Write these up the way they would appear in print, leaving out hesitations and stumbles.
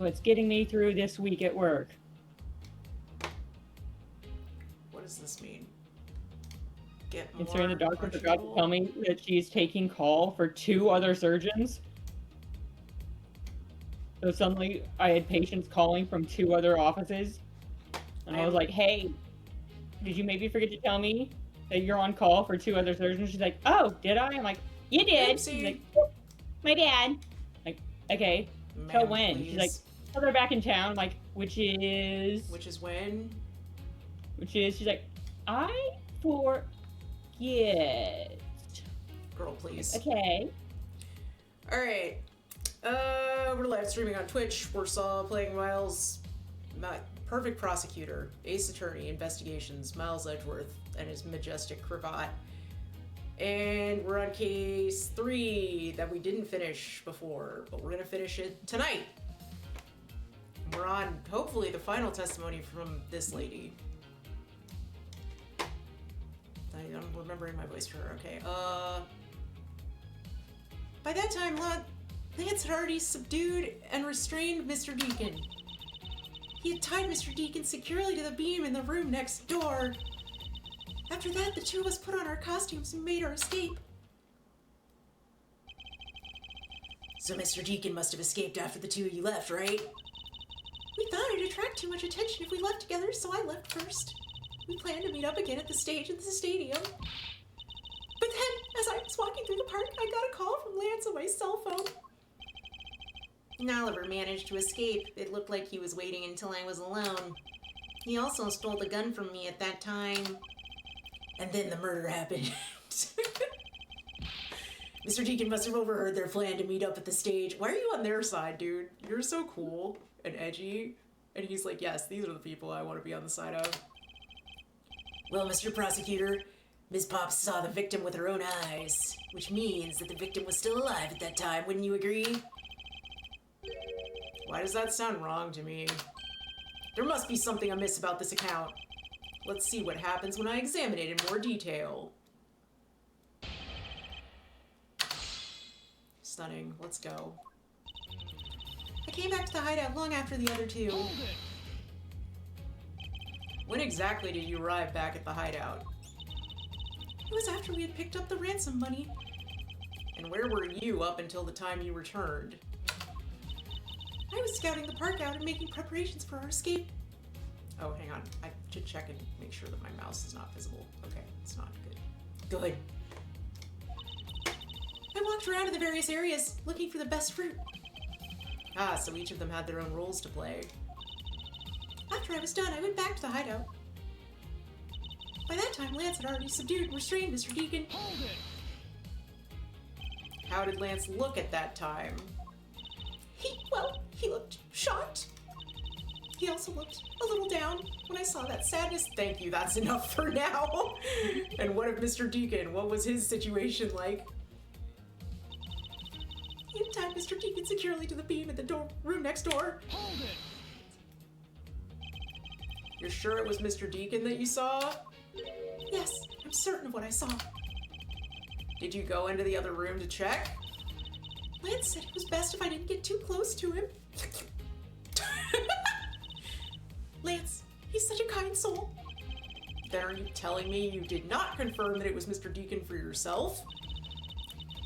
what's getting me through this week at work. What does this mean? Get Considering the more doctor forgot to tell punctual? me that she's taking call for 2 other surgeons. So suddenly I had patients calling from 2 other offices. And I was like, hey, did you maybe forget to tell me that you're on call for 2 other surgeons? She's like, oh, did I? I'm like, you did. She's Oopsie. like, my dad. Like, okay. Till Ma'am, when? She's like, please. till they're back in town. I'm like, which is. Which is when? She's like, I forget. Girl, please. Okay. Alright. We're live streaming on Twitch. We're playing Miles, Perfect Prosecutor, Ace Attorney, Investigations, Miles Edgeworth, and his majestic cravat. And we're on case 3 that we didn't finish before, but we're gonna finish it tonight. We're on, hopefully, the final testimony from this lady. I'm remembering my voice for her. Okay, by that time, Lance had already subdued and restrained Mr. Deacon. He had tied Mr. Deacon securely to the beam in the room next door. After that, the two of us put on our costumes and made our escape. So Mr. Deacon must have escaped after the two of you left, right? We thought it'd attract too much attention if we left together, so I left first. We planned to meet up again at the stage at the stadium. But then, as I was walking through the park, I got a call from Lance on my cell phone. Oliver managed to escape. It looked like he was waiting until I was alone. He also stole the gun from me at that time. And then the murder happened. Mr. Deacon must have overheard their plan to meet up at the stage. Why are you on their side, dude? You're so cool and edgy. And he's like, yes, these are the people I want to be on the side of. Well, Mr. Prosecutor, Ms. Pops saw the victim with her own eyes, which means that the victim was still alive at that time, wouldn't you agree? Why does that sound wrong to me? There must be something amiss about this account. Let's see what happens when I examine it in more detail. Stunning. Let's go. I came back to the hideout long after the other two. When exactly did you arrive back at the hideout? It was after we had picked up the ransom money. And where were you up until the time you returned? I was scouting the park out and making preparations for our escape. Oh, hang on. I should check and make sure that my mouse is not visible. Okay, it's not good. Good. I walked around in the various areas, looking for the best fruit. Ah, so each of them had their own roles to play. After I was done, I went back to the hideout. By that time, Lance had already subdued and restrained Mr. Deacon. How did Lance look at that time? He looked shocked. He also looked a little down when I saw that sadness. Thank you, that's enough for now. And what of Mr. Deacon? What was his situation like? He had tied Mr. Deacon securely to the beam in the room next door. You're sure it was Mr. Deacon that you saw? Yes, I'm certain of what I saw. Did you go into the other room to check? Lance said it was best if I didn't get too close to him. Lance, he's such a kind soul. Then are you telling me you did not confirm that it was Mr. Deacon for yourself?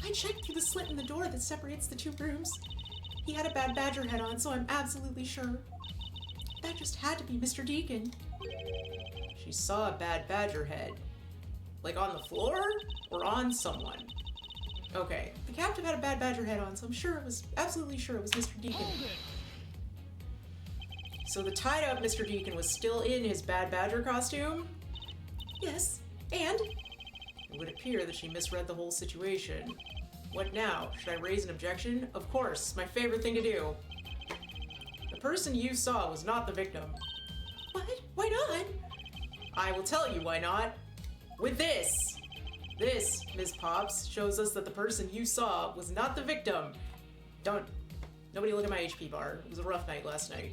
I checked through the slit in the door that separates the two rooms. He had a bad badger head on, so I'm absolutely sure. That just had to be Mr. Deacon. She saw a bad badger head. Like on the floor? Or on someone? Okay, the captive had a bad badger head on, so I'm absolutely sure it was Mr. Deacon. So the tied up Mr. Deacon was still in his bad badger costume? Yes, and? It would appear that she misread the whole situation. What now? Should I raise an objection? Of course, my favorite thing to do. The person you saw was not the victim. What? Why not? I will tell you why not. With this! This, Ms. Pops, shows us that the person you saw was not the victim. Nobody look at my HP bar. It was a rough night last night.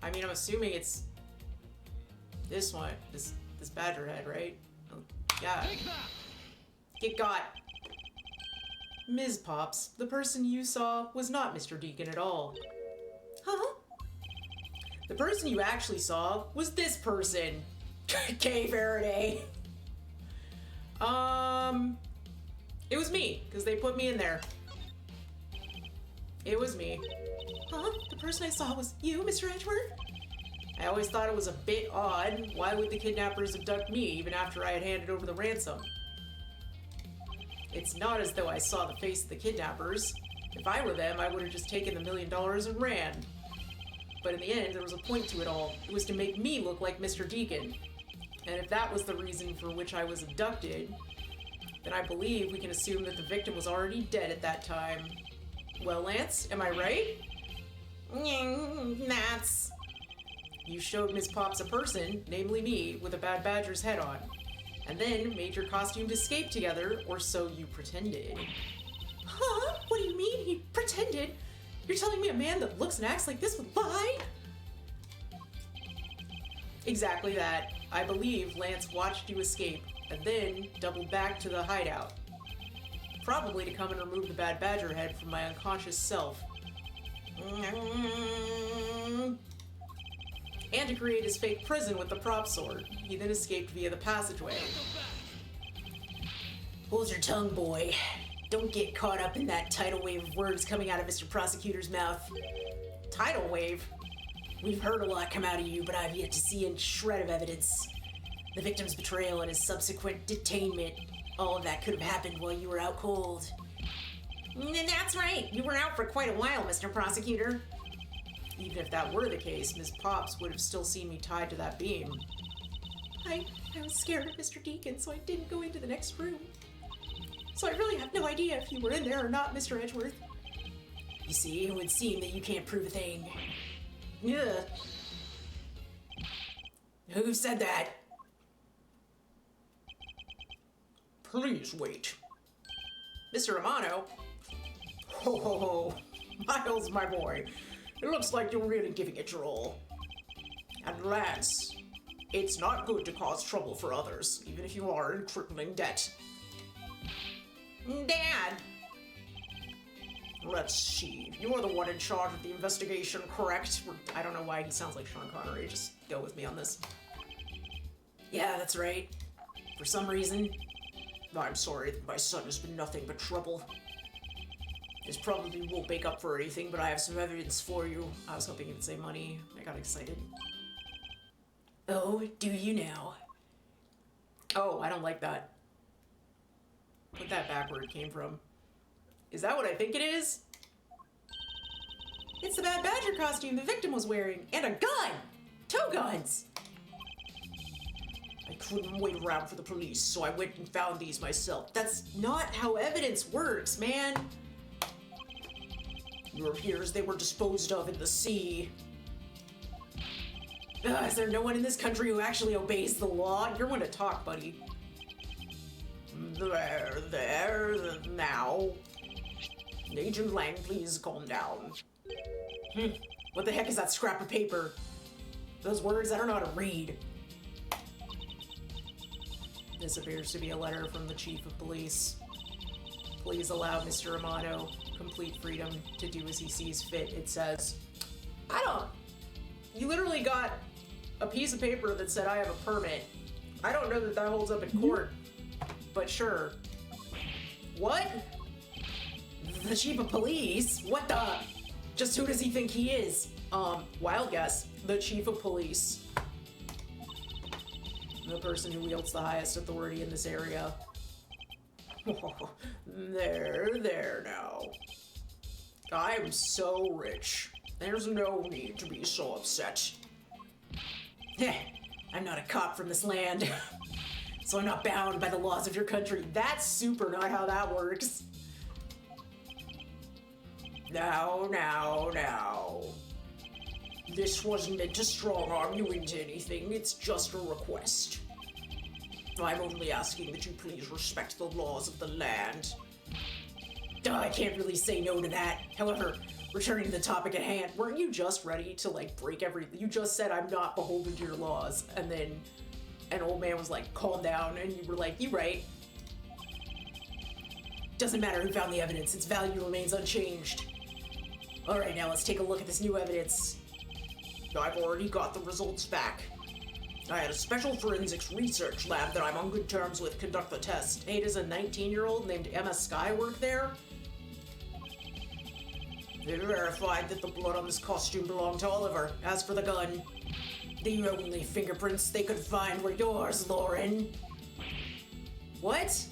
I mean, I'm assuming it's this one, this badger head, right? Oh, yeah. Get got. Ms. Pops, the person you saw was not Mr. Deacon at all. Huh? The person you actually saw was this person. Kay Faraday. It was me, because they put me in there. It was me. Huh? The person I saw was you, Mr. Edgeworth? I always thought it was a bit odd. Why would the kidnappers abduct me even after I had handed over the ransom? It's not as though I saw the face of the kidnappers. If I were them, I would have just taken the $1 million and ran. But in the end, there was a point to it all. It was to make me look like Mr. Deacon. And if that was the reason for which I was abducted, then I believe we can assume that the victim was already dead at that time. Well, Lance, am I right? That's... You showed Ms. Pops a person, namely me, with a Bad Badger's head on. And then made your costume to escape together, or so you pretended. Huh? What do you mean he pretended? You're telling me a man that looks and acts like this would lie? Exactly that. I believe Lance watched you escape, and then doubled back to the hideout. Probably to come and remove the Bad Badger head from my unconscious self. And to create his fake prison with the prop sword. He then escaped via the passageway. Hold your tongue, boy. Don't get caught up in that tidal wave of words coming out of Mr. Prosecutor's mouth. Tidal wave? We've heard a lot come out of you, but I've yet to see a shred of evidence. The victim's betrayal and his subsequent detainment, all of that could have happened while you were out cold. That's right. You were out for quite a while, Mr. Prosecutor. Even if that were the case, Ms. Pops would have still seen me tied to that beam. I was scared of Mr. Deacon, so I didn't go into the next room. So I really have no idea if you were in there or not, Mr. Edgeworth. You see, it would seem that you can't prove a thing. Ugh. Who said that? Please wait. Mr. Romano? Ho ho ho. Miles, my boy. It looks like you're really giving it your all. And Lance, it's not good to cause trouble for others, even if you are in crippling debt. Dad! Let's see. You're the one in charge of the investigation, correct? I don't know why he sounds like Sean Connery. Just go with me on this. Yeah, that's right. For some reason. I'm sorry, my son has been nothing but trouble. This probably won't make up for anything, but I have some evidence for you. I was hoping you'd say money. I got excited. Oh, do you now? Oh, I don't like that. Put that back where it came from. Is that what I think it is? It's the Bad Badger costume the victim was wearing, and a gun! 2 guns! I couldn't wait around for the police, so I went and found these myself. That's not how evidence works, man! It appears they were disposed of in the sea. Is there no one in this country who actually obeys the law? You're one to talk, buddy. There, now. Agent Lang, please calm down. What the heck is that scrap of paper? Those words, I don't know how to read. This appears to be a letter from the Chief of Police. Please allow Mr. Romano complete freedom to do as he sees fit, it says. You literally got a piece of paper that said I have a permit. I don't know that that holds up in court, but sure. What? The Chief of Police? What the? Just who does he think he is? Wild guess. The Chief of Police. The person who wields the highest authority in this area. There now. I'm so rich. There's no need to be so upset. I'm not a cop from this land, so I'm not bound by the laws of your country. That's super not how that works. Now. This wasn't meant to strong-arm you into anything, it's just a request. I'm only asking that you please respect the laws of the land. I can't really say no to that. However, returning to the topic at hand, weren't you just ready to, like, break everything? You just said, I'm not beholden to your laws, and then an old man was like, calm down, and you were like, you right. Doesn't matter who found the evidence, its value remains unchanged. Alright, now let's take a look at this new evidence. I've already got the results back. I had a special forensics research lab that I'm on good terms with conduct the test. Hey, does a 19-year-old named Emma Skye work there? They verified that the blood on this costume belonged to Oliver. As for the gun, the only fingerprints they could find were yours, Lauren. What?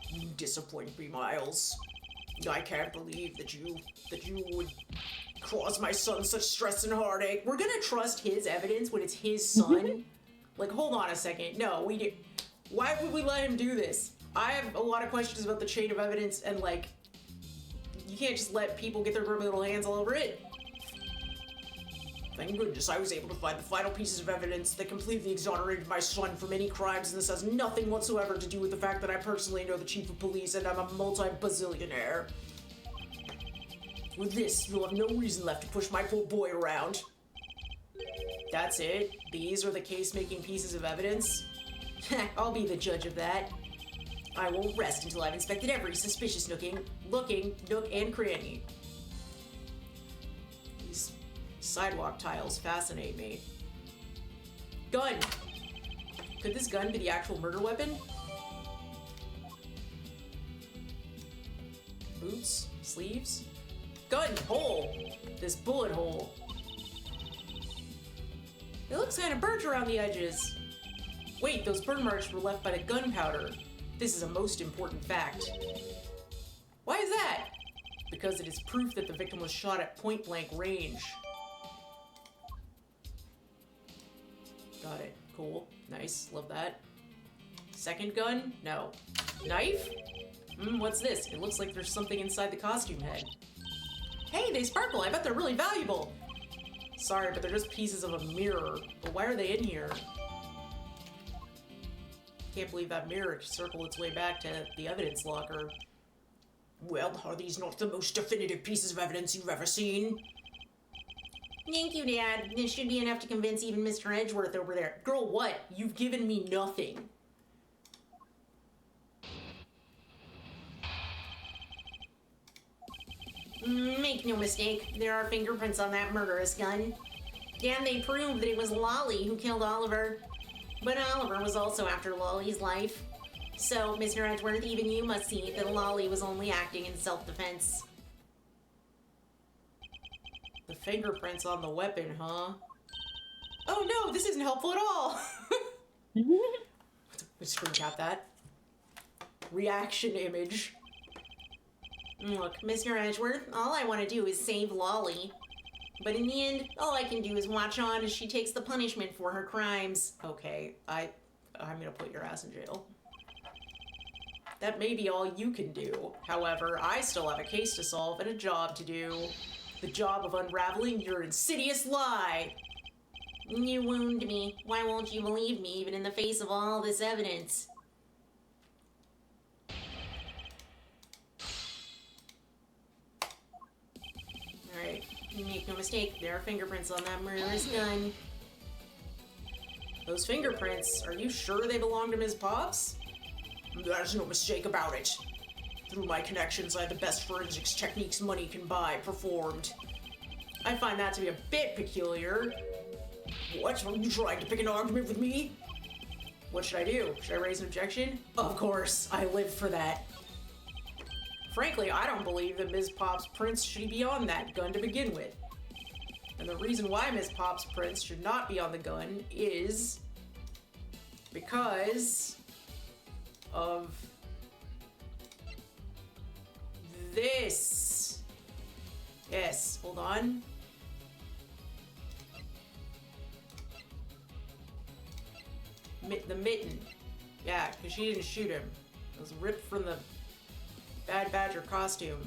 You disappoint me, Miles. I can't believe that you would cause my son such stress and heartache. We're gonna trust his evidence when it's his son? Like, hold on a second. No, we do. Why would we let him do this? I have a lot of questions about the chain of evidence, and like, you can't just let people get their grubby little hands all over it. Thank goodness I was able to find the final pieces of evidence that completely exonerated my son from any crimes, and this has nothing whatsoever to do with the fact that I personally know the chief of police and I'm a multi-bazillionaire. With this, you'll have no reason left to push my poor boy around. That's it? These are the case-making pieces of evidence? I'll be the judge of that. I won't rest until I've inspected every suspicious nook and cranny. These sidewalk tiles fascinate me. Gun! Could this gun be the actual murder weapon? Boots? Sleeves? Gun! Hole! This bullet hole. It looks kind of burnt around the edges. Wait, those burn marks were left by the gunpowder. This is a most important fact. Why is that? Because it is proof that the victim was shot at point-blank range. Got it. Cool. Nice. Love that. Second gun? No. Knife? What's this? It looks like there's something inside the costume head. Hey, they sparkle! I bet they're really valuable! Sorry, but they're just pieces of a mirror. But why are they in here? Can't believe that mirror circled its way back to the evidence locker. Well, are these not the most definitive pieces of evidence you've ever seen? Thank you, Dad. This should be enough to convince even Mr. Edgeworth over there. Girl, what? You've given me nothing. Make no mistake, there are fingerprints on that murderous gun. And they prove that it was Lolly who killed Oliver. But Oliver was also after Lolly's life. So, Mr. Edgeworth, even you must see that Lolly was only acting in self-defense. The fingerprints on the weapon, huh? Oh no, this isn't helpful at all! Let's screen cap that. Reaction image. Look, Mr. Edgeworth, all I want to do is save Lolly. But in the end, all I can do is watch on as she takes the punishment for her crimes. Okay, I'm gonna put your ass in jail. That may be all you can do. However, I still have a case to solve and a job to do. The job of unraveling your insidious lie. You wound me. Why won't you believe me even in the face of all this evidence? Alright, make no mistake, there are fingerprints on that murderous gun. Those fingerprints, are you sure they belong to Ms. Pops? There's no mistake about it. Through my connections, I have the best forensics techniques money can buy performed. I find that to be a bit peculiar. What? Are you trying to pick an argument with me? What should I do? Should I raise an objection? Of course, I live for that. Frankly, I don't believe that Ms. Pop's prints should be on that gun to begin with. And the reason why Ms. Pop's prints should not be on the gun is because of this. Yes, hold on. The mitten. Yeah, because she didn't shoot him. It was ripped from the Bad Badger costume.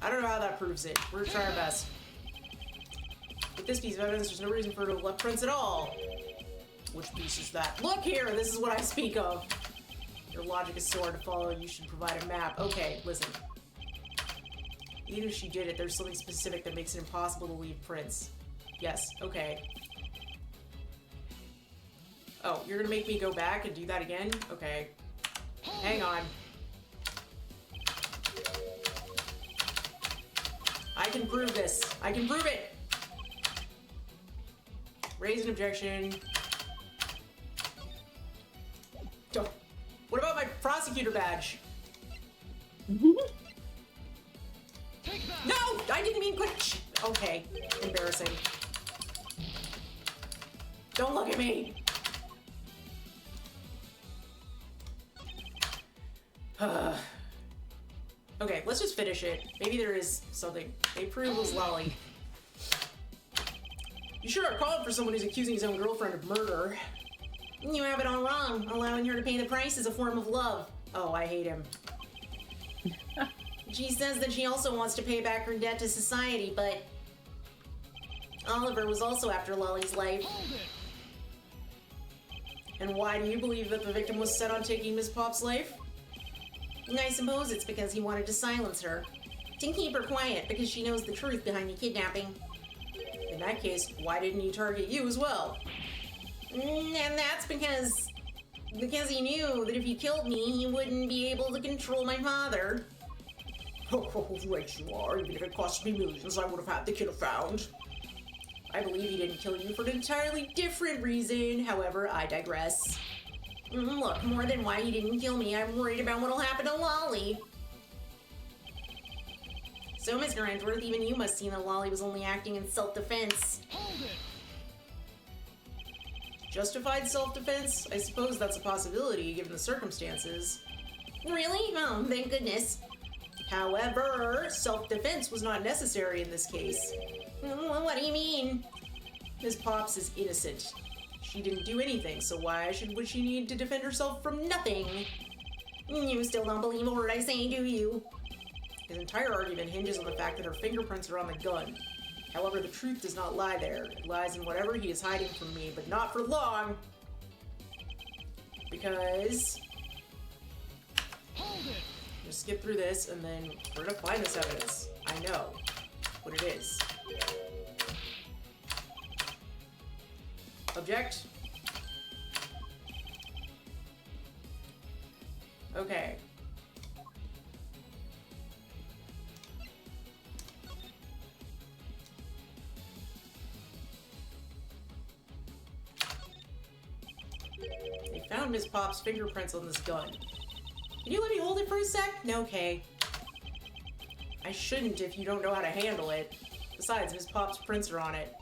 I don't know how that proves it. We're gonna try our best. With this piece of evidence, there's no reason for her to have left prints at all. Which piece is that? Look here, this is what I speak of. Your logic is so hard to follow, you should provide a map. Okay, listen. Even if she did it, there's something specific that makes it impossible to leave prints. Yes, okay. Oh, you're gonna make me go back and do that again? Okay. Hang on. I can prove this. I can prove it. Raise an objection. Don't. What about my prosecutor badge? No! I didn't mean quick. Okay. Embarrassing. Don't look at me. Okay, let's just finish it. Maybe there is something. They prove it was Lolly. You sure are calling for someone who's accusing his own girlfriend of murder. You have it all wrong. Allowing her to pay the price is a form of love. Oh, I hate him. She says that she also wants to pay back her debt to society, but Oliver was also after Lolly's life. And why do you believe that the victim was set on taking Miss Pop's life? I suppose it's because he wanted to silence her. To keep her quiet because she knows the truth behind the kidnapping. In that case, why didn't he target you as well? And that's because he knew that if he killed me, he wouldn't be able to control my father. Oh, right you are. Even if it cost me millions, I would have had the killer found. I believe he didn't kill you for an entirely different reason. However, I digress. Look, more than why he didn't kill me, I'm worried about what'll happen to Lolly. So, Mr. Edgeworth, even you must see that Lolly was only acting in self-defense. Justified self-defense? I suppose that's a possibility, given the circumstances. Really? Oh, thank goodness. However, self-defense was not necessary in this case. What do you mean? Miss Pops is innocent. She didn't do anything, so why would she need to defend herself from nothing? You still don't believe a word I say, do you? His entire argument hinges on the fact that her fingerprints are on the gun. However, the truth does not lie there. It lies in whatever he is hiding from me, but not for long. Because... Just skip through this, and then we're gonna find this evidence. I know what it is. Object. Okay. They found Miss Pop's fingerprints on this gun. Can you let me hold it for a sec? No, okay. I shouldn't if you don't know how to handle it. Besides, Miss Pop's prints are on it.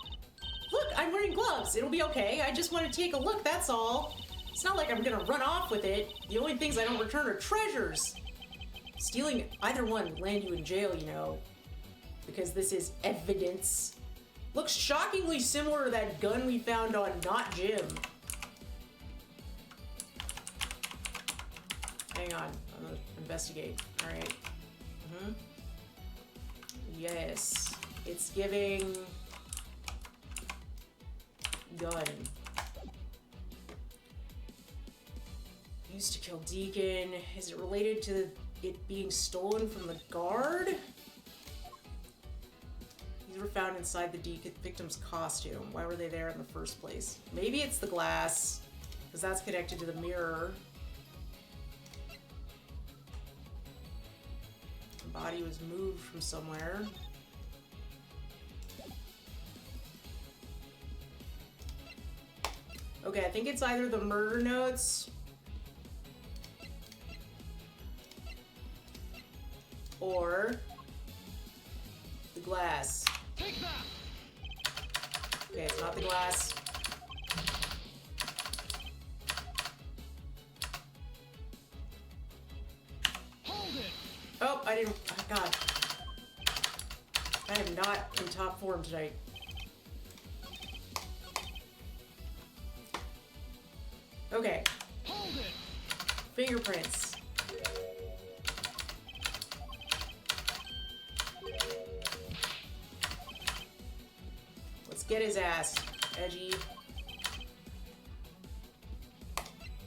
Look, I'm wearing gloves. It'll be okay. I just want to take a look, that's all. It's not like I'm gonna run off with it. The only things I don't return are treasures. Stealing either one would land you in jail, you know. Because this is evidence. Looks shockingly similar to that gun we found on Not Jim. Hang on, I'm gonna investigate. Alright. Yes. It's giving... gun. Used to kill Deacon. Is it related to it being stolen from the guard? These were found inside the Deacon victim's costume. Why were they there in the first place? Maybe it's the glass, because that's connected to the mirror. The body was moved from somewhere. Okay, I think it's either the murder notes or the glass. Okay, it's not the glass. Oh, I didn't. Oh, God. I am not in top form tonight. Okay. Fingerprints. Let's get his ass, Edgy.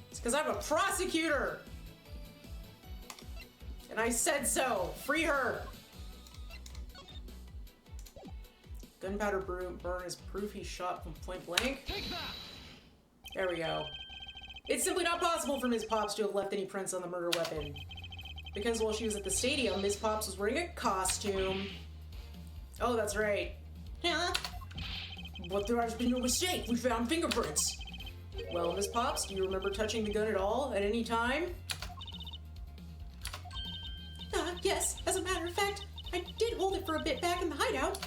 It's because I'm a prosecutor! And I said so! Free her! Gunpowder burn is proof he shot from point blank. There we go. It's simply not possible for Miss Pops to have left any prints on the murder weapon. Because while she was at the stadium, Miss Pops was wearing a costume. Oh, that's right. Huh? But there has been no mistake. We found fingerprints. Well, Miss Pops, do you remember touching the gun at all, at any time? Yes, as a matter of fact, I did hold it for a bit back in the hideout.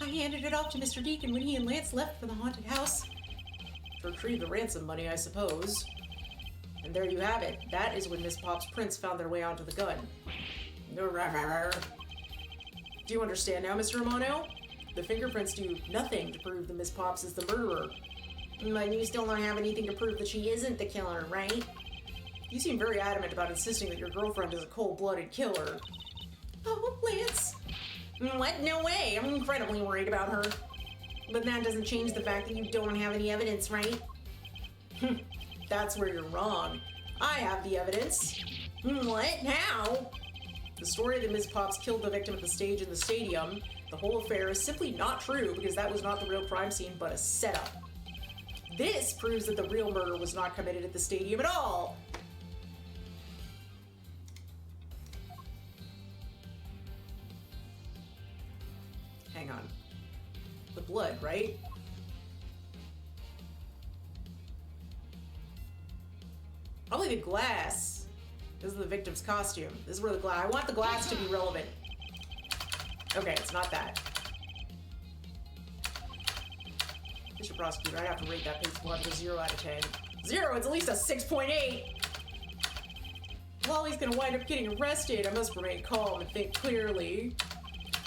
I handed it off to Mr. Deacon when he and Lance left for the haunted house. To retrieve the ransom money, I suppose. And there you have it. That is when Miss Pop's prints found their way onto the gun. Do you understand now, Mr. Romano? The fingerprints do nothing to prove that Miss Pops is the murderer. But you still don't have anything to prove that she isn't the killer, right? You seem very adamant about insisting that your girlfriend is a cold-blooded killer. Oh, Lance. What? No way! I'm incredibly worried about her. But that doesn't change the fact that you don't have any evidence, right? That's where you're wrong. I have the evidence. What? How? The story that Ms. Pops killed the victim at the stage in the stadium, the whole affair is simply not true because that was not the real crime scene but a setup. This proves that the real murder was not committed at the stadium at all. Hang on. The blood, right? Probably the glass. This is the victim's costume. This is where the glass. I want the glass to be relevant. Okay, it's not that. Mr. Prosecutor, I'd have to rate that paste blood a 0 out of 10. 0? It's at least a 6.8! Wally's gonna wind up getting arrested. I must remain calm and think clearly.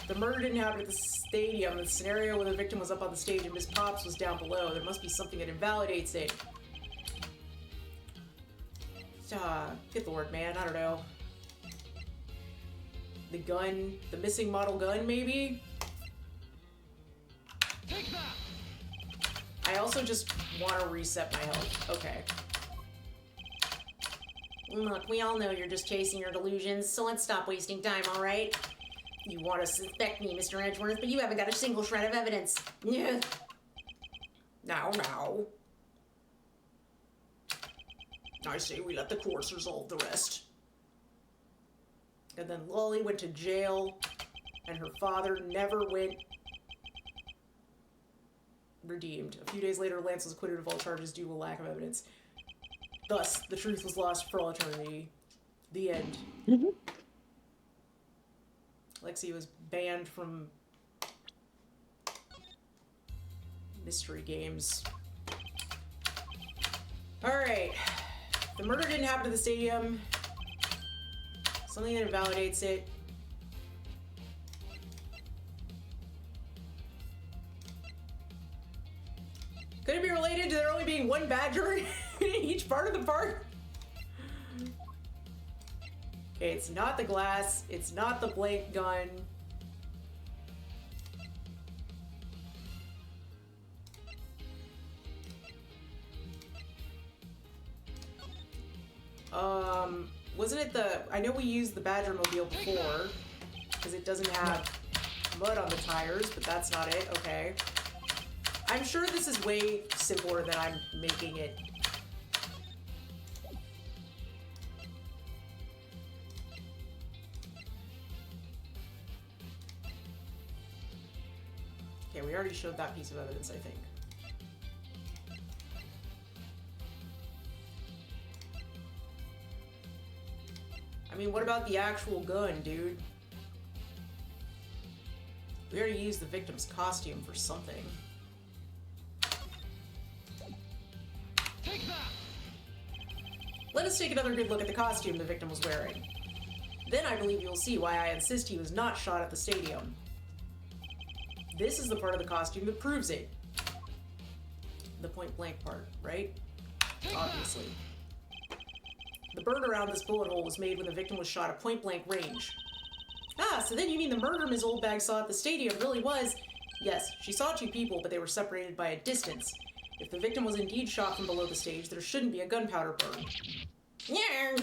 The murder didn't happen at the stadium. The scenario where the victim was up on the stage and Miss Pops was down below. There must be something that invalidates it. Good lord, man. I don't know. The gun, the missing model gun, maybe? Take that! I also just want to reset my health. Okay. Look, we all know you're just chasing your delusions, so let's stop wasting time, all right? You want to suspect me, Mr. Edgeworth, but you haven't got a single shred of evidence. Yeah. Now. I say we let the courts resolve the rest. And then Lolly went to jail, and her father never went redeemed. A few days later, Lance was acquitted of all charges due to a lack of evidence. Thus, the truth was lost for all eternity. The end. Lexi was banned from mystery games. Alright. The murder didn't happen at the stadium. Something that invalidates it. Could it be related to there only being one badger in each part of the park? Okay, it's not the glass. It's not the blank gun. Wasn't it the... I know we used the Badger Mobile before, because it doesn't have mud on the tires, but that's not it. Okay. I'm sure this is way simpler than I'm making it. Okay, we already showed that piece of evidence, I think. I mean, what about the actual gun, dude? We already used the victim's costume for something. Take that! Let us take another good look at the costume the victim was wearing. Then I believe you'll see why I insist he was not shot at the stadium. This is the part of the costume that proves it. The point-blank part, right? Obviously. The burn around this bullet hole was made when the victim was shot at point-blank range. Ah, so then you mean the murder Ms. Oldbag saw at the stadium really was... Yes, she saw two people, but they were separated by a distance. If the victim was indeed shot from below the stage, there shouldn't be a gunpowder burn. Yeah.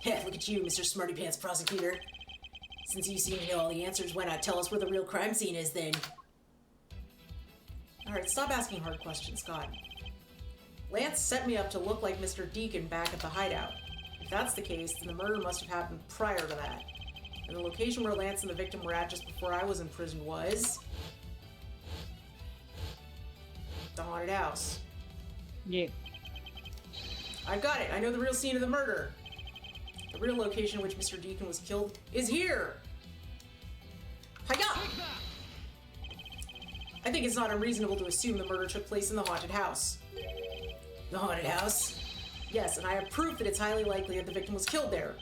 Heh, look at you, Mr. Smarty Pants Prosecutor. Since you seem to know all the answers, why not tell us where the real crime scene is, then? Alright, stop asking hard questions, Scott. Lance set me up to look like Mr. Deacon back at the hideout. If that's the case, then the murder must have happened prior to that. And the location where Lance and the victim were at just before I was imprisoned was... the haunted house. Yeah. I've got it. I know the real scene of the murder. The real location in which Mr. Deacon was killed is here. Hiya! I think it's not unreasonable to assume the murder took place in the haunted house. The haunted house? Yes, and I have proof that it's highly likely that the victim was killed there.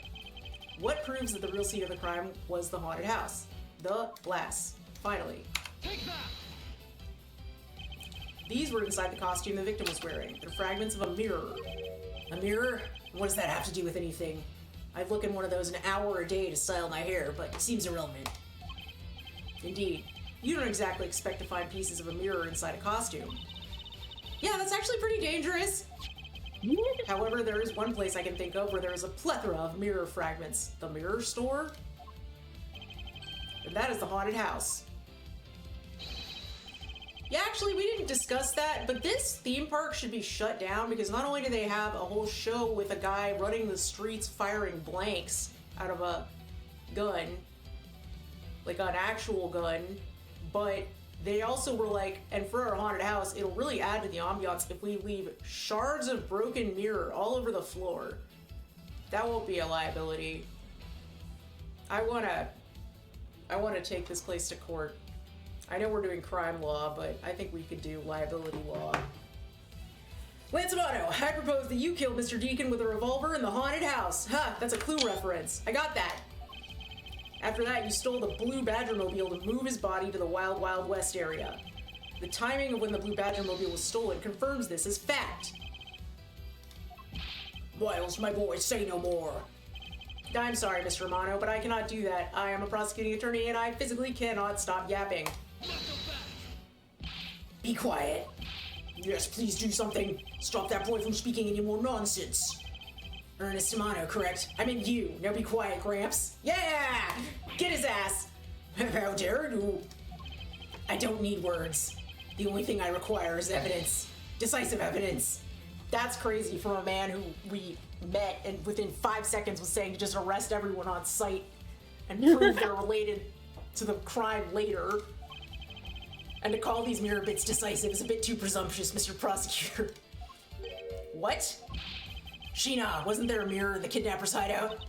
What proves that the real scene of the crime was the haunted house? The glass. Finally. Take that! These were inside the costume the victim was wearing. They're fragments of a mirror. A mirror? What does that have to do with anything? I'd look in one of those an hour a day to style my hair, but it seems irrelevant. Indeed. You don't exactly expect to find pieces of a mirror inside a costume. Yeah, that's actually pretty dangerous. However, there is one place I can think of where there is a plethora of mirror fragments. The mirror store? And that is the haunted house. Yeah, actually, we didn't discuss that, but this theme park should be shut down because not only do they have a whole show with a guy running the streets firing blanks out of a gun, like an actual gun, but they also were like, and for our haunted house, it'll really add to the ambiance if we leave shards of broken mirror all over the floor. That won't be a liability. I wanna take this place to court. I know we're doing crime law, but I think we could do liability law. Lance Amato, I propose that you kill Mr. Deacon with a revolver in the haunted house. Ha, that's a Clue reference. I got that. After that, you stole the Blue Badgermobile to move his body to the Wild Wild West area. The timing of when the Blue Badgermobile was stolen confirms this as fact. Miles, my boy, say no more. I'm sorry, Mr. Romano, but I cannot do that. I am a prosecuting attorney and I physically cannot stop yapping. Be quiet. Yes, please do something. Stop that boy from speaking any more nonsense. Ernest Amano, correct? I meant you. Now be quiet, Gramps. Yeah! Get his ass! How dare you? I don't need words. The only thing I require is evidence. Decisive evidence. That's crazy from a man who we met and within 5 seconds was saying to just arrest everyone on sight and prove they're related to the crime later. And to call these mirror bits decisive is a bit too presumptuous, Mr. Prosecutor. What? Sheena, wasn't there a mirror in the kidnapper's hideout?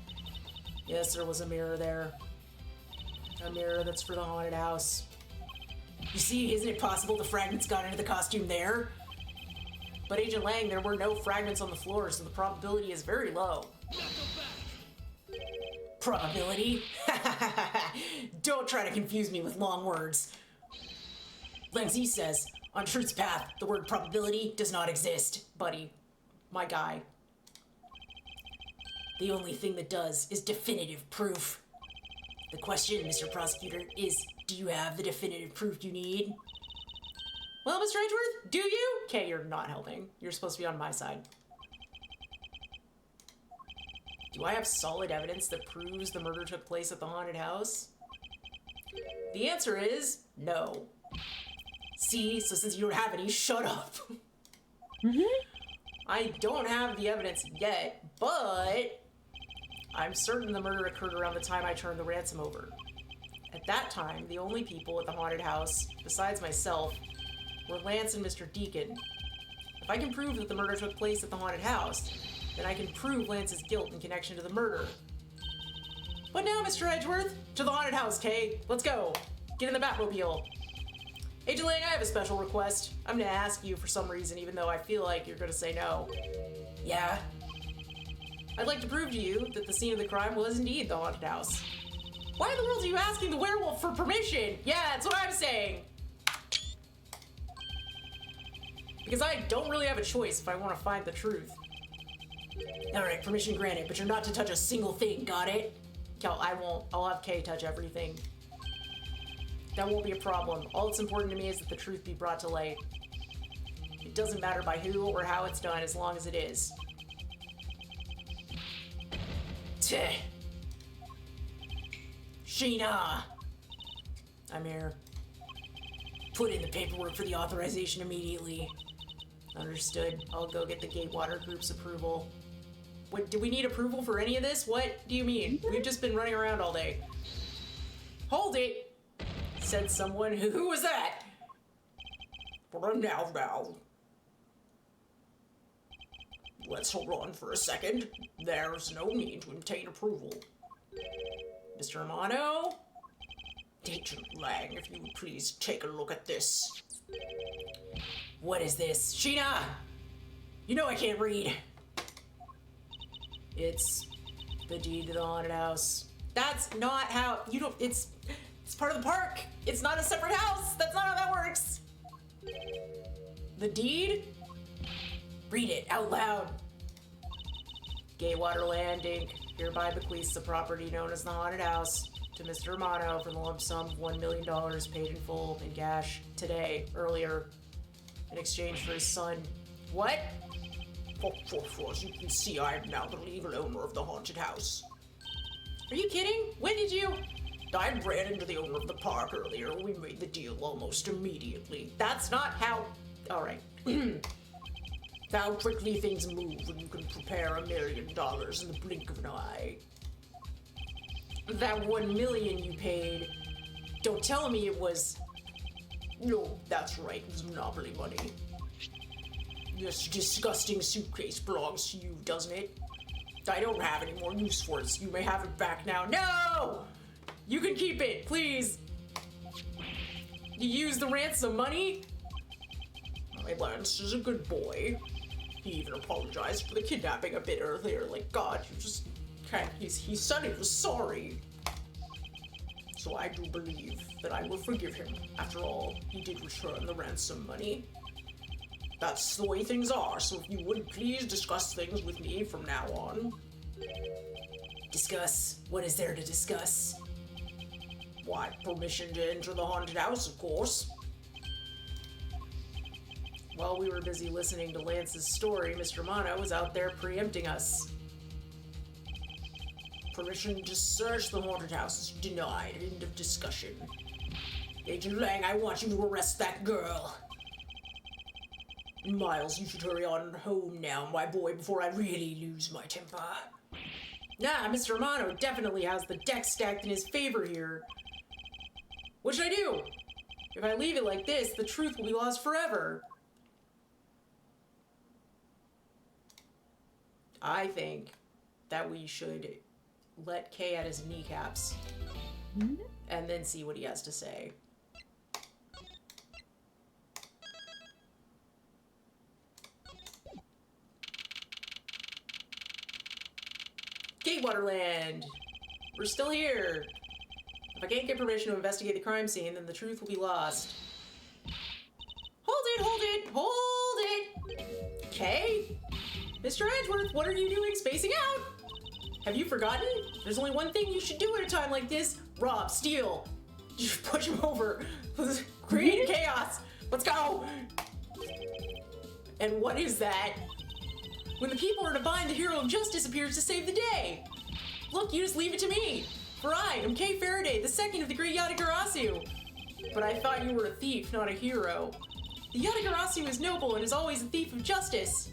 Yes, there was a mirror there. A mirror that's for the haunted house. You see, isn't it possible the fragments got into the costume there? But Agent Lang, there were no fragments on the floor, so the probability is very low. Probability? Don't try to confuse me with long words. Langzy says, on Truth's path, the word probability does not exist, buddy. My guy. The only thing that does is definitive proof. The question, Mr. Prosecutor, is do you have the definitive proof you need? Well, Mr. Edgeworth, do you? Okay, you're not helping. You're supposed to be on my side. Do I have solid evidence that proves the murder took place at the haunted house? The answer is no. See, so since you don't have any, shut up. I don't have the evidence yet, but I'm certain the murder occurred around the time I turned the ransom over. At that time, the only people at the haunted house, besides myself, were Lance and Mr. Deacon. If I can prove that the murder took place at the haunted house, then I can prove Lance's guilt in connection to the murder. But now, Mr. Edgeworth, to the haunted house, Kay. Let's go. Get in the Batmobile. Agent Lang, I have a special request. I'm gonna ask you for some reason, even though I feel like you're gonna say no. Yeah? I'd like to prove to you that the scene of the crime was indeed the haunted house. Why in the world are you asking the werewolf for permission? Yeah, that's what I'm saying. Because I don't really have a choice if I want to find the truth. Alright, permission granted, but you're not to touch a single thing, got it? Kel, I won't. I'll have Kay touch everything. That won't be a problem. All that's important to me is that the truth be brought to light. It doesn't matter by who or how it's done, as long as it is. Teh. Sheena! I'm here. Put in the paperwork for the authorization immediately. Understood. I'll go get the Gatewater Group's approval. What, do we need approval for any of this? What do you mean? We've just been running around all day. Hold it! Said someone. Who was that? For now. Let's hold on for a second. There's no need to obtain approval. Mr. Amano? Agent Lang, if you would please take a look at this. What is this? Sheena! You know I can't read. It's the deed to the haunted house. That's not how you don't. It's part of the park. It's not a separate house. That's not how that works. The deed? Read it out loud. Gateway Landing hereby bequeaths the property known as the haunted house to Mr. Amano for the lump sum of $1 million paid in full in cash earlier, in exchange for his son. What? As you can see, I am now the legal owner of the haunted house. Are you kidding? When did you? I ran into the owner of the park earlier. We made the deal almost immediately. That's not how. All right. How quickly things move when you can prepare $1 million in the blink of an eye. That $1 million you paid. Don't tell me it was. No, that's right. It was Monopoly money. This disgusting suitcase belongs to you, doesn't it? I don't have any more use for it, so you may have it back now. No! You can keep it, please. You use the ransom money? My Lance is a good boy. He even apologized for the kidnapping a bit earlier. Like, God, you just can't. He said he was sorry. So I do believe that I will forgive him. After all, he did return the ransom money. That's the way things are, so if you would please discuss things with me from now on. Discuss? What is there to discuss? Why, permission to enter the haunted house, of course. While we were busy listening to Lance's story, Mr. Amano was out there preempting us. Permission to search the haunted house is denied. End of discussion. Agent Lang, I want you to arrest that girl. Miles, you should hurry on home now, my boy, before I really lose my temper. Nah, Mr. Amano definitely has the deck stacked in his favor here. What should I do? If I leave it like this, the truth will be lost forever. I think that we should let Kay at his kneecaps and then see what he has to say. Gatewaterland! We're still here! If I can't get permission to investigate the crime scene, then the truth will be lost. Hold it! Kay? Mr. Edgeworth, what are you doing spacing out? Have you forgotten? There's only one thing you should do at a time like this. Rob, steal. You push him over. Create chaos. Let's go! And what is that? When the people are to bind, the hero of justice appears to save the day. Look, you just leave it to me. For I am Kay Faraday, the second of the great Yatagarasu. But I thought you were a thief, not a hero. The Yatagarasu is noble and is always a thief of justice.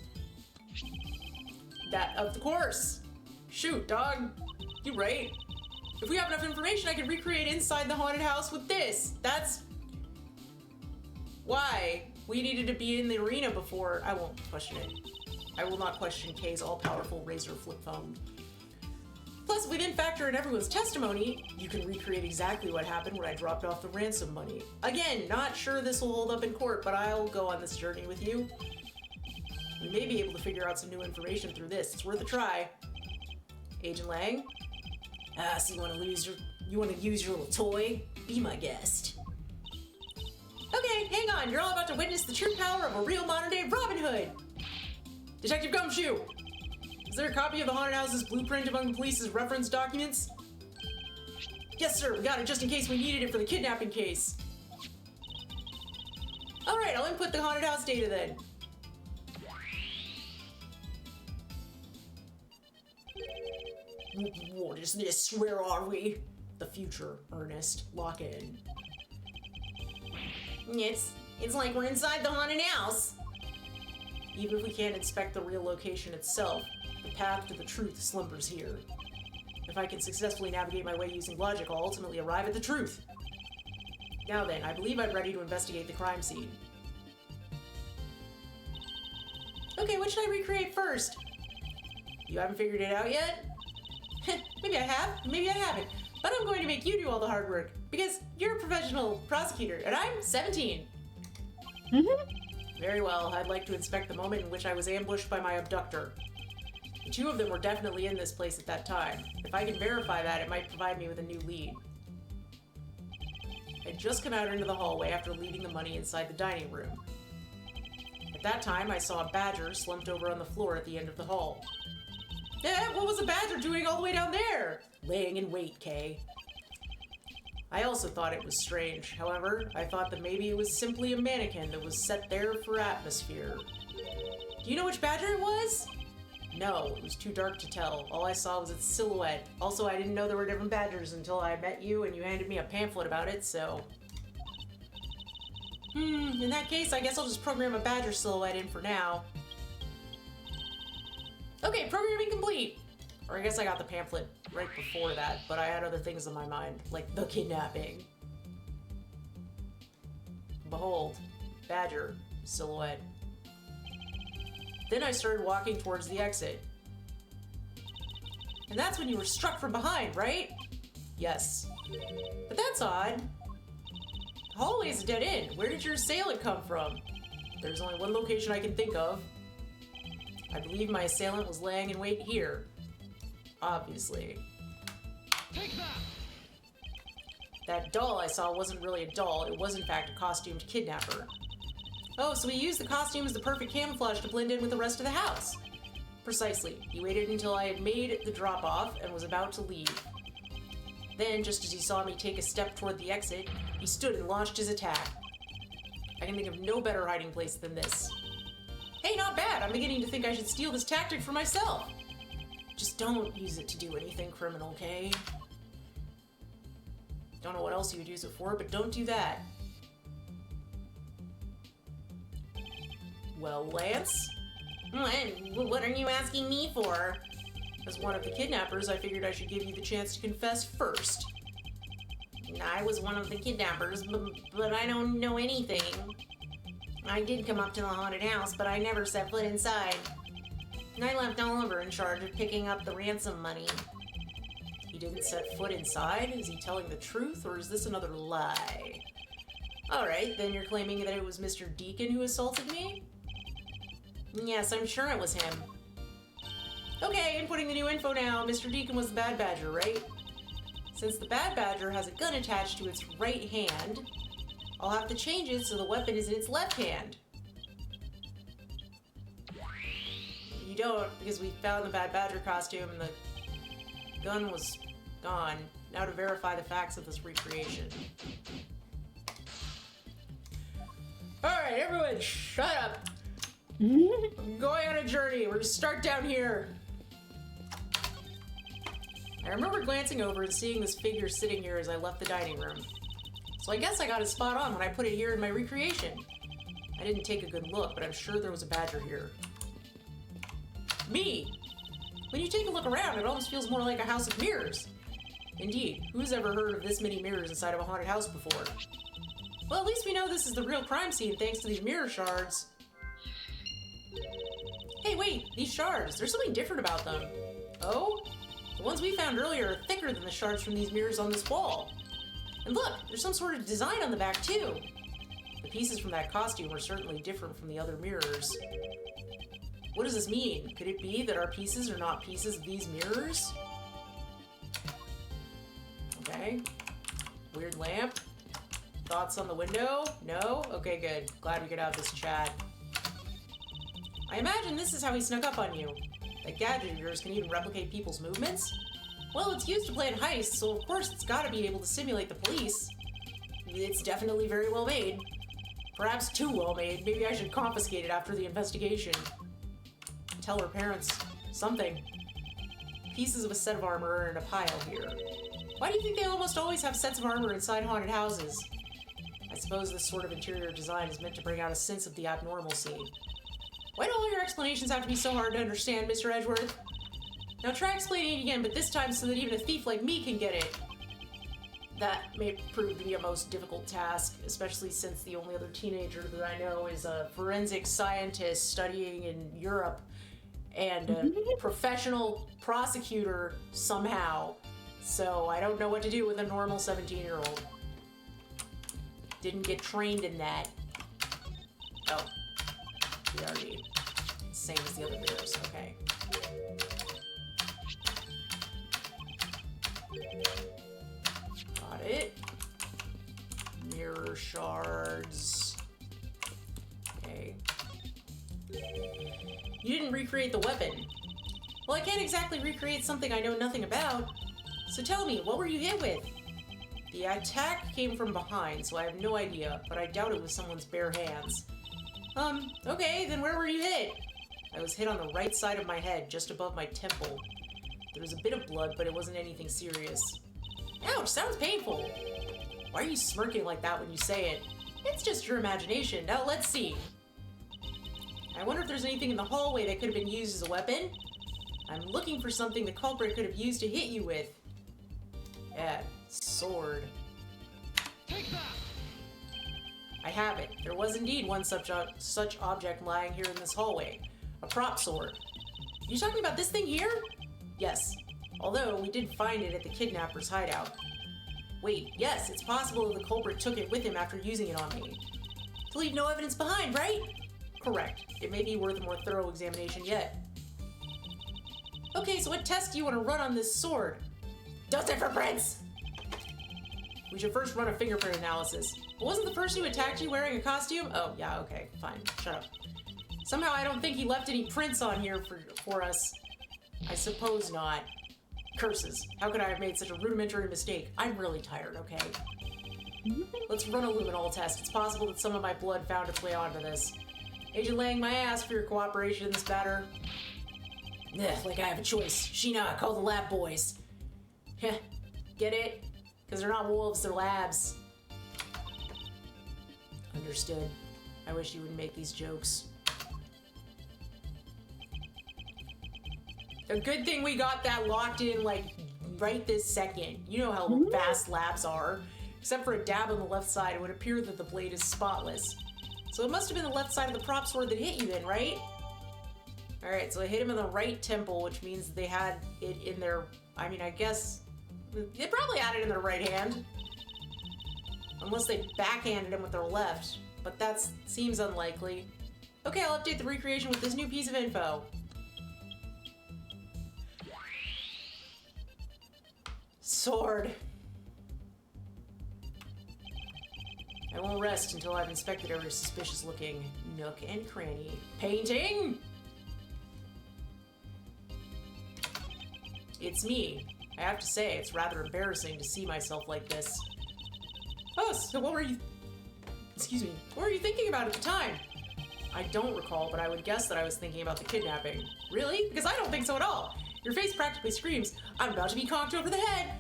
That, of course. Shoot, dog. You right. If we have enough information, I could recreate inside the haunted house with this. That's why we needed to be in the arena before. I won't question it. I will not question Kay's all-powerful Razor flip phone. Plus, if we then factor in everyone's testimony, you can recreate exactly what happened when I dropped off the ransom money. Again, not sure this will hold up in court, but I'll go on this journey with you. We may be able to figure out some new information through this. It's worth a try. Agent Lang? So you want to use your little toy? Be my guest. Okay, hang on. You're all about to witness the true power of a real modern-day Robin Hood. Detective Gumshoe! Is there a copy of the haunted house's blueprint among the police's reference documents? Yes, sir. We got it just in case we needed it for the kidnapping case. All right, I'll input the haunted house data then. What is this? Where are we? The future, Ernest. Lock in. It's like we're inside the haunted house. Even if we can't inspect the real location itself, the path to the truth slumbers here. If I can successfully navigate my way using logic, I'll ultimately arrive at the truth. Now then, I believe I'm ready to investigate the crime scene. Okay, what should I recreate first? You haven't figured it out yet? Maybe I have, maybe I haven't. But I'm going to make you do all the hard work, because you're a professional prosecutor, and I'm 17. Very well, I'd like to inspect the moment in which I was ambushed by my abductor. The two of them were definitely in this place at that time. If I can verify that, it might provide me with a new lead. I'd just come out into the hallway after leaving the money inside the dining room. At that time, I saw a badger slumped over on the floor at the end of the hall. What was a badger doing all the way down there? Laying in wait, Kay. I also thought it was strange. However, I thought that maybe it was simply a mannequin that was set there for atmosphere. Do you know which badger it was? No, it was too dark to tell. All I saw was its silhouette. Also, I didn't know there were different badgers until I met you and you handed me a pamphlet about it, so... in that case, I guess I'll just program a badger silhouette in for now. Okay, programming complete! Or I guess I got the pamphlet right before that, but I had other things on my mind, like the kidnapping. Behold, badger silhouette. Then I started walking towards the exit. And that's when you were struck from behind, right? Yes. But that's odd. The hallway is a dead end. Where did your assailant come from? There's only one location I can think of. I believe my assailant was laying in wait here. Obviously. Take that! That doll I saw wasn't really a doll. It was in fact a costumed kidnapper. Oh, so he used the costume as the perfect camouflage to blend in with the rest of the house. Precisely. He waited until I had made the drop-off and was about to leave. Then, just as he saw me take a step toward the exit, he stood and launched his attack. I can think of no better hiding place than this. Hey, not bad! I'm beginning to think I should steal this tactic for myself. Just don't use it to do anything criminal, okay? Don't know what else you would use it for, but don't do that. Well, Lance? What are you asking me for? As one of the kidnappers, I figured I should give you the chance to confess first. I was one of the kidnappers, but I don't know anything. I did come up to the haunted house, but I never set foot inside. And I left Oliver in charge of picking up the ransom money. He didn't set foot inside? Is he telling the truth, or is this another lie? Alright, then you're claiming that it was Mr. Deacon who assaulted me? Yes, I'm sure it was him. Okay, inputting the new info now. Mr. Deacon was the Bad Badger, right? Since the Bad Badger has a gun attached to its right hand, I'll have to change it so the weapon is in its left hand. You don't, because we found the Bad Badger costume and the gun was gone. Now to verify the facts of this recreation. Alright, everyone, shut up! I'm going on a journey. We're gonna start down here. I remember glancing over and seeing this figure sitting here as I left the dining room. So I guess I got it spot on when I put it here in my recreation. I didn't take a good look, but I'm sure there was a badger here. Me! When you take a look around, it almost feels more like a house of mirrors. Indeed, who's ever heard of this many mirrors inside of a haunted house before? Well, at least we know this is the real crime scene thanks to these mirror shards. Hey, wait, these shards, there's something different about them. Oh? The ones we found earlier are thicker than the shards from these mirrors on this wall. And look, there's some sort of design on the back, too. The pieces from that costume are certainly different from the other mirrors. What does this mean? Could it be that our pieces are not pieces of these mirrors? Okay. Weird lamp. Thoughts on the window? No? Okay, good. Glad we could have this chat. I imagine this is how he snuck up on you. That gadget of yours can even replicate people's movements? Well, it's used to plan heists, so of course it's gotta be able to simulate the police. It's definitely very well made. Perhaps too well made. Maybe I should confiscate it after the investigation. Tell her parents something. Pieces of a set of armor are in a pile here. Why do you think they almost always have sets of armor inside haunted houses? I suppose this sort of interior design is meant to bring out a sense of the abnormal scene. Why do all your explanations have to be so hard to understand, Mr. Edgeworth? Now try explaining it again, but this time so that even a thief like me can get it. That may prove to be a most difficult task, especially since the only other teenager that I know is a forensic scientist studying in Europe and a professional prosecutor somehow. So I don't know what to do with a normal 17-year-old. Didn't get trained in that. Oh. PRD. Same as the other mirrors. Okay. Got it. Mirror shards. Okay. You didn't recreate the weapon. Well, I can't exactly recreate something I know nothing about. So tell me, what were you hit with? The attack came from behind, so I have no idea, but I doubt it was someone's bare hands. Okay, then where were you hit? I was hit on the right side of my head, just above my temple. There was a bit of blood, but it wasn't anything serious. Ouch, sounds painful. Why are you smirking like that when you say it? It's just your imagination. Now let's see. I wonder if there's anything in the hallway that could have been used as a weapon? I'm looking for something the culprit could have used to hit you with. Yeah, sword. Take that! I have it. There was indeed one such object lying here in this hallway. A prop sword. You talking about this thing here? Yes. Although we did find it at the kidnapper's hideout. Wait, yes, it's possible that the culprit took it with him after using it on me. To leave no evidence behind, right? Correct. It may be worth a more thorough examination yet. Okay, so what test do you want to run on this sword? Dust it for prints! We should first run a fingerprint analysis. But wasn't the person who attacked you wearing a costume? Oh, yeah, okay, fine. Shut up. Somehow I don't think he left any prints on here for us. I suppose not. Curses. How could I have made such a rudimentary mistake? I'm really tired, okay? Let's run a luminol test. It's possible that some of my blood found its way onto this. Agent Lang, my ass for your cooperation in this matter. Ugh, like I have a choice. Sheena, call the lab boys. Heh, get it? Because they're not wolves, they're labs. Understood. I wish you wouldn't make these jokes. A good thing we got that locked in, like, right this second. You know how fast labs are. Except for a dab on the left side, it would appear that the blade is spotless. So it must have been the left side of the prop sword that hit you then, right? Alright, so I hit him in the right temple, which means they had it in their... I mean, I guess... They probably had it in their right hand. Unless they backhanded him with their left. But that seems unlikely. Okay, I'll update the recreation with this new piece of info. Sword. I won't rest until I've inspected every suspicious-looking nook and cranny. Painting? It's me. I have to say, it's rather embarrassing to see myself like this. Oh, so what were you... Excuse me. What were you thinking about at the time? I don't recall, but I would guess that I was thinking about the kidnapping. Really? Because I don't think so at all. Your face practically screams, I'm about to be conked over the head.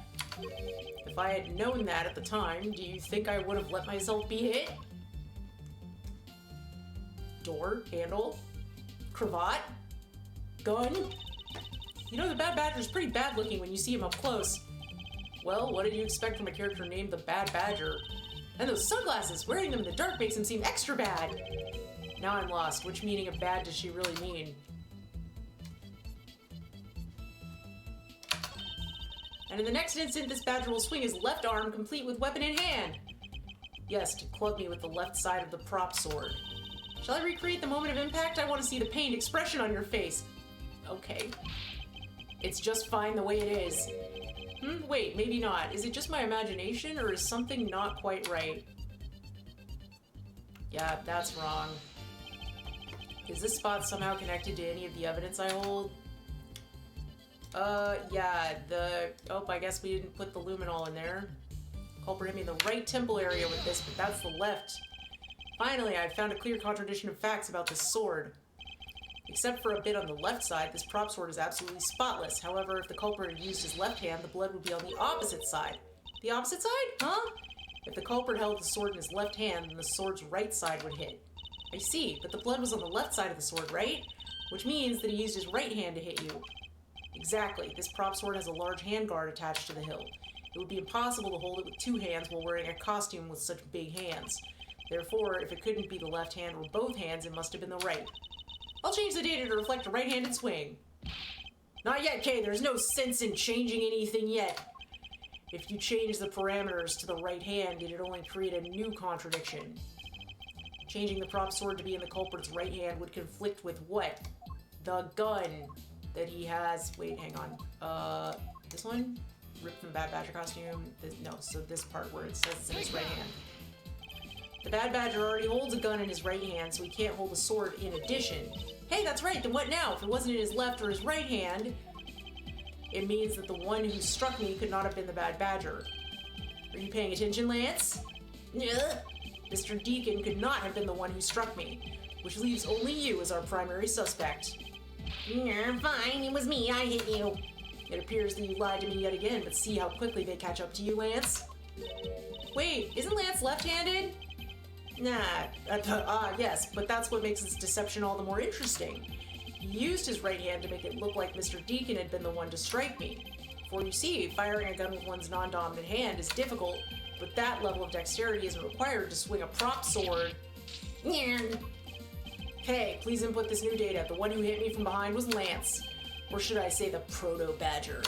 If I had known that at the time, do you think I would have let myself be hit? Door, handle, cravat, gun. You know, the Bad Badger's pretty bad looking when you see him up close. Well, what did you expect from a character named the Bad Badger? And those sunglasses, wearing them in the dark makes him seem extra bad. Now I'm lost. Which meaning of bad does she really mean? And in the next instant, this badger will swing his left arm, complete with weapon in hand. Yes, to club me with the left side of the prop sword. Shall I recreate the moment of impact? I want to see the pained expression on your face. Okay. It's just fine the way it is. Wait, maybe not. Is it just my imagination, or is something not quite right? Yeah, that's wrong. Is this spot somehow connected to any of the evidence I hold? Yeah, oh, I guess we didn't put the luminol in there. Culprit hit me in the right temple area with this, but that's the left. Finally, I found a clear contradiction of facts about this sword. Except for a bit on the left side, this prop sword is absolutely spotless. However, if the culprit had used his left hand, the blood would be on the opposite side. The opposite side? Huh? If the culprit held the sword in his left hand, then the sword's right side would hit. I see, but the blood was on the left side of the sword, right? Which means that he used his right hand to hit you. Exactly. This prop sword has a large handguard attached to the hilt. It would be impossible to hold it with two hands while wearing a costume with such big hands. Therefore, if it couldn't be the left hand or both hands, it must have been the right. I'll change the data to reflect a right-handed swing. Not yet, Kay. There's no sense in changing anything yet. If you change the parameters to the right hand, it'd only create a new contradiction. Changing the prop sword to be in the culprit's right hand would conflict with what? The gun that he has. Wait, hang on. This one? Ripped from Bad Badger costume? No, so this part where it says it's in his right hand. The Bad Badger already holds a gun in his right hand, so he can't hold a sword in addition. Hey, that's right, then what now? If it wasn't in his left or his right hand, it means that the one who struck me could not have been the Bad Badger. Are you paying attention, Lance? Yeah. Mr. Deacon could not have been the one who struck me, which leaves only you as our primary suspect. You're fine. It was me. I hit you. It appears that you lied to me yet again, but see how quickly they catch up to you, Lance. Wait, isn't Lance left-handed? Nah, yes, but that's what makes this deception all the more interesting. He used his right hand to make it look like Mr. Deacon had been the one to strike me. For you see, firing a gun with one's non-dominant hand is difficult, but that level of dexterity isn't required to swing a prop sword. Yeah. Hey, please input this new data. The one who hit me from behind was Lance. Or should I say the Proto-Badger?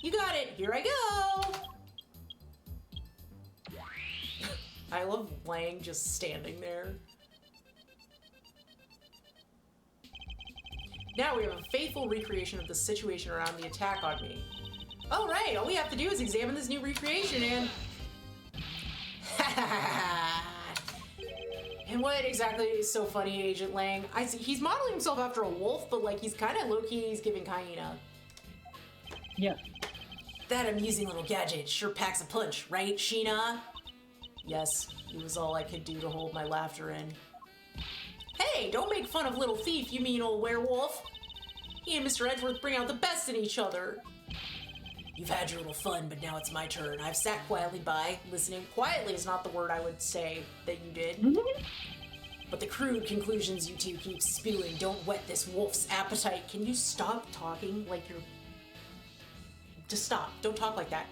You got it! Here I go! I love Lang just standing there. Now we have a faithful recreation of the situation around the attack on me. All right, all we have to do is examine this new recreation and... And what exactly is so funny, Agent Lang? I see he's modeling himself after a wolf, but like he's kind of low-key, he's giving hyena. Yeah. That amusing little gadget sure packs a punch, right, Sheena? Yes, it was all I could do to hold my laughter in. Hey, don't make fun of little thief, you mean old werewolf. He and Mr. Edgeworth bring out the best in each other. You've had your little fun, but now it's my turn. I've sat quietly by, listening. Quietly is not the word I would say that you did. But the crude conclusions you two keep spewing don't whet this wolf's appetite. Can you stop talking like you're... Just stop. Don't talk like that.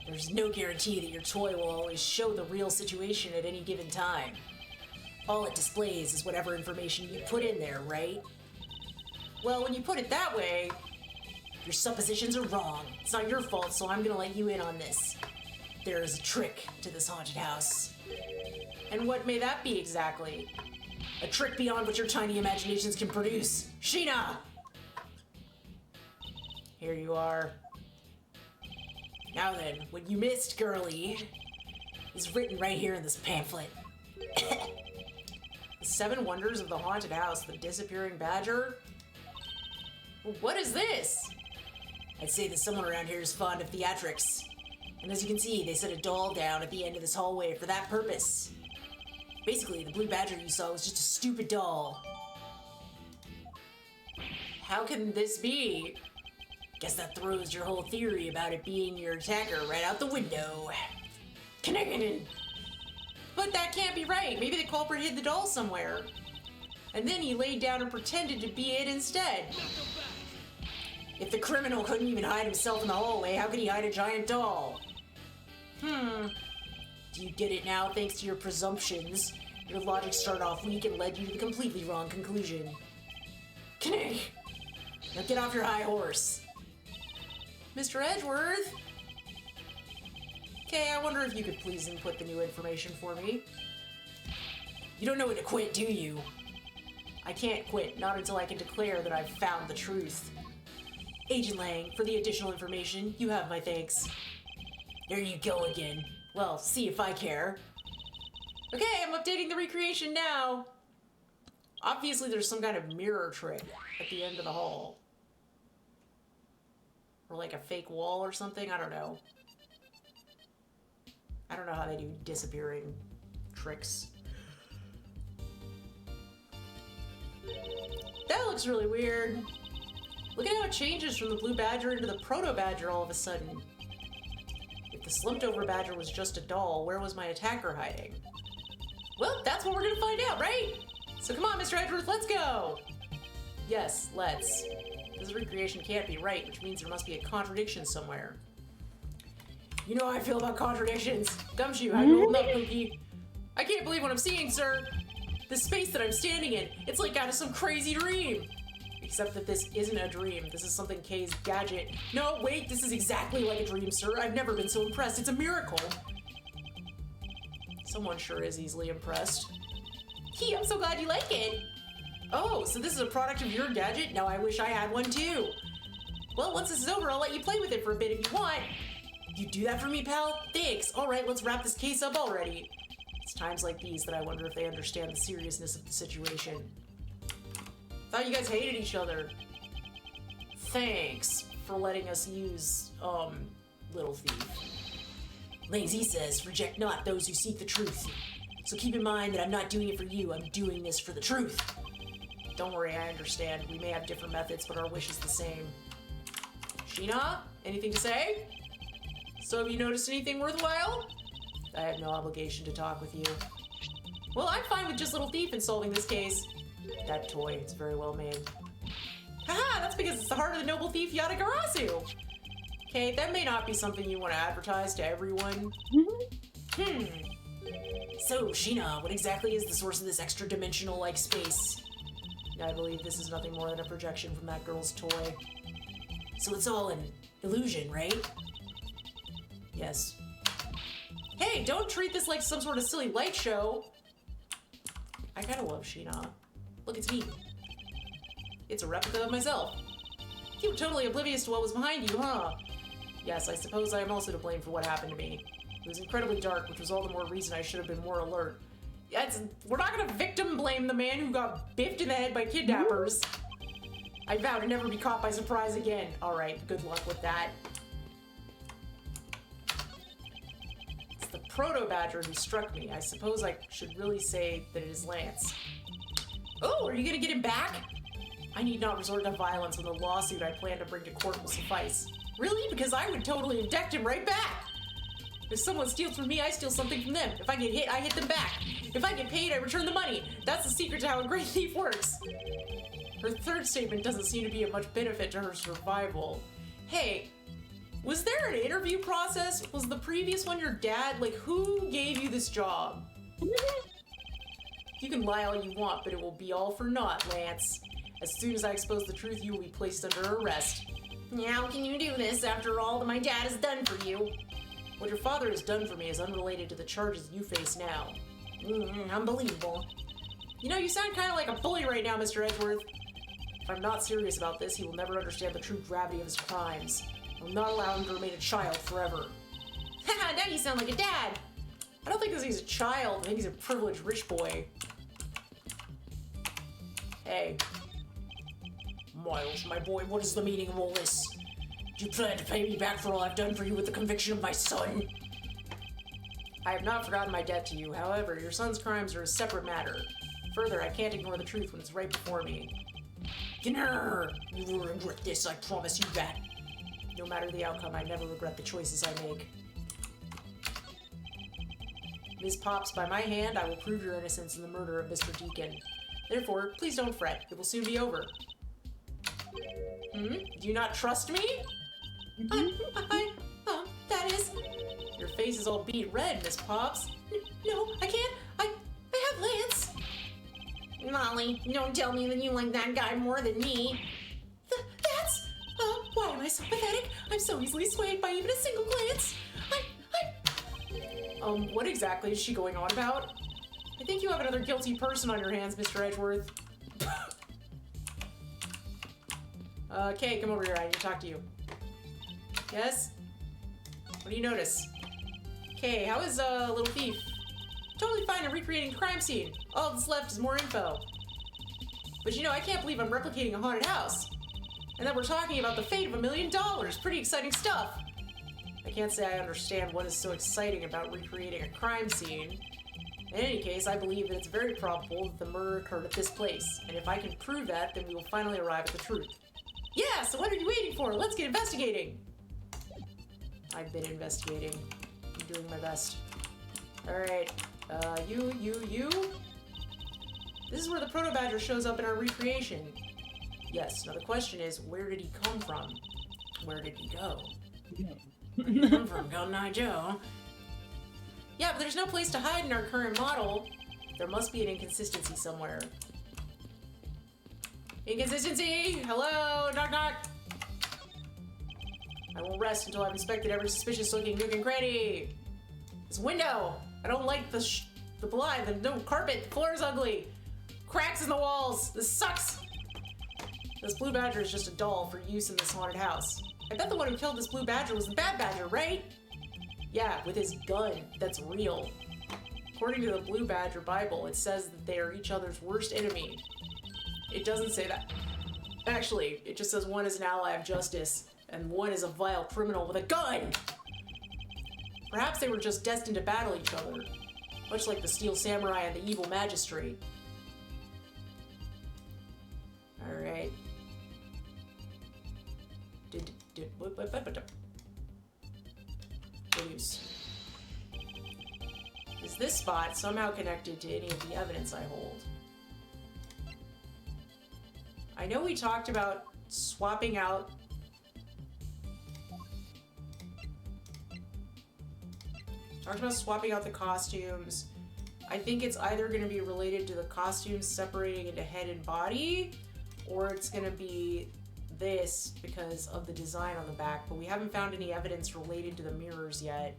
There's no guarantee that your toy will always show the real situation at any given time. All it displays is whatever information you put in there, right? Well, when you put it that way, your suppositions are wrong. It's not your fault, so I'm gonna let you in on this. There is a trick to this haunted house. And what may that be exactly? A trick beyond what your tiny imaginations can produce. Sheena! Here you are. Now then, what you missed, girlie, is written right here in this pamphlet. The 7 Wonders of the Haunted House, the Disappearing Badger? What is this? I'd say that someone around here is fond of theatrics. And as you can see, they set a doll down at the end of this hallway for that purpose. Basically, the blue badger you saw was just a stupid doll. How can this be? Guess that throws your whole theory about it being your attacker right out the window. Connected. But that can't be right. Maybe the culprit hid the doll somewhere. And then he laid down and pretended to be it instead. If the criminal couldn't even hide himself in the hallway, how could he hide a giant doll? Do you get it now thanks to your presumptions? Your logic started off weak and led you to the completely wrong conclusion. Knay! Now get off your high horse. Mr. Edgeworth? Okay, I wonder if you could please input the new information for me. You don't know when to quit, do you? I can't quit, not until I can declare that I've found the truth. Agent Lang, for the additional information, you have my thanks. There you go again. Well, see if I care. Okay, I'm updating the recreation now. Obviously, there's some kind of mirror trick at the end of the hall. Or like a fake wall or something, I don't know. I don't know how they do disappearing tricks. That looks really weird. Look at how it changes from the blue badger into the proto-badger all of a sudden. If the slumped-over badger was just a doll, where was my attacker hiding? Well, that's what we're gonna find out, right? So come on, Mr. Edgeworth, let's go! Yes, let's. This recreation can't be right, which means there must be a contradiction somewhere. You know how I feel about contradictions. Gumshoe, how you holding up, Pookie? I can't believe what I'm seeing, sir. The space that I'm standing in, it's like out of some crazy dream. Except that this isn't a dream. This is something Kay's gadget. No, wait, this is exactly like a dream, sir. I've never been so impressed. It's a miracle. Someone sure is easily impressed. Gee, I'm so glad you like it. Oh, so this is a product of your gadget? Now I wish I had one too. Well, once this is over, I'll let you play with it for a bit if you want. You do that for me, pal? Thanks. All right, let's wrap this case up already. It's times like these that I wonder if they understand the seriousness of the situation. Thought you guys hated each other. Thanks for letting us use, Little Thief. Lazy says, reject not those who seek the truth. So keep in mind that I'm not doing it for you, I'm doing this for the truth. Don't worry, I understand. We may have different methods, but our wish is the same. Sheena, anything to say? So have you noticed anything worthwhile? I have no obligation to talk with you. Well, I'm fine with just Little Thief in solving this case. That toy, it's very well made. Haha, that's because it's the heart of the noble thief Yatagarasu. Okay, that may not be something you want to advertise to everyone. So, Sheena, what exactly is the source of this extra-dimensional-like space? I believe this is nothing more than a projection from that girl's toy. So it's all an illusion, right? Yes. Hey, don't treat this like some sort of silly light show. I kind of love Sheena. Look, it's me. It's a replica of myself. You were totally oblivious to what was behind you, huh? Yes, I suppose I am also to blame for what happened to me. It was incredibly dark, which was all the more reason I should have been more alert. We're not gonna victim blame the man who got biffed in the head by kidnappers. I vow to never be caught by surprise again. Alright, good luck with that. It's the proto-badger who struck me. I suppose I should really say that it is Lance. Oh, are you gonna get him back? I need not resort to violence when the lawsuit I plan to bring to court will suffice. Really? Because I would totally have decked him right back. If someone steals from me, I steal something from them. If I get hit, I hit them back. If I get paid, I return the money. That's the secret to how a great thief works. Her third statement doesn't seem to be of much benefit to her survival. Hey, was there an interview process? Was the previous one your dad? Like, who gave you this job? You can lie all you want, but it will be all for naught, Lance. As soon as I expose the truth, you will be placed under arrest. How can you do this after all that my dad has done for you? What your father has done for me is unrelated to the charges you face now. Unbelievable. You know, you sound kind of like a bully right now, Mr. Edgeworth. If I'm not serious about this, he will never understand the true gravity of his crimes. I will not allow him to remain a child forever. Haha, now you sound like a dad. I don't think that he's a child. I think he's a privileged rich boy. Hey. Miles, my boy, what is the meaning of all this? Do you plan to pay me back for all I've done for you with the conviction of my son? I have not forgotten my debt to you. However, your son's crimes are a separate matter. Further, I can't ignore the truth when it's right before me. Gnarr! You will regret this, I promise you that. No matter the outcome, I never regret the choices I make. Ms. Pops, by my hand, I will prove your innocence in the murder of Mr. Deacon. Therefore, please don't fret. It will soon be over. Do you not trust me? That is... Your face is all beet red, Miss Pops. No, I can't. I have Lance. Molly, don't tell me that you like that guy more than me. That's... why am I so pathetic? I'm so easily swayed by even a single glance. What exactly is she going on about? I think you have another guilty person on your hands, Mr. Edgeworth. Kay, come over here. I need to talk to you. Yes? What do you notice? Kay, how is, Little Thief? Totally fine at recreating the crime scene. All that's left is more info. But you know, I can't believe I'm replicating a haunted house. And that we're talking about the fate of $1 million. Pretty exciting stuff. I can't say I understand what is so exciting about recreating a crime scene. In any case, I believe that it's very probable that the murder occurred at this place. And if I can prove that, then we will finally arrive at the truth. Yeah, so what are you waiting for? Let's get investigating. I've been investigating. I'm doing my best. Alright, you. This is where the Proto-Badger shows up in our recreation. Yes, now the question is, where did he come from? Where did he go? Where did he come from, Golden Eye Joe? Yeah, but there's no place to hide in our current model. There must be an inconsistency somewhere. Inconsistency! Hello? Knock knock! I will rest until I've inspected every suspicious-looking nook and cranny. This window! I don't like the blind, the no carpet, the floor is ugly. Cracks in the walls! This sucks! This blue badger is just a doll for use in this haunted house. I bet the one who killed this blue badger was the bad badger, right? Yeah, with his gun. That's real. According to the Blue Badger Bible, it says that they are each other's worst enemy. It doesn't say that. Actually, it just says one is an ally of justice, and one is a vile criminal with a gun! Perhaps they were just destined to battle each other, much like the Steel Samurai and the Evil Magistrate. Alright. Produce. Is this spot somehow connected to any of the evidence I hold? I know we talked about swapping out the costumes. I think it's either going to be related to the costumes separating into head and body, or it's going to be this because of the design on the back, but we haven't found any evidence related to the mirrors yet.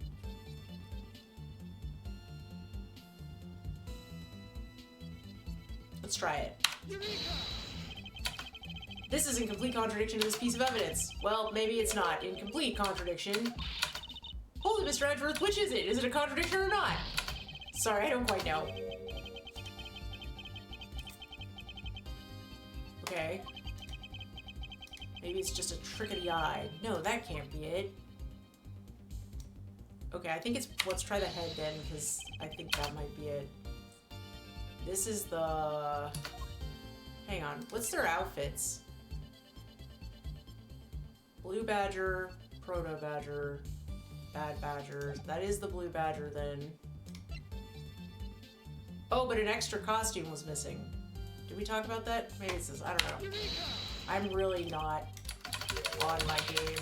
Let's try it. This is in complete contradiction to this piece of evidence. Well, maybe it's not in complete contradiction. Holy Mr. Edgeworth, which is it? Is it a contradiction or not? Sorry, I don't quite know. Okay. Maybe it's just a trick of the eye. No, that can't be it. Okay, I think it's... Let's try the head then, because I think that might be it. This is the... Hang on. What's their outfits? Blue Badger, Proto Badger, Bad Badger. That is the Blue Badger then. Oh, but an extra costume was missing. Did we talk about that? Maybe it's this. I don't know. I'm really not on my game.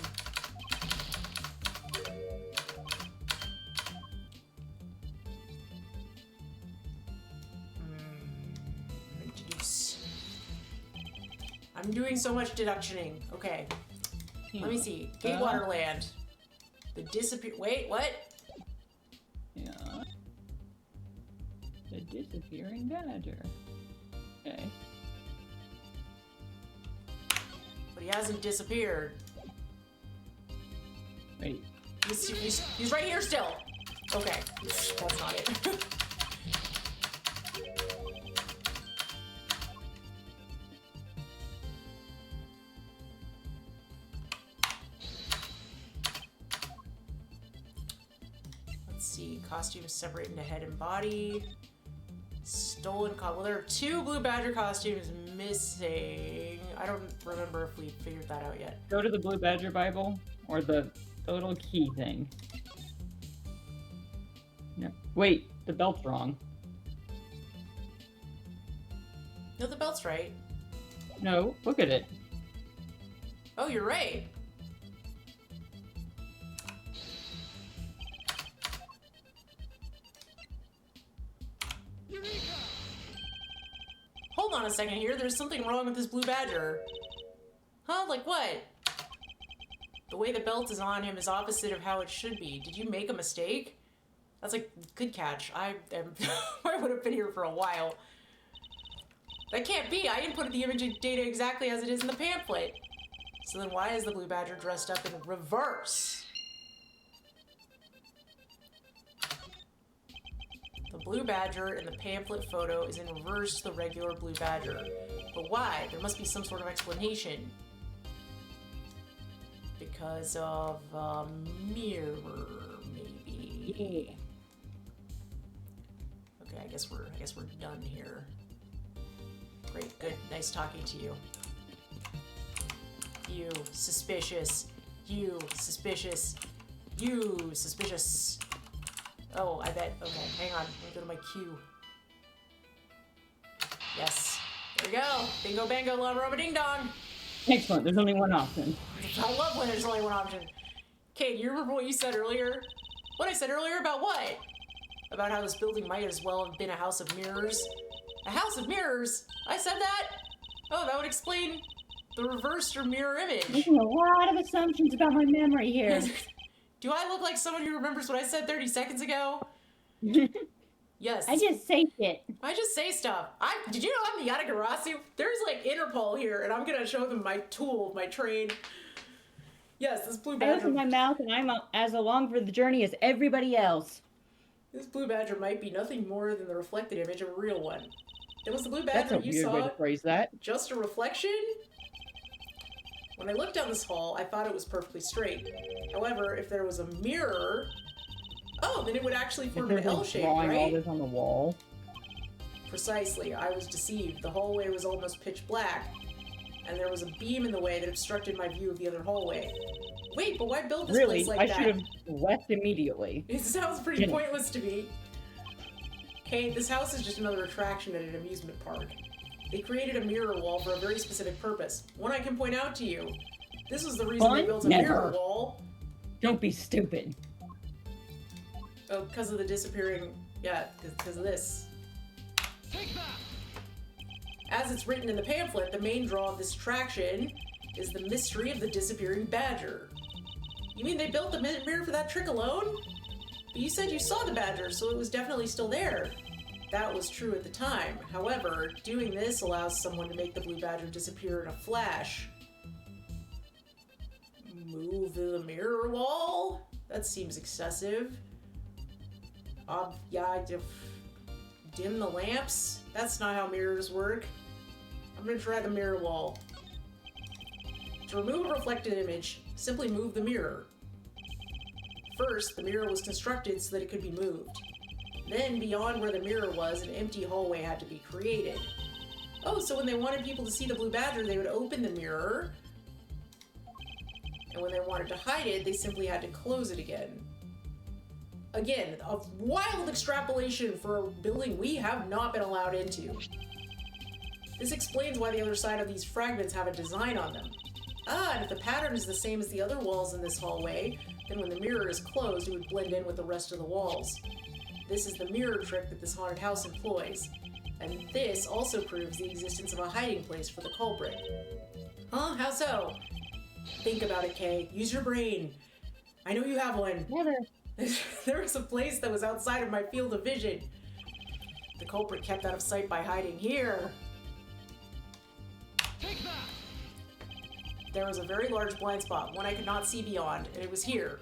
Introduce. I'm doing so much deductioning. Okay. Let me see. Gatewater Land. The disappear. Wait, what? Yeah. The disappearing badger. Okay. But he hasn't disappeared. Wait. He's right here still. Okay. That's not it. Let's see. Costumes separate into head and body. Stolen well, there are 2 Blue Badger costumes missing. I don't remember if we figured that out yet. Go to the Blue Badger Bible, or the little key thing. No. Wait, the belt's wrong. No, the belt's right. No, look at it. Oh, you're right. Hold on a second here. There's something wrong with this Blue Badger. Huh? Like what? The way the belt is on him is opposite of how it should be. Did you make a mistake? That's like, good catch. I would have been here for a while. That can't be. I inputted the image data exactly as it is in the pamphlet. So then why is the Blue Badger dressed up in reverse? The Blue Badger in the pamphlet photo is in reverse to the regular Blue Badger. But why? There must be some sort of explanation. Because of a mirror, maybe. Yeah. Okay, I guess we're done here. Great, good, nice talking to you. You suspicious. You suspicious. You suspicious. Oh, I bet. Okay, hang on. Let me go to my queue. Yes. There we go. Bingo, bango, la, rubba, ding dong. Excellent. There's only one option. I love when there's only one option. Kate, you remember what you said earlier? What I said earlier about what? About how this building might as well have been a house of mirrors. A house of mirrors? I said that? Oh, that would explain the reversed or mirror image. Making a lot of assumptions about my memory here. Do I look like someone who remembers what I said 30 seconds ago? Yes. I just say shit. I just say stuff. Did you know I'm the Yatagarasu? There's like Interpol here, and I'm gonna show them my tool, my trade. Yes, this blue I badger. open my mouth and I'm as along for the journey as everybody else. This blue badger might be nothing more than the reflected image of a real one. It was the blue That's badger a you weird way saw to phrase that. just a reflection? When I looked down this hall, I thought it was perfectly straight. However, if there was a mirror, oh, then it would actually If form an there's L like shape, drawing all right? this on the wall. Precisely, I was deceived. The hallway was almost pitch black, and there was a beam in the way that obstructed my view of the other hallway. Wait, but why build this Really, place like I that? should have left immediately. It sounds pretty Jenny. pointless to me. Okay, this house is just another attraction at an amusement park. They created a mirror wall for a very specific purpose, one I can point out to you. This was the reason they Fun? built a Never. mirror wall. Don't be stupid. Oh, because of the disappearing... Yeah, because of this. Take that! As it's written in the pamphlet, the main draw of this attraction is the mystery of the disappearing badger. You mean they built the mirror for that trick alone? But you said you saw the badger, so it was definitely still there. That was true at the time. However, doing this allows someone to make the blue badger disappear in a flash. Move the mirror wall? That seems excessive. Dim the lamps? That's not how mirrors work. I'm gonna try the mirror wall. To remove a reflected image, simply move the mirror. First, the mirror was constructed so that it could be moved. Then, beyond where the mirror was, an empty hallway had to be created. Oh, so when they wanted people to see the blue badger, they would open the mirror. And when they wanted to hide it, they simply had to close it again. Again, a wild extrapolation for a building we have not been allowed into. This explains why the other side of these fragments have a design on them. Ah, and if the pattern is the same as the other walls in this hallway, then when the mirror is closed, it would blend in with the rest of the walls. This is the mirror trick that this haunted house employs. And this also proves the existence of a hiding place for the culprit. Huh? How so? Think about it, Kay. Use your brain. I know you have one. Never. There was a place that was outside of my field of vision. The culprit kept out of sight by hiding here. Take that! There was a very large blind spot, one I could not see beyond, and it was here.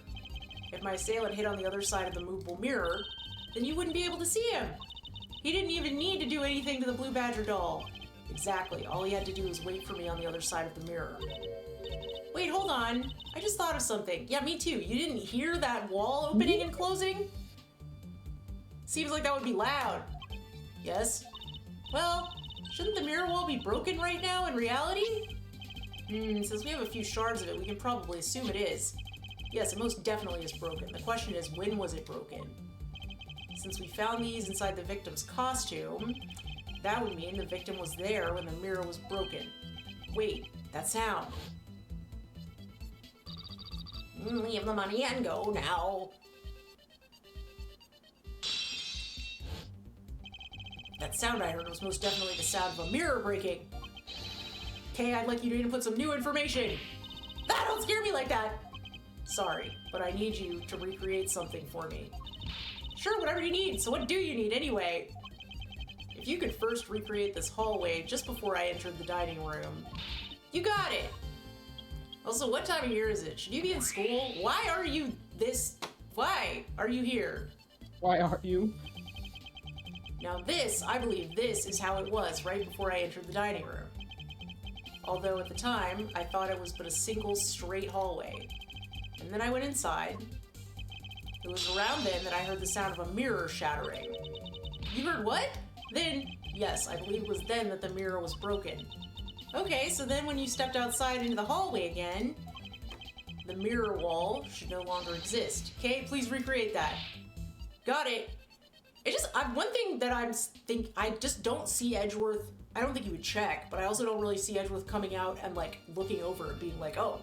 If my assailant hid on the other side of the movable mirror, then you wouldn't be able to see him. He didn't even need to do anything to the Blue Badger doll. Exactly, all he had to do was wait for me on the other side of the mirror. Wait, hold on. I just thought of something. Yeah, me too. You didn't hear that wall opening and closing? Seems like that would be loud. Yes? Well, shouldn't the mirror wall be broken right now in reality? Since we have a few shards of it, we can probably assume it is. Yes, it most definitely is broken. The question is, when was it broken? Since we found these inside the victim's costume, that would mean the victim was there when the mirror was broken. Wait, that sound. Leave the money and go now. That sound I heard was most definitely the sound of a mirror breaking. Okay, I'd like you to input some new information. Ah, don't scare me like that! Sorry, but I need you to recreate something for me. Sure, whatever you need. So what do you need anyway? If you could first recreate this hallway just before I entered the dining room. You got it! Also, what time of year is it? Should you be in school? Why are you Why are you here? Why aren't you? Now this, I believe this is how it was right before I entered the dining room. Although at the time, I thought it was but a single straight hallway. And then I went inside. It was around then that I heard the sound of a mirror shattering. You heard what? Then, yes, I believe it was then that the mirror was broken. Okay, so then when you stepped outside into the hallway again, the mirror wall should no longer exist. Okay, please recreate that. Got it. One thing that I just don't see Edgeworth I don't think he would check, but I also don't really see Edgeworth coming out and, like, looking over and being like, oh,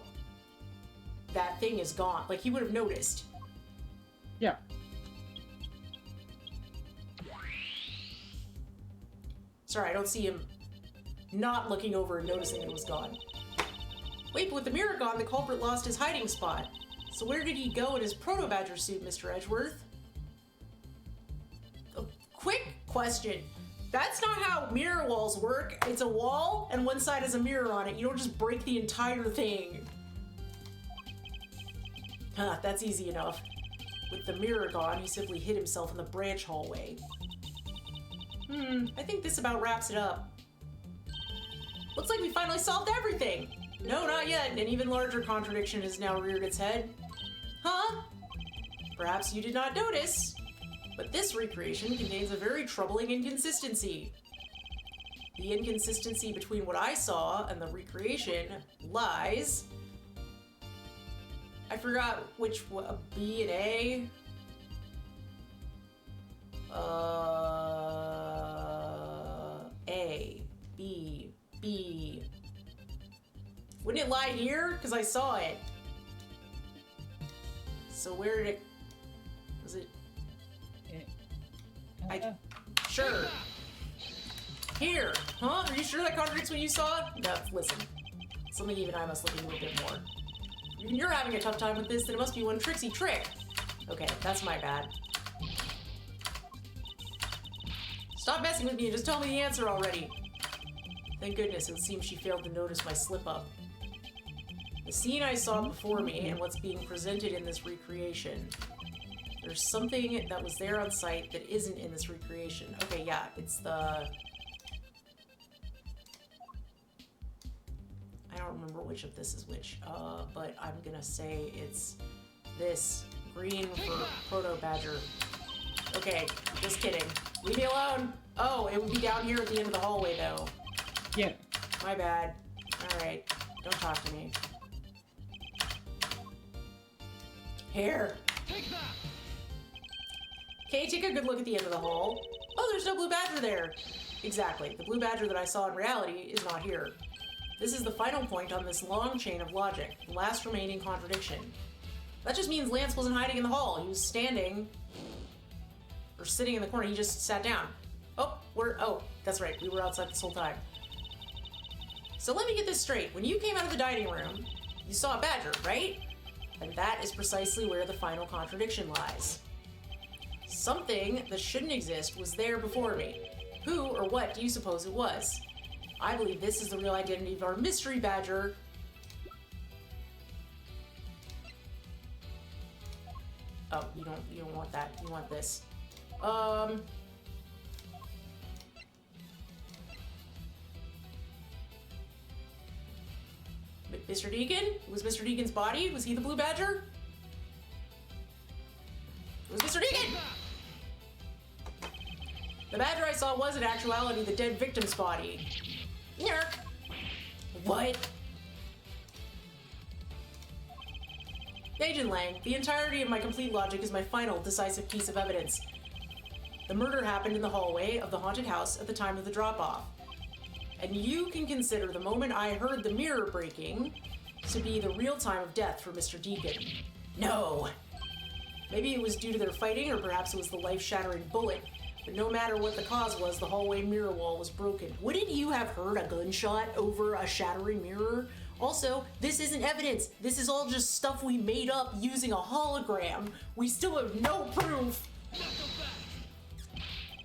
that thing is gone. Like, he would have noticed. Yeah. Sorry, I don't see him not looking over and noticing it was gone. Wait, but with the mirror gone, the culprit lost his hiding spot. So where did he go in his Proto-Badger suit, Mr. Edgeworth? A quick question. That's not how mirror walls work. It's a wall, and one side has a mirror on it. You don't just break the entire thing. Huh, that's easy enough. With the mirror gone, he simply hid himself in the branch hallway. I think this about wraps it up. Looks like we finally solved everything! No, not yet. An even larger contradiction has now reared its head. Huh? Perhaps you did not notice, but this recreation contains a very troubling inconsistency. The inconsistency between what I saw and the recreation lies... I forgot which B and A. A, B, B. Wouldn't it lie here? Because I saw it. So where did it... Was it... Sure. Here. Huh? Are you sure that contradicts what you saw? No, listen. Something even I must look into a bit more. If you're having a tough time with this, then it must be one tricksy trick. Okay, that's my bad. Stop messing with me and just tell me the answer already. Thank goodness, it seems she failed to notice my slip-up. The scene I saw before me and what's being presented in this recreation. There's something that was there on site that isn't in this recreation. Okay, yeah, it's the... I don't remember which of this is which, but I'm gonna say it's this. Green for Proto-Badger. Okay, just kidding. Leave me alone! Oh, it would be down here at the end of the hallway, though. Yeah. My bad. Alright, don't talk to me. Here. Take that! Okay, take a good look at the end of the hall. Oh, there's no blue badger there. Exactly. The blue badger that I saw in reality is not here. This is the final point on this long chain of logic, the last remaining contradiction. That just means Lance wasn't hiding in the hall. He was standing, or sitting in the corner. He just sat down. Oh, that's right. We were outside this whole time. So let me get this straight. When you came out of the dining room, you saw a badger, right? And that is precisely where the final contradiction lies. Something that shouldn't exist was there before me. Who or what do you suppose it was? I believe this is the real identity of our mystery badger. Oh, you don't want that. You want this. Mr. Deacon? Was Mr. Deacon's body? Was he the blue badger? It was Mr. Deacon! The badger I saw was in actuality the dead victim's body. Nerk. What? Agent Lang, the entirety of my complete logic is my final decisive piece of evidence. The murder happened in the hallway of the haunted house at the time of the drop-off. And you can consider the moment I heard the mirror breaking to be the real time of death for Mr. Deacon. No. Maybe it was due to their fighting, or perhaps it was the life-shattering bullet. But no matter what the cause was, the hallway mirror wall was broken. Wouldn't you have heard a gunshot over a shattering mirror? Also, this isn't evidence. This is all just stuff we made up using a hologram. We still have no proof.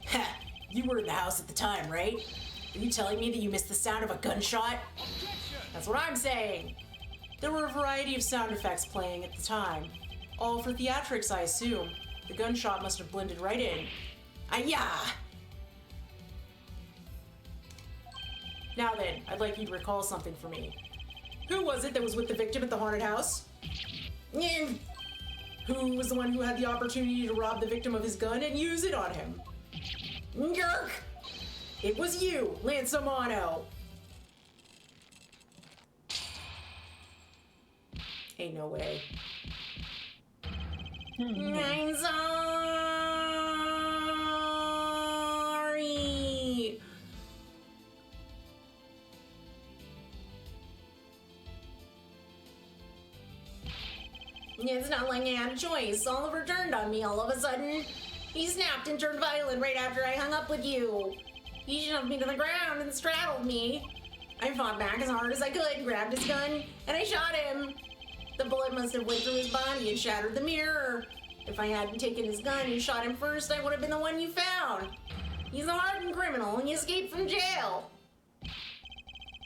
Ha! You were in the house at the time, right? Are you telling me that you missed the sound of a gunshot? That's what I'm saying. There were a variety of sound effects playing at the time. All for theatrics, I assume. The gunshot must have blended right in. Ah-yah! Now then, I'd like you to recall something for me. Who was it that was with the victim at the haunted house? Who was the one who had the opportunity to rob the victim of his gun and use it on him? Yerk! It was you, Lance Amano. Ain't no way. I'm sorry. It's not like I had a choice. Oliver turned on me all of a sudden. He snapped and turned violent right after I hung up with you. He shoved me to the ground and straddled me. I fought back as hard as I could, grabbed his gun, and I shot him. The bullet must have went through his body and shattered the mirror. If I hadn't taken his gun and shot him first, I would have been the one you found. He's a hardened criminal and he escaped from jail.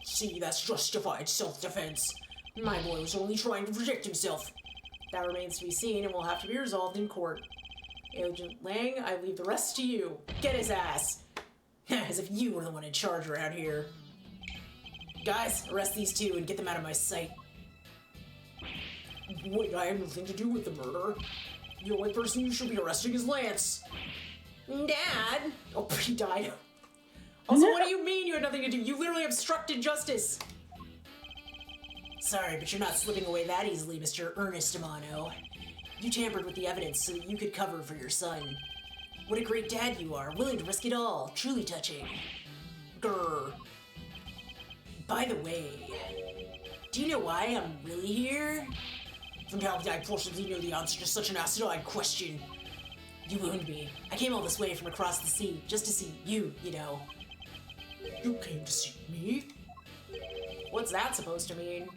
See, that's justified self-defense. My boy was only trying to protect himself. That remains to be seen and will have to be resolved in court. Agent Lang, I leave the rest to you. Get his ass. As if you were the one in charge around here. Guys, arrest these two and get them out of my sight. Wait, I have nothing to do with the murder. The only person you should be arresting is Lance. Dad? Oh, he died. Also, what do you mean you had nothing to do? You literally obstructed justice. Sorry, but you're not slipping away that easily, Mr. Ernest Amano. You tampered with the evidence so that you could cover for your son. What a great dad you are, willing to risk it all. Truly touching. Grr. By the way, do you know why I'm really here? From how I possibly know the answer to such an asinine question. You wound me. I came all this way from across the sea, just to see you, you know. You came to see me? What's that supposed to mean?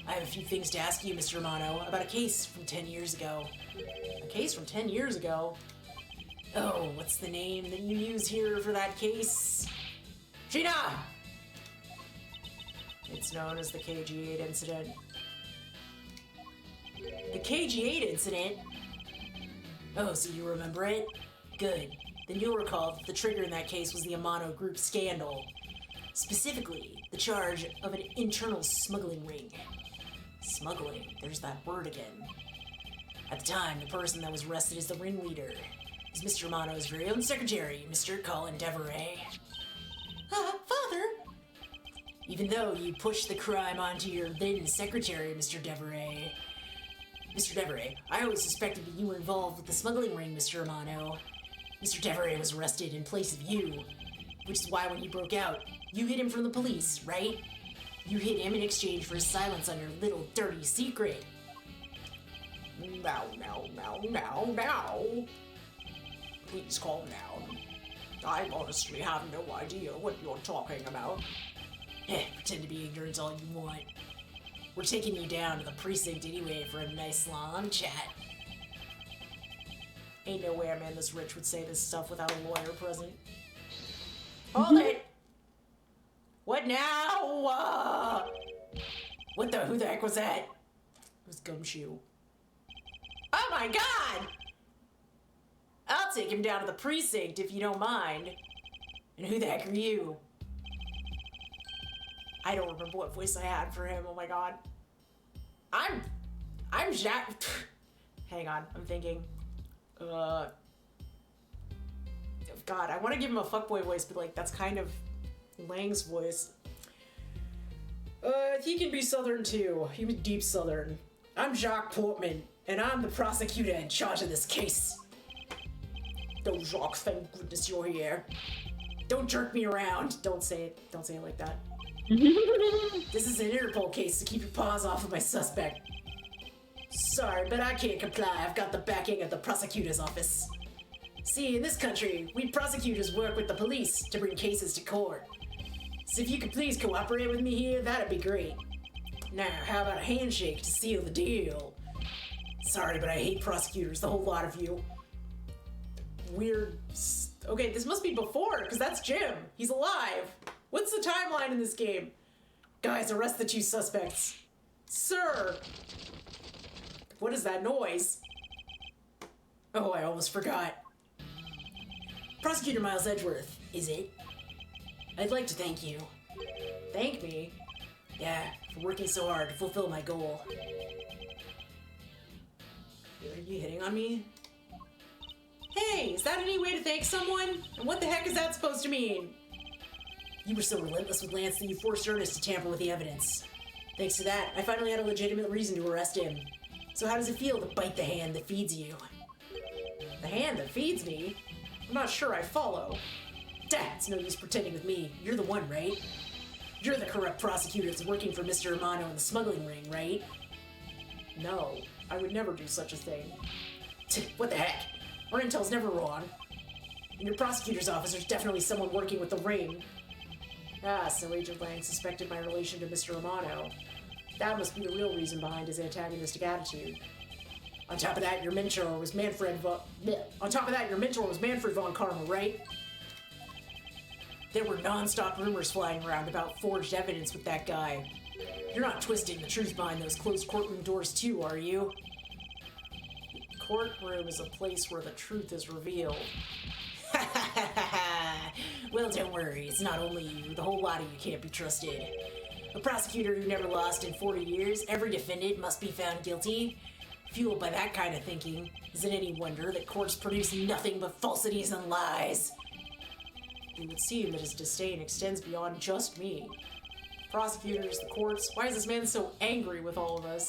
I have a few things to ask you, Mr. Romano, about a case from 10 years ago. A case from 10 years ago? Oh, what's the name that you use here for that case? Gina! It's known as the KG-8 incident. The KG-8 incident? Oh, so you remember it? Good. Then you'll recall that the trigger in that case was the Amano Group scandal. Specifically, the charge of an internal smuggling ring. Smuggling, there's that word again. At the time, the person that was arrested as the ringleader was Mr. Amano's very own secretary, Mr. Colin Deveray. Father? Even though you pushed the crime onto your then secretary, Mr. Deveray. Mr. Deveray, I always suspected that you were involved with the smuggling ring, Mr. Amano. Mr. Deveray was arrested in place of you, which is why when he broke out, you hid him from the police, right? You hid him in exchange for his silence on your little dirty secret. Now. Please calm down. I honestly have no idea what you're talking about. Pretend to be ignorant all you want. We're taking you down to the precinct anyway for a nice long chat. Ain't no way a man this rich would say this stuff without a lawyer present. Hold it! What now? Who the heck was that? It was Gumshoe. Oh my god! I'll take him down to the precinct if you don't mind. And who the heck are you? I don't remember what voice I had for him, oh my god. I'm Jack. Hang on, I'm thinking. God, I want to give him a fuckboy voice, but like, that's kind of Lang's voice. He can be Southern too. He was deep Southern. I'm Jacques Portman, and I'm the prosecutor in charge of this case. Oh, Jacques, thank goodness you're here. Don't jerk me around. Don't say it like that. This is an Interpol case, so keep your paws off of my suspect. Sorry, but I can't comply. I've got the backing of the prosecutor's office. See, in this country, we prosecutors work with the police to bring cases to court. So if you could please cooperate with me here, that'd be great. Now, how about a handshake to seal the deal? Sorry, but I hate prosecutors, the whole lot of you. Weird. Okay, this must be before, because that's Jim. He's alive. What's the timeline in this game? Guys, arrest the two suspects. Sir! What is that noise? Oh, I almost forgot. Prosecutor Miles Edgeworth, is it? I'd like to thank you. Thank me? Yeah, for working so hard to fulfill my goal. Are you hitting on me? Hey, is that any way to thank someone? And what the heck is that supposed to mean? You were so relentless with Lance that you forced Ernest to tamper with the evidence. Thanks to that, I finally had a legitimate reason to arrest him. So how does it feel to bite the hand that feeds you? The hand that feeds me? I'm not sure I follow. It's no use pretending with me. You're the one, right? You're the corrupt prosecutor that's working for Mr. Amano in the smuggling ring, right? No. I would never do such a thing. What the heck? Our intel's never wrong. In your prosecutor's office, there's definitely someone working with the ring. Ah, so Agent Lang suspected my relation to Mr. Romano. That must be the real reason behind his antagonistic attitude. On top of that, your mentor was Manfred von Karma, right? There were non-stop rumors flying around about forged evidence with that guy. You're not twisting the truth behind those closed courtroom doors too, are you? The courtroom is a place where the truth is revealed. Well, don't worry, it's not only you, the whole lot of you can't be trusted. A prosecutor who never lost in 40 years, every defendant must be found guilty. Fueled by that kind of thinking, is it any wonder that courts produce nothing but falsities and lies? It would seem that his disdain extends beyond just me. Prosecutors, the courts, why is this man so angry with all of us?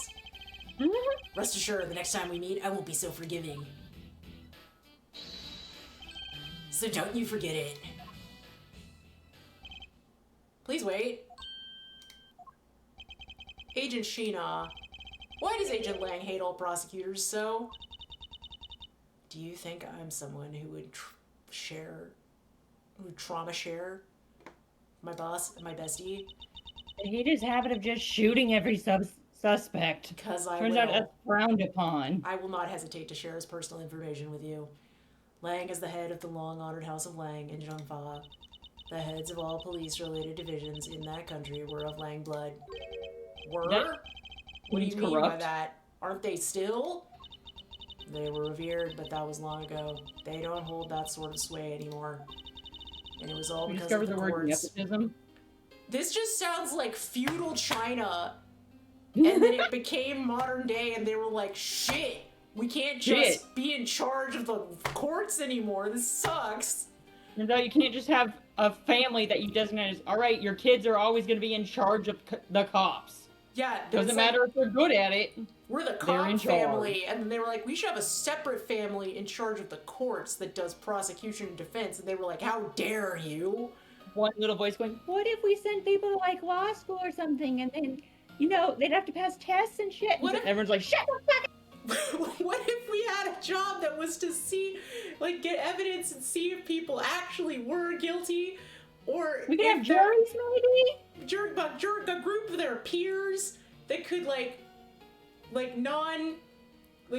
Rest assured, the next time we meet, I won't be so forgiving. So don't you forget it. Please wait. Agent Sheena. Why does Agent Lang hate all prosecutors so? Do you think I'm someone who would trauma share my boss and my bestie? I hate his habit of just shooting every suspect. Because I Turns will. out that's frowned upon. I will not hesitate to share his personal information with you. Lang is the head of the long-honored House of Lang in Zhongfa. The heads of all police-related divisions in that country were of Lang blood. Were? What do you mean by that? Aren't they still? They were revered, but that was long ago. They don't hold that sort of sway anymore. And it was all We because discovered of the the word courts. nepotism. This just sounds like feudal China. And then it became modern day, and they were like, shit, we can't just be in charge of the courts anymore. This sucks. Turns out you can't just have a family that you designate as, all right, your kids are always going to be in charge of the cops. Yeah. Doesn't matter if they're good at it. We're the They're cop in charge. family. And they were like, we should have a separate family in charge of the courts that does prosecution and defense. And they were like, how dare you? One little voice going, what if we sent people to, like, law school or something, and then, you know, they'd have to pass tests and shit? What And if- everyone's like, shut the fuck up! What if we had a job that was to see, like, get evidence and see if people actually were guilty? Or We could if have juries, maybe? a group of their peers that could,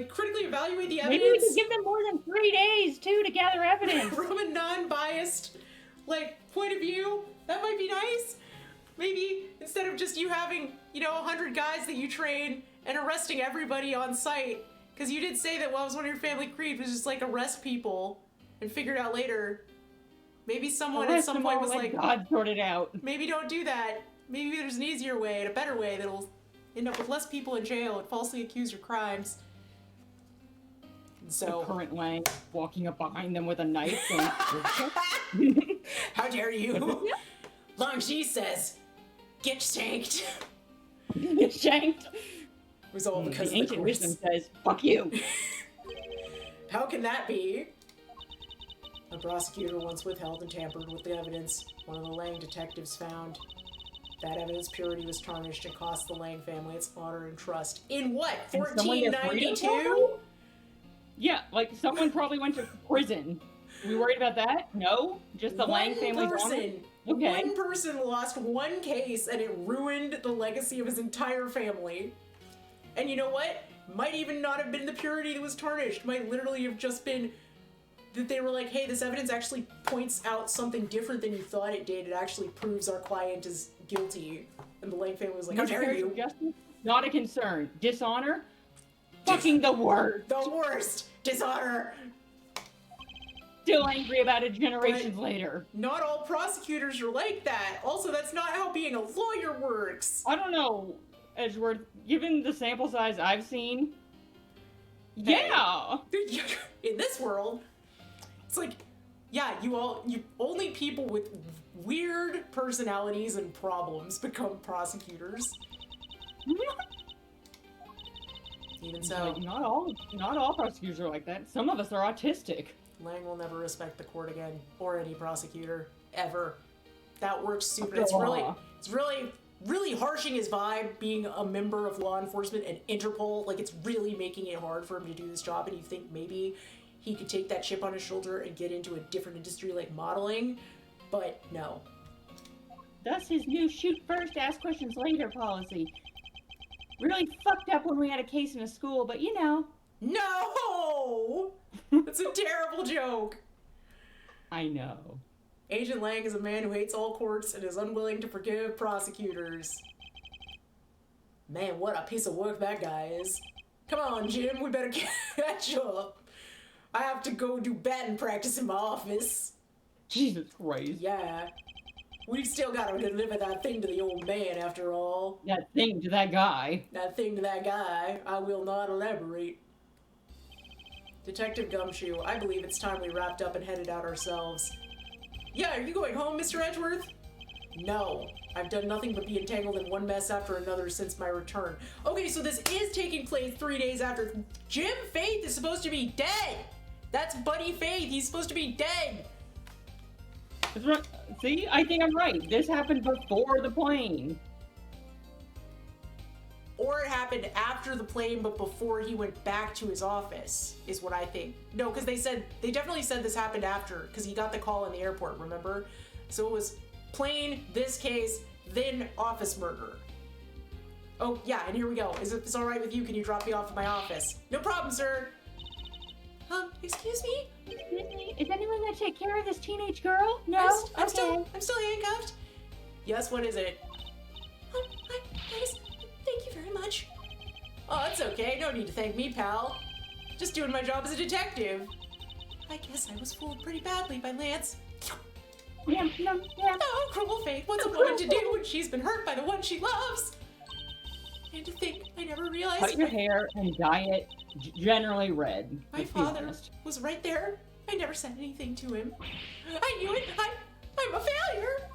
critically evaluate the Maybe we evidence could give them more than 3 days, too, to gather evidence. from a non-biased, point of view. That might be nice. Maybe instead of just you having, 100 guys that you train and arresting everybody on site, because you did say that was one of your family creed was just arrest people and figure it out later. Maybe someone at Arrest some them point all, was let like, God sort it out. maybe don't do that. Maybe there's an easier way and a better way that'll end up with less people in jail and falsely accused of crimes. And The so, current Lang walking up behind them with a knife going, how dare you? Long Shi says, get shanked. get shanked. It was all because The of the ancient courts. wisdom says, fuck you. How can that be? A prosecutor once withheld and tampered with the evidence one of the Lang detectives found. That evidence purity was tarnished and cost the Lang family its honor and trust. In what? And someone get freedom 1492? Yeah, someone probably went to prison. Are we worried about that? No? Just the Lang family's honor? Okay. One person lost one case and it ruined the legacy of his entire family. And you know what? Might even not have been the purity that was tarnished. Might literally have just been that they were like, hey, this evidence actually points out something different than you thought it did. It actually proves our client is guilty. And the Lang family was like, how dare Miscarriage you? of justice? Not a concern. Dishonor? Fucking the word. The worst! Dishonor! Still angry about it generations later. Not all prosecutors are like that. Also, that's not how being a lawyer works. I don't know, Edgeworth, given the sample size I've seen, Hey. yeah. In this world, it's like, yeah, you only people with weird personalities and problems become prosecutors. Even so, Like, not all prosecutors are like that. Some of us are autistic. Lang will never respect the court again, or any prosecutor, ever. That works super. After It's all. really really harshing his vibe being a member of law enforcement and Interpol. Like, it's really making it hard for him to do this job, and you think maybe he could take that chip on his shoulder and get into a different industry like modeling, but no. That's his new shoot first, ask questions later policy. Really fucked up when we had a case in a school, but you know. No! That's a terrible joke. I know. Agent Lang is a man who hates all courts and is unwilling to forgive prosecutors. Man, what a piece of work that guy is. Come on, Jim, we better catch up. I have to go do batting practice in my office. Jesus Christ. Yeah. We still gotta deliver that thing to the old man, after all. That thing to that guy. That thing to that guy. I will not elaborate. Detective Gumshoe, I believe it's time we wrapped up and headed out ourselves. Yeah, are you going home, Mr. Edgeworth? No. I've done nothing but be entangled in one mess after another since my return. Okay, so this is taking place 3 days after. Jim Faith is supposed to be dead! That's Buddy Faith. He's supposed to be dead. That's right. See, I think I'm right. This happened before the plane. Or it happened after the plane, but before he went back to his office, is what I think. No, because they definitely said this happened after, because he got the call in the airport, remember? So it was plane, this case, then office murder. Oh, yeah, and here we go. Is it all right with you? Can you drop me off at my office? No problem, sir. Excuse me? Excuse me? Is anyone gonna take care of this teenage girl? No? I'm Okay. still handcuffed. Yes, what is it? Thank you very much. Oh, it's okay. No need to thank me, pal. Just doing my job as a detective. I guess I was fooled pretty badly by Lance. Yeah. Oh, cruel fate. What's a woman to do when she's been hurt by the one she loves? And to think I never realized Cut your hair and dye it generally red. my let's be father honest. was right there. I never said anything to him. I knew it. I'm a failure.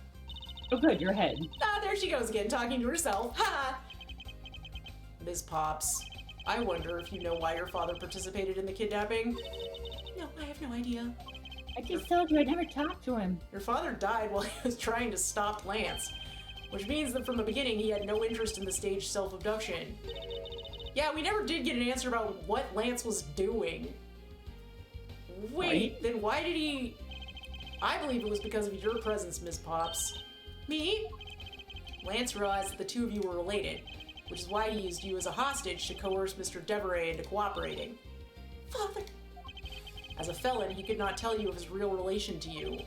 Oh good, your head. Ah, there she goes again, talking to herself. Ha! Ms. Pops, I wonder if you know why your father participated in the kidnapping? No, I have no idea. I just told you I never talked to him. Your father died while he was trying to stop Lance, which means that from the beginning he had no interest in the staged self-abduction. Yeah, we never did get an answer about what Lance was doing. Wait, Right. then why did he... I believe it was because of your presence, Ms. Pops. Me? Lance realized that the two of you were related, which is why he used you as a hostage to coerce Mr. Deveray into cooperating. Father! As a felon, he could not tell you of his real relation to you.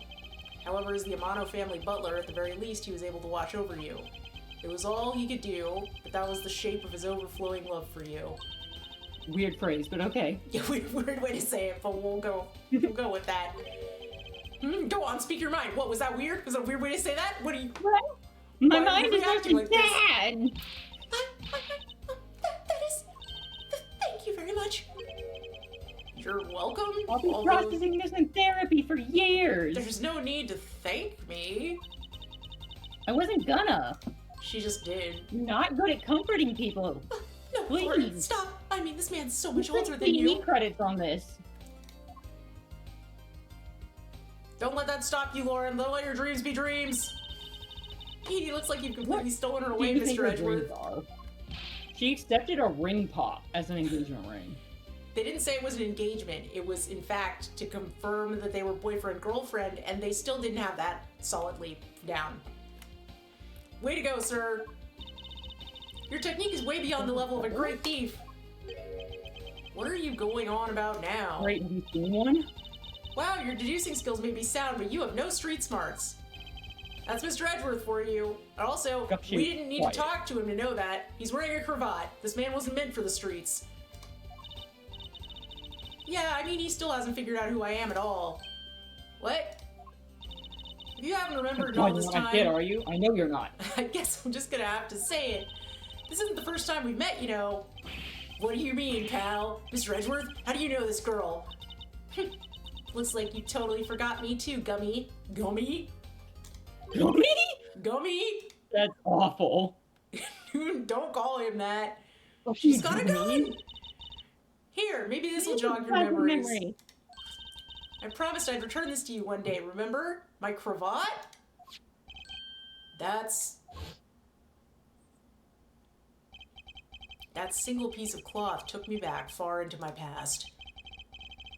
However, as the Amano family butler, at the very least, he was able to watch over you. It was all he could do, but that was the shape of his overflowing love for you. Weird phrase, but okay. Yeah, weird way to say it, but we'll go with that. Go on, speak your mind. What, was that weird? Was that a weird way to say that? What do you... My Why are mind you is reacting working like this? bad. That is... Thank you very much. You're welcome. I've been although processing this in therapy for years. there's no need to thank me. I wasn't gonna. She just did. You're not good at comforting people. No, Please. Lauren, stop. I mean, this man's so much You older should than see me you. credits on this. Don't let that stop you, Lauren. Don't let your dreams be dreams. Petey, looks like you've completely stolen her What away, do you think Mr. her Edgeworth. dreams are? She accepted a ring pop as an engagement ring. They didn't say it was an engagement. It was, in fact, to confirm that they were boyfriend-girlfriend, and they still didn't have that solidly down. Way to go, sir. Your technique is way beyond the level of a great thief. What are you going on about now? Right, have you seen one? Wow, your deducing skills may be sound, but you have no street smarts. That's Mr. Edgeworth for you. Also, Gumshoe, we didn't need quiet. to talk to him to know that. He's wearing a cravat. This man wasn't meant for the streets. Yeah, I mean, he still hasn't figured out who I am at all. What? If you haven't remembered all You're this not time, kid, are you? I know you're not. I guess I'm just gonna have to say it. This isn't the first time we've met, you know. What do you mean, pal? Mr. Edgeworth, how do you know this girl? Looks like you totally forgot me too, Gummy. Gummy? Gummy? Gummy? That's awful. Don't call him that. Oh, She's got a gun! Here, maybe this will jog your memories. I promised I'd return this to you one day, remember? My cravat? That's that single piece of cloth took me back far into my past.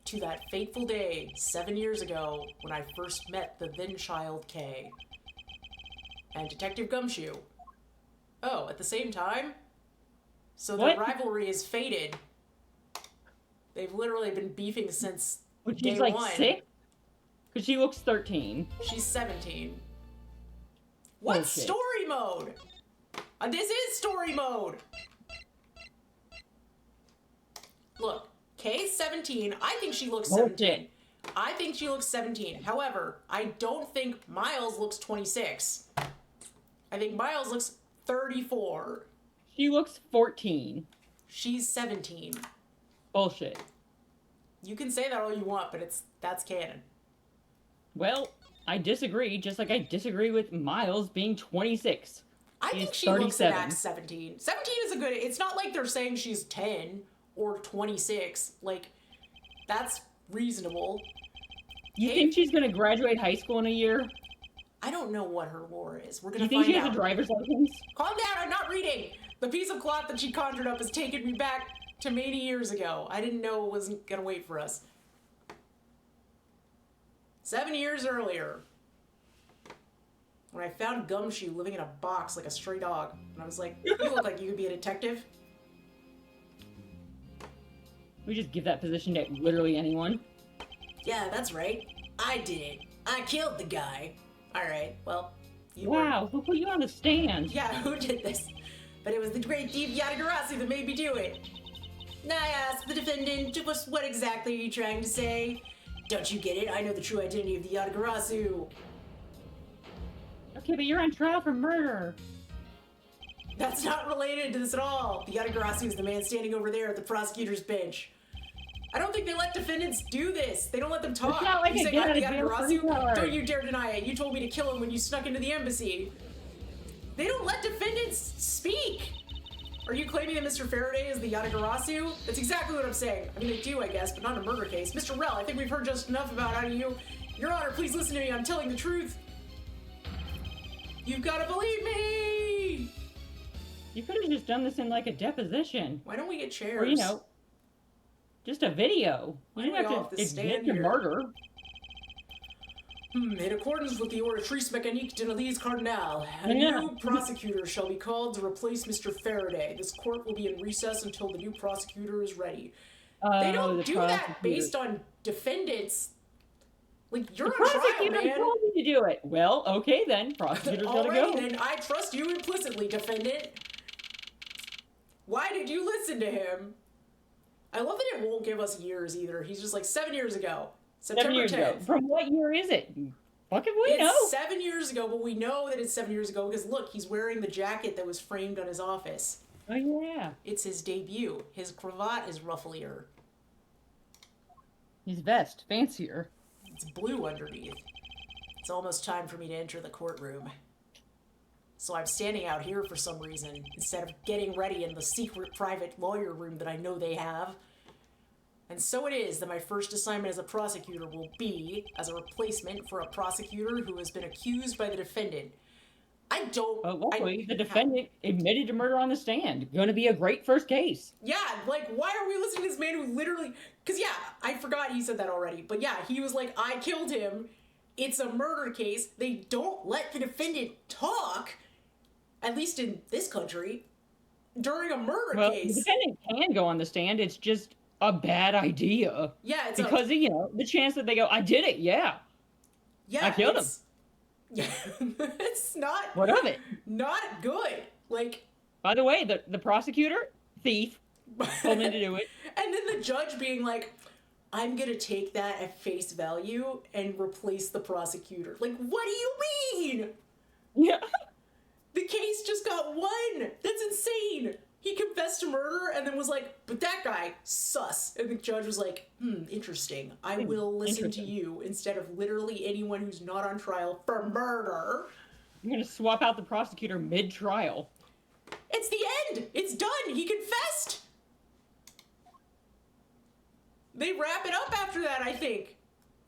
To that fateful day 7 years ago when I first met the then child Kay. And Detective Gumshoe. Oh, at the same time? So the What? rivalry is faded. They've literally been beefing since But day she's like one. 6? Because she looks 13. She's 17. What Bullshit. story mode? This is story mode. Look, Kay's 17. I think she looks 17. Bullshit. I think she looks 17. However, I don't think Miles looks 26. I think Miles looks 34. She looks 14. She's 17. Bullshit. You can say that all you want, but that's canon. Well, I disagree, just like I disagree with Miles being 26. I She's think she looks at 37. max 17. 17 is a good... It's not like they're saying she's 10 or 26. Like, that's reasonable. You Kay- think she's gonna graduate high school in a year? I don't know what her lore is. We're Do gonna you think find she has out. a driver's license? Calm down, I'm not reading! The piece of cloth that she conjured up has taken me back to many years ago. I didn't know it wasn't gonna wait for us. 7 years earlier, when I found Gumshoe living in a box like a stray dog, and I was like, you look like you could be a detective. We just give that position to literally anyone. Yeah, that's right. I did it. I killed the guy. Alright, well, you were... Wow, who put you on the stand? Yeah, who did this? But it was the great thief Yatagarasu that made me do it. I asked the defendant, what exactly are you trying to say? Don't you get it? I know the true identity of the Yatagarasu. Okay, but you're on trial for murder. That's not related to this at all. The Yatagarasu is the man standing over there at the prosecutor's bench. I don't think they let defendants do this. They don't let them talk. It's not like You a say, get "I'm out the of jail free Yatagarasu? card." Don't you dare deny it. You told me to kill him when you snuck into the embassy. They don't let defendants speak. Are you claiming that Mr. Faraday is the Yatagarasu? That's exactly what I'm saying. I mean, they do, I guess, but not in a murder case. Mr. Rell, I think we've heard just enough about how you... Your Honor, please listen to me. I'm telling the truth. You've got to believe me! You could have just done this in like a deposition. Why don't we get chairs? Or, you know, just a video. Why You don't don't we have all to have to admit stand to here? murder. In accordance with the Oratrice Mécanique d'Analyse Cardinal, a Yeah. new prosecutor shall be called to replace Mr. Faraday. This court will be in recess until the new prosecutor is ready. They don't the do that prosecutor. based on defendants. Like, you're The on trial, prosecutor man. told you to do it. Well, okay then. Prosecutor's gotta Alrighty, go. then I trust you implicitly, defendant. Why did you listen to him? I love that it won't give us years either. He's just like 7 years ago. 7 September years 10th. ago. From what year is it? Fucking we It's know. 7 years ago, but we know that it's 7 years ago because look, he's wearing the jacket that was framed on his office. Oh yeah. It's his debut. His cravat is rufflier. His vest, fancier. It's blue underneath. It's almost time for me to enter the courtroom. So I'm standing out here for some reason, instead of getting ready in the secret private lawyer room that I know they have. And so it is that my first assignment as a prosecutor will be as a replacement for a prosecutor who has been accused by the defendant. I don't... But luckily, I- the defendant admitted to murder on the stand. Going to be a great first case. Yeah, like, why are we listening to this man who literally... Because, yeah, I forgot he said that already. But, yeah, he was like, I killed him. It's a murder case. They don't let the defendant talk, at least in this country, during a murder Well, the case. defendant can go on the stand. It's just a bad idea. Yeah, it's Because, you know, the chance that they go, I did it, yeah. yeah, I killed him. it's- Yeah, it's not What of it? not good. Like, By the way, the prosecutor, thief, told me to do it. and then the judge being like, I'm gonna take that at face value and replace the prosecutor. Like, what do you mean? Yeah. The case just got won. That's insane. He confessed to murder and then was like, but that guy, sus. And the judge was like, interesting. I will listen to interesting. you instead of literally anyone who's not on trial for murder. I'm going to swap out the prosecutor mid-trial. It's the end. It's done. He confessed. They wrap it up after that, I think.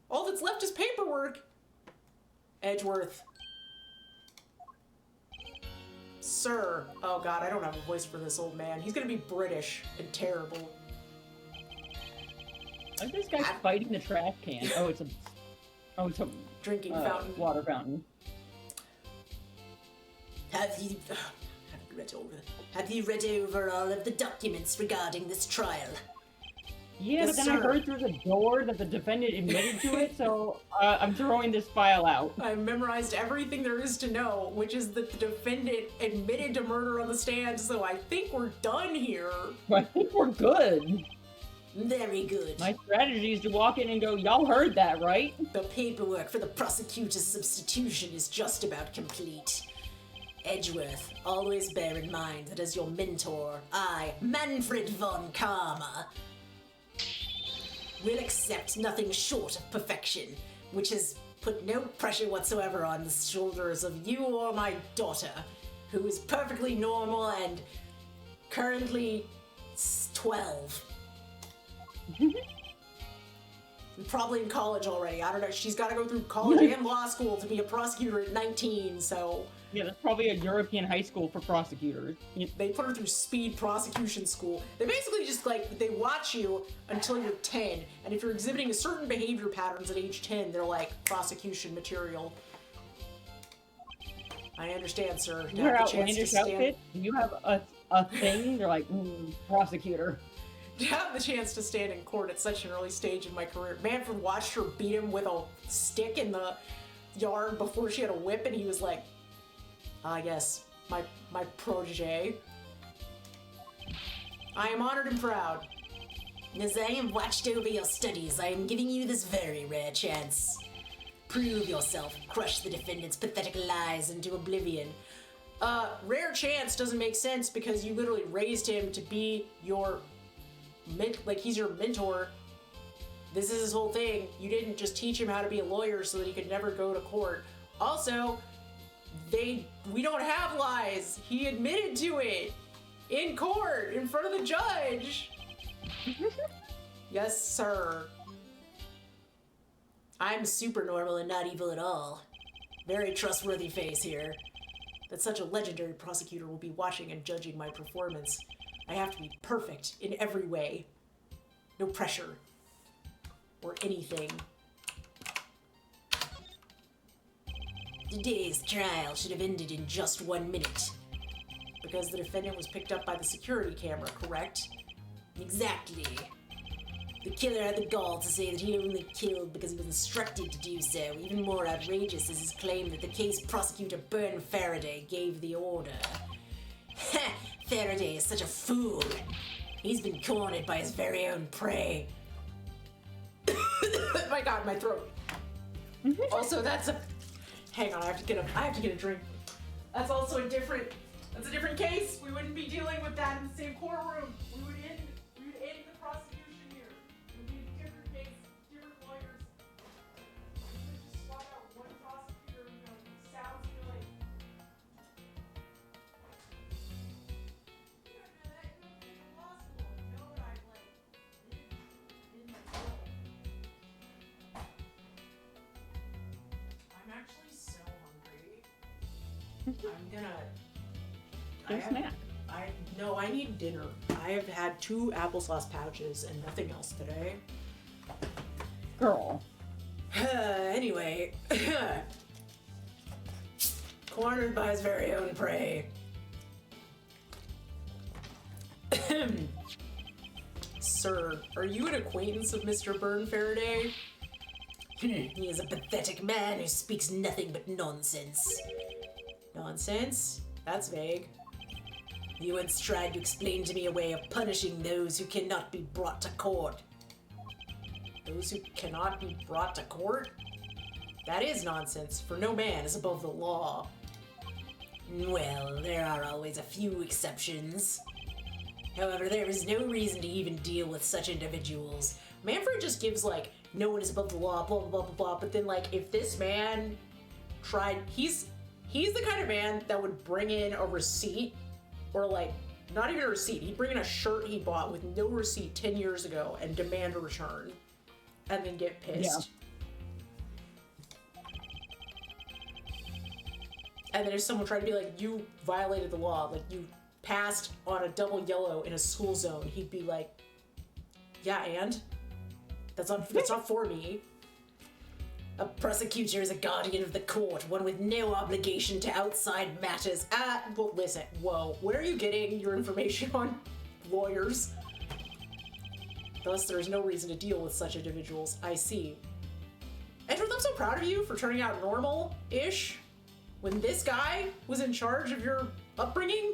All that's left is paperwork. Edgeworth. Sir. Oh god, I don't have a voice for this old man. He's gonna be British and terrible. Like this guy's fighting the trash can. It's a Drinking fountain. water fountain. Have you read over all of the documents regarding this trial? Yeah, Yes, but then sir. I heard through the door that the defendant admitted to it, so I'm throwing this file out. I've memorized everything there is to know, which is that the defendant admitted to murder on the stand, so I think we're done here. I think we're good. Very good. My strategy is to walk in and go, y'all heard that, right? The paperwork for the prosecutor's substitution is just about complete. Edgeworth, always bear in mind that as your mentor, I, Manfred von Karma, will accept nothing short of perfection, which has put no pressure whatsoever on the shoulders of you or my daughter, who is perfectly normal and currently 12. Probably in college already. I don't know. She's got to go through college and law school to be a prosecutor at 19, so Yeah, that's probably a European high school for prosecutors. they put her through speed prosecution school. They basically just, like, they watch you until you're 10, and if you're exhibiting a certain behavior patterns at age 10, they're like, prosecution material. I understand, sir. To Your have the chance to outlandish stand- outfit, you have a thing, they're like, prosecutor. To have the chance to stand in court at such an early stage in my career. Manfred watched her beat him with a stick in the yard before she had a whip, and he was like, yes, my protege. I am honored and proud. As I have watched over your studies, I am giving you this very rare chance. Prove yourself, crush the defendant's pathetic lies into oblivion. Rare chance doesn't make sense because you literally raised him to be your he's your mentor. This is his whole thing. You didn't just teach him how to be a lawyer so that he could never go to court. Also, we don't have lies. He admitted to it in court in front of the judge. Yes, sir. I'm super normal and not evil at all. Very trustworthy face here. That such a legendary prosecutor will be watching and judging my performance. I have to be perfect in every way. No pressure. Or anything. Today's trial should have ended in just 1 minute. Because the defendant was picked up by the security camera, correct? Exactly. The killer had the gall to say that he only killed because he was instructed to do so. Even more outrageous is his claim that the case prosecutor Byrne Faraday gave the order. Ha! Faraday is such a fool. He's been cornered by his very own prey. My god, my throat. Also, that's a... Hang on, I have to get a drink. That's also a different case. We wouldn't be dealing with that in the same courtroom. We would end the prosecution here. It would be a different case, different lawyers. We could just swap out one prosecutor, sounds good. You don't know that. You don't go to law school. You know what I like. In my soul. I'm actually so hungry. I'm gonna. Go snack. I need dinner. I have had 2 applesauce pouches and nothing else today. Girl. Anyway, cornered by his very own prey. Sir, are you an acquaintance of Mr. Byrne Faraday? He is a pathetic man who speaks nothing but nonsense. Nonsense? That's vague. He once tried to explain to me a way of punishing those who cannot be brought to court. Those who cannot be brought to court? That is nonsense, for no man is above the law. Well, there are always a few exceptions. However, there is no reason to even deal with such individuals. Manfred just gives, like, no one is above the law, blah, blah, blah, blah, blah, but then, like, if this man tried, he's the kind of man that would bring in a receipt, or, like, not even a receipt, he'd bring in a shirt he bought with no receipt 10 years ago and demand a return, and then get pissed. And then if someone tried to be like, you violated the law, like you passed on a double yellow in a school zone, he'd be like, yeah, and? That's not for me. A prosecutor is a guardian of the court, one with no obligation to outside matters. Well, listen, whoa, where are you getting your information on lawyers? Thus, there is no reason to deal with such individuals. I see. Edgeworth, I'm so proud of you for turning out normal-ish when this guy was in charge of your upbringing.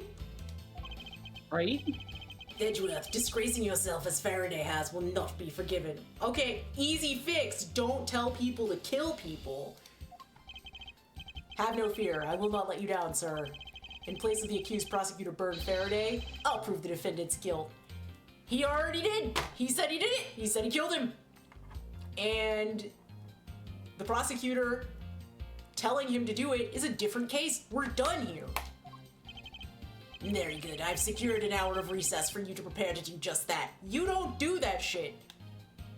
Right? Edgeworth, disgracing yourself as Faraday has will not be forgiven. Okay, easy fix. Don't tell people to kill people. Have no fear. I will not let you down, sir. In place of the accused prosecutor Byrne Faraday, I'll prove the defendant's guilt. He already did. He said he did it. He said he killed him. And the prosecutor telling him to do it is a different case. We're done here. Very good. I've secured an hour of recess for you to prepare to do just that. You don't do that shit.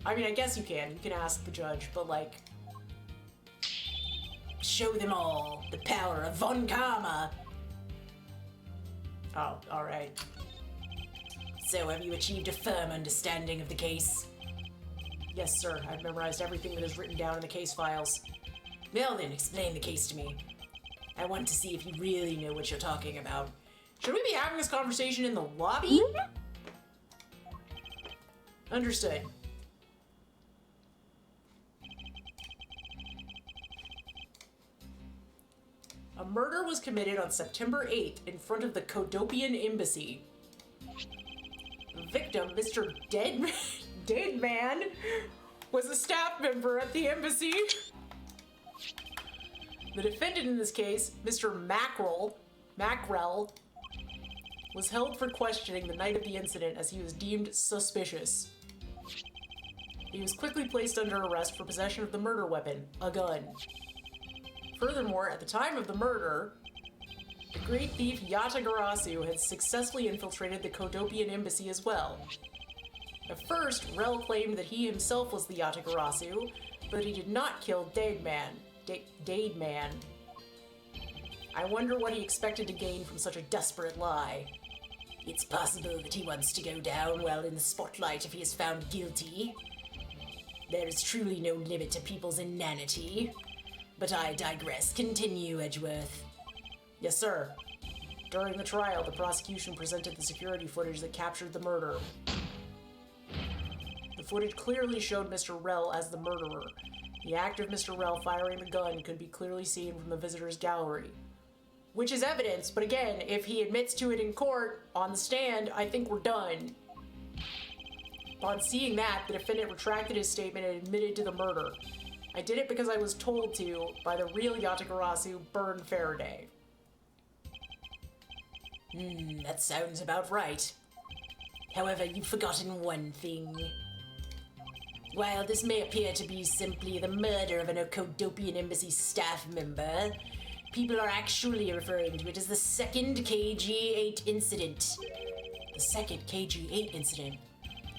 I mean, I guess you can. You can ask the judge, but like... Show them all the power of Von Karma. Oh, alright. So, have you achieved a firm understanding of the case? Yes, sir. I've memorized everything that is written down in the case files. Well then, explain the case to me. I want to see if you really know what you're talking about. Should we be having this conversation in the lobby? Understood. A murder was committed on September 8th in front of the Kodopian Embassy. The victim, Mr. Deadman, was a staff member at the embassy. The defendant in this case, Mr. Mackrell, was held for questioning the night of the incident as he was deemed suspicious. He was quickly placed under arrest for possession of the murder weapon, a gun. Furthermore, at the time of the murder, the great thief Yatagarasu had successfully infiltrated the Kodopian embassy as well. At first, Rel claimed that he himself was the Yatagarasu, but he did not kill Dademan. I wonder what he expected to gain from such a desperate lie. It's possible that he wants to go down well in the spotlight if he is found guilty. There is truly no limit to people's inanity. But I digress. Continue, Edgeworth. Yes, sir. During the trial, the prosecution presented the security footage that captured the murder. The footage clearly showed Mr. Rel as the murderer. The act of Mr. Rel firing the gun could be clearly seen from the visitor's gallery. Which is evidence, but again, if he admits to it in court, on the stand, I think we're done. Upon seeing that, the defendant retracted his statement and admitted to the murder. I did it because I was told to by the real Yatagarasu, Byrne Faraday. That sounds about right. However, you've forgotten one thing. While this may appear to be simply the murder of an Kodopian embassy staff member, people are actually referring to it as the second KG-8 incident. The second KG-8 incident?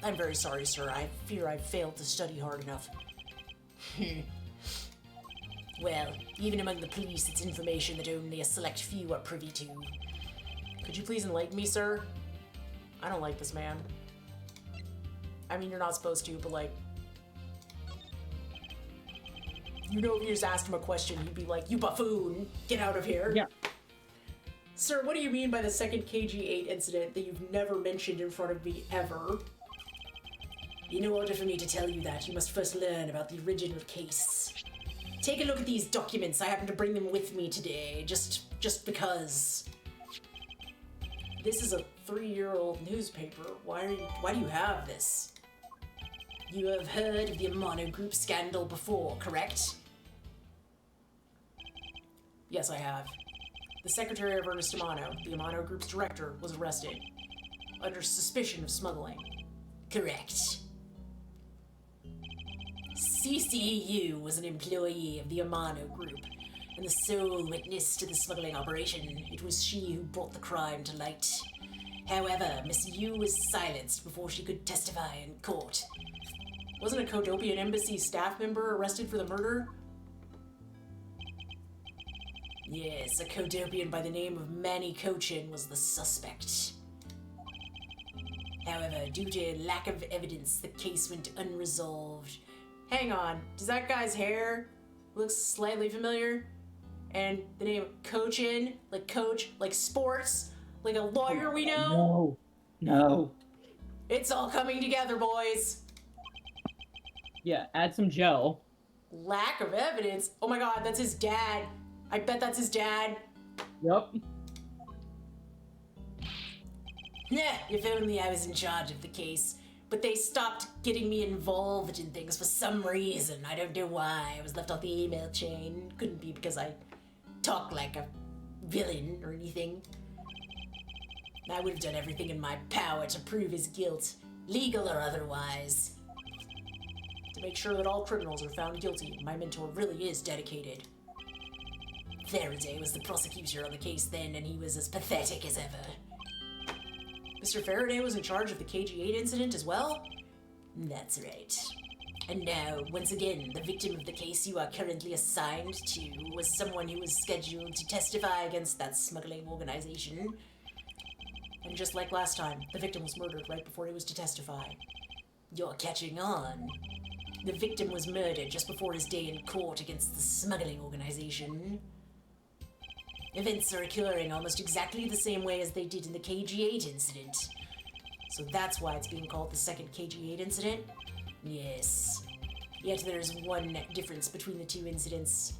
I'm very sorry, sir. I fear I've failed to study hard enough. Well, even among the police, it's information that only a select few are privy to. Could you please enlighten me, sir? I don't like this man. I mean, you're not supposed to, but like... You know, if you just asked him a question, he'd be like, you buffoon, get out of here. Yeah. Sir, what do you mean by the second KG-8 incident that you've never mentioned in front of me ever? In order for me to tell you that, you must first learn about the original case. Take a look at these documents. I happen to bring them with me today, just because. This is a 3-year-old newspaper. Why do you have this? You have heard of the Amano Group scandal before, correct? Yes, I have. The secretary of Ernest Amano, the Amano Group's director, was arrested under suspicion of smuggling. Correct. CCU was an employee of the Amano Group, and the sole witness to the smuggling operation. It was she who brought the crime to light. However, Miss Yu was silenced before she could testify in court. Wasn't a Kodopian embassy staff member arrested for the murder? Yes, a Codopian by the name of Manny Cochin was the suspect. However, due to lack of evidence, the case went unresolved. Hang on, does that guy's hair look slightly familiar? And the name Cochin, like coach, like sports, like a lawyer we know? No. It's all coming together, boys. Yeah, add some gel. Lack of evidence? Oh my god, that's his dad. I bet that's his dad. Yup. Nah, if only I was in charge of the case. But they stopped getting me involved in things for some reason. I don't know why. I was left off the email chain. Couldn't be because I talk like a villain or anything. I would have done everything in my power to prove his guilt, legal or otherwise. To make sure that all criminals are found guilty, my mentor really is dedicated. Faraday was the prosecutor on the case then, and he was as pathetic as ever. Mr. Faraday was in charge of the KG-8 incident as well? That's right. And now, once again, the victim of the case you are currently assigned to was someone who was scheduled to testify against that smuggling organization. And just like last time, the victim was murdered right before he was to testify. You're catching on. The victim was murdered just before his day in court against the smuggling organization. Events are occurring almost exactly the same way as they did in the KG-8 incident. So that's why it's being called the second KG-8 incident? Yes. Yet there's one difference between the two incidents.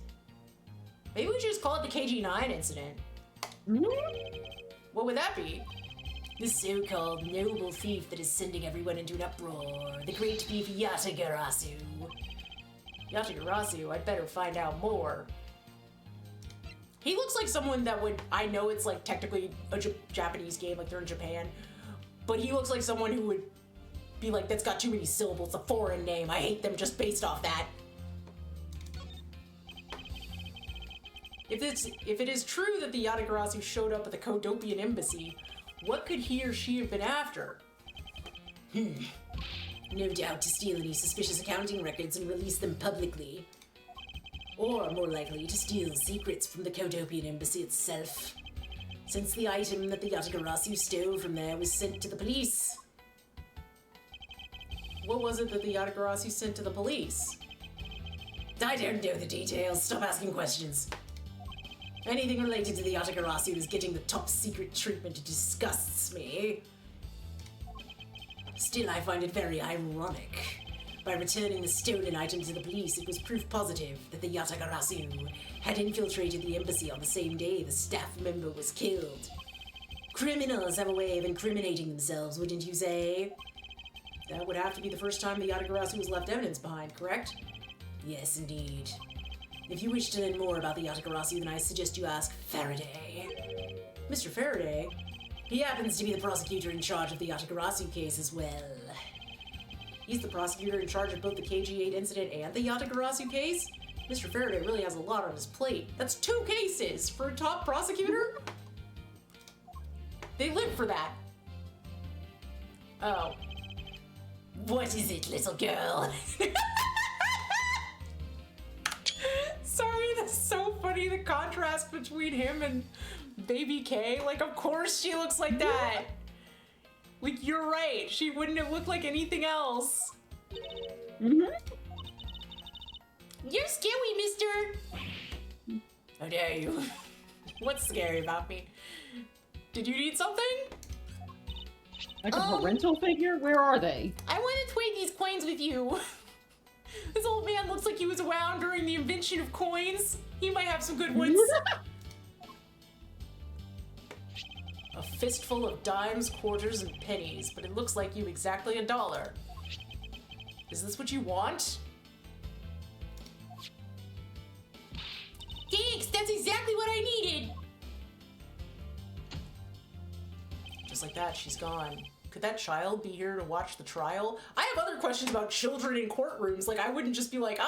Maybe we should just call it the KG-9 incident. What would that be? The so-called noble thief that is sending everyone into an uproar. The great thief Yatagarasu. Yatagarasu, I'd better find out more. He looks like someone that would... I know it's like technically a Japanese game, like they're in Japan. But he looks like someone who would be like, that's got too many syllables, a foreign name. I hate them just based off that. If it is true that the Yatagarasu showed up at the Codopian embassy, what could he or she have been after? No doubt to steal any suspicious accounting records and release them publicly. Or, more likely, to steal secrets from the Codopian embassy itself. Since the item that the Yatagarasu stole from there was sent to the police. What was it that the Yatagarasu sent to the police? I don't know the details. Stop asking questions. Anything related to the Yatagarasu is getting the top secret treatment disgusts me. Still, I find it very ironic. By returning the stolen item to the police, it was proof positive that the Yatagarasu had infiltrated the embassy on the same day the staff member was killed. Criminals have a way of incriminating themselves, wouldn't you say? That would have to be the first time the Yatagarasu was left evidence behind, correct? Yes, indeed. If you wish to learn more about the Yatagarasu, then I suggest you ask Faraday. Mr. Faraday? He happens to be the prosecutor in charge of the Yatagarasu case as well. He's the prosecutor in charge of both the KG-8 incident and the Yatagarasu case? Mr. Faraday really has a lot on his plate. That's 2 cases for a top prosecutor? They live for that. Oh. What is it, little girl? Sorry, that's so funny, the contrast between him and Baby K. Like, of course she looks like that. Like, you're right. She wouldn't have looked like anything else. You're scary, mister. How dare you? What's scary about me? Did you need something? Like a parental figure? Where are they? I want to trade these coins with you. This old man looks like he was around during the invention of coins. He might have some good ones. A fistful of dimes, quarters, and pennies, but it looks like you exactly $1. Is this what you want? Thanks, that's exactly what I needed. Just like that, she's gone. Could that child be here to watch the trial? I have other questions about children in courtrooms. Like, I wouldn't just be like,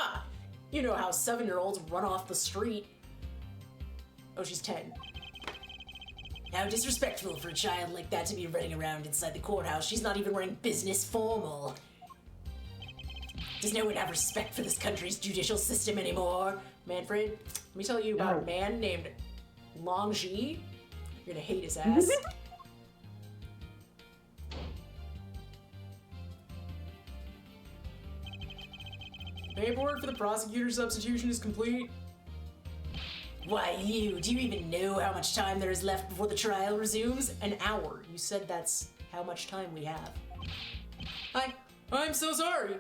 you know how 7-year-olds run off the street. Oh, she's 10. How disrespectful for a child like that to be running around inside the courthouse. She's not even wearing business formal. Does no one have respect for this country's judicial system anymore? Manfred, let me tell you about a man named Longji? You're gonna hate his ass. Paperwork for the prosecutor's substitution is complete. Why, do you even know how much time there is left before the trial resumes? An hour. You said that's how much time we have. I'm so sorry.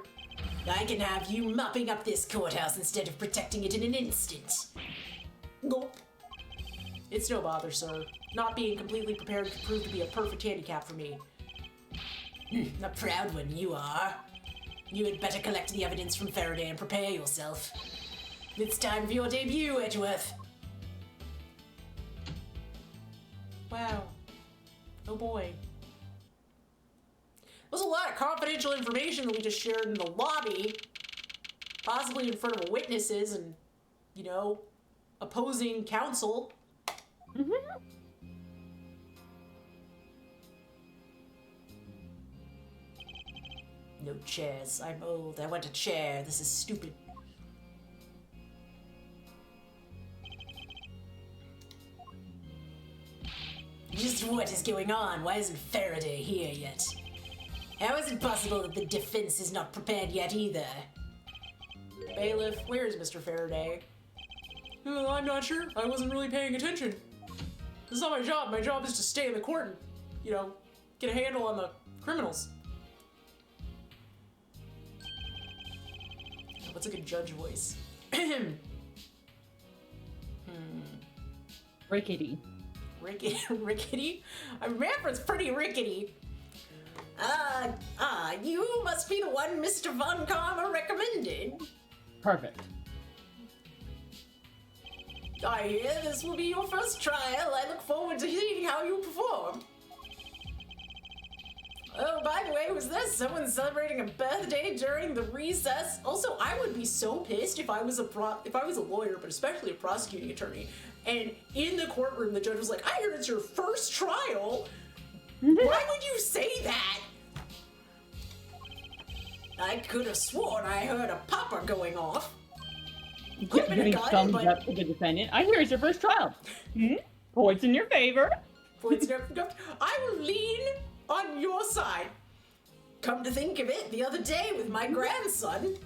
I can have you mopping up this courthouse instead of protecting it in an instant. Gulp. It's no bother, sir. Not being completely prepared could prove to be a perfect handicap for me. A proud one you are. You had better collect the evidence from Faraday and prepare yourself. It's time for your debut, Edgeworth. Wow. Oh boy. There's a lot of confidential information that we just shared in the lobby. Possibly in front of witnesses and, you know, opposing counsel. No chairs. I'm old. I want a chair. This is stupid. Just what is going on? Why isn't Faraday here yet? How is it possible that the defense is not prepared yet either? Bailiff, where is Mr. Faraday? I'm not sure. I wasn't really paying attention. This is not my job. My job is to stay in the court and, you know, get a handle on the criminals. What's a good judge voice? Rickety. Rickety? I remember it's pretty rickety. You must be the one Mr. Von Karma recommended. Perfect. I hear this will be your first trial. I look forward to seeing how you perform. Oh, by the way, was there someone celebrating a birthday during the recess? Also, I would be so pissed if I was a lawyer, but especially a prosecuting attorney, and in the courtroom the judge was like, "I heard it's your first trial. Why would you say that?" I could have sworn I heard a popper going off. Giving thumbs but- up to the defendant. I hear it's your first trial. Points in your favor. I will lean on your side. Come to think of it, the other day with my grandson.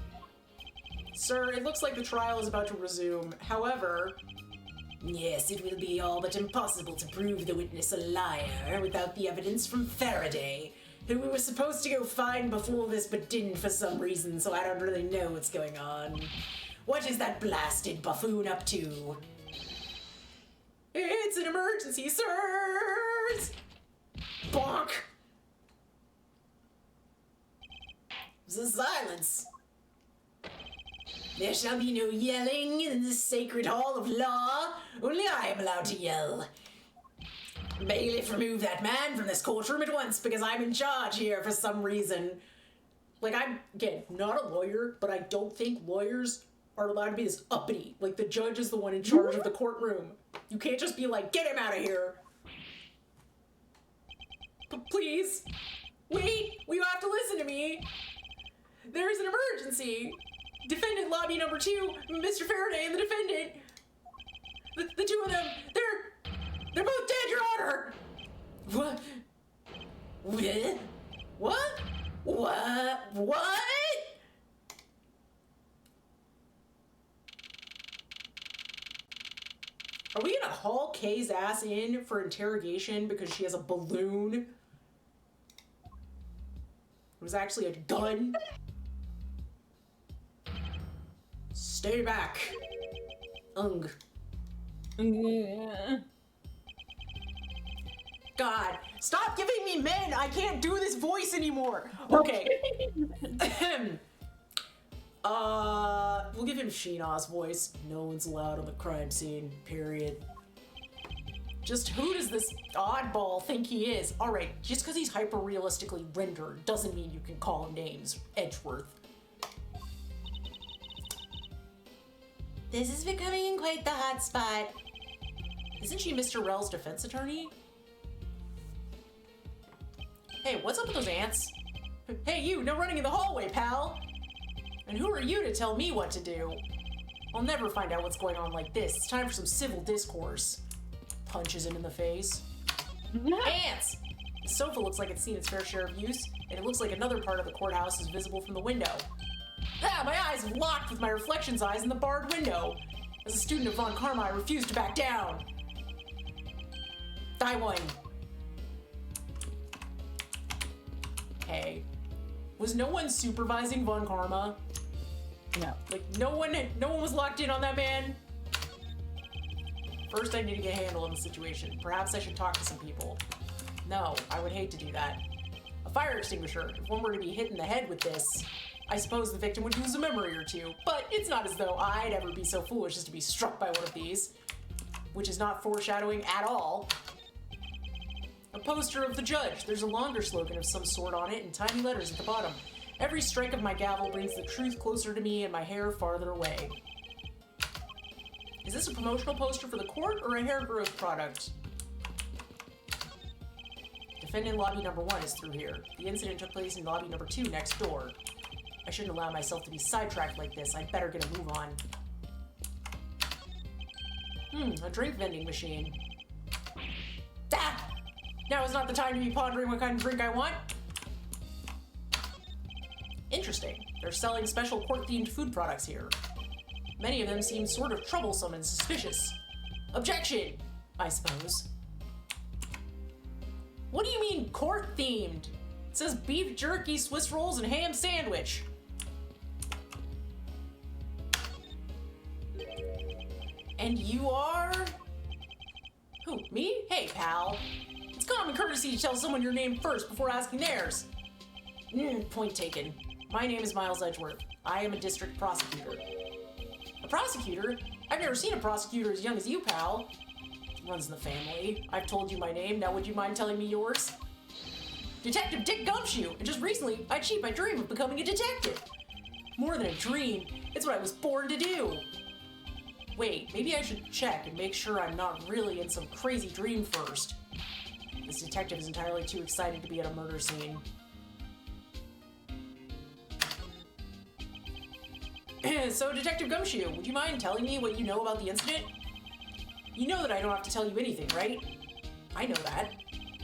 Sir, it looks like the trial is about to resume. However, Yes, it will be all but impossible to prove the witness a liar without the evidence from Faraday, who we were supposed to go find before this but didn't for some reason, so I don't really know what's going on. What is that blasted buffoon up to? it's an emergency, sirs! Bonk! Silence! There shall be no yelling in this sacred hall of law. Only I am allowed to yell. Bailiff, remove that man from this courtroom at once, because I'm in charge here for some reason. Like, I'm, again, not a lawyer, but I don't think lawyers are allowed to be this uppity. Like, the judge is the one in charge of the courtroom. You can't just be like, get him out of here. Please. Wait, you have to listen to me. There's an emergency. Defendant lobby number 2, Mr. Faraday and the defendant. The two of them, they're both dead, Your Honor. What? What? What? Are we gonna haul Kay's ass in for interrogation because she has a balloon? It was actually a gun. Stay back. Ung. God, stop giving me men! I can't do this voice anymore! Okay. We'll give him Sheena's voice. No one's allowed on the crime scene, period. Just who does this oddball think he is? Alright, just because he's hyper-realistically rendered doesn't mean you can call him names, Edgeworth. This is becoming quite the hot spot. Isn't she Mr. Rel's defense attorney? Hey, what's up with those ants? Hey, you, no running in the hallway, pal! And who are you to tell me what to do? I'll never find out what's going on like this. It's time for some civil discourse. Punches him in the face. Ants! The sofa looks like it's seen its fair share of use, and it looks like another part of the courthouse is visible from the window. Ah, my eyes have locked with my reflection's eyes in the barred window. As a student of Von Karma, I refuse to back down. Die one. Hey, was no one supervising Von Karma? No. Like, no one was locked in on that man? First, I need to get a handle on the situation. Perhaps I should talk to some people. No, I would hate to do that. A fire extinguisher. If one were to be hit in the head with this, I suppose the victim would lose a memory or two. But it's not as though I'd ever be so foolish as to be struck by one of these. Which is not foreshadowing at all. A poster of the judge. There's a longer slogan of some sort on it in tiny letters at the bottom. Every strike of my gavel brings the truth closer to me and my hair farther away. Is this a promotional poster for the court or a hair growth product? Defendant lobby number 1 is through here. The incident took place in lobby number 2 next door. I shouldn't allow myself to be sidetracked like this. I'd better get a move on. A drink vending machine. Ah! Now is not the time to be pondering what kind of drink I want. Interesting. They're selling special court-themed food products here. Many of them seem sort of troublesome and suspicious. Objection, I suppose. What do you mean, court-themed? It says beef jerky, Swiss rolls, and ham sandwich. And you are? Who, me? Hey, pal. It's common courtesy to tell someone your name first before asking theirs. Point taken. My name is Miles Edgeworth. I am a district prosecutor. A prosecutor? I've never seen a prosecutor as young as you, pal. Runs in the family. I've told you my name, now would you mind telling me yours? Detective Dick Gumshoe, and just recently, I achieved my dream of becoming a detective. More than a dream, it's what I was born to do. Wait, maybe I should check and make sure I'm not really in some crazy dream first. This detective is entirely too excited to be at a murder scene. So, Detective Gumshoe, would you mind telling me what you know about the incident? You know that I don't have to tell you anything, right? I know that,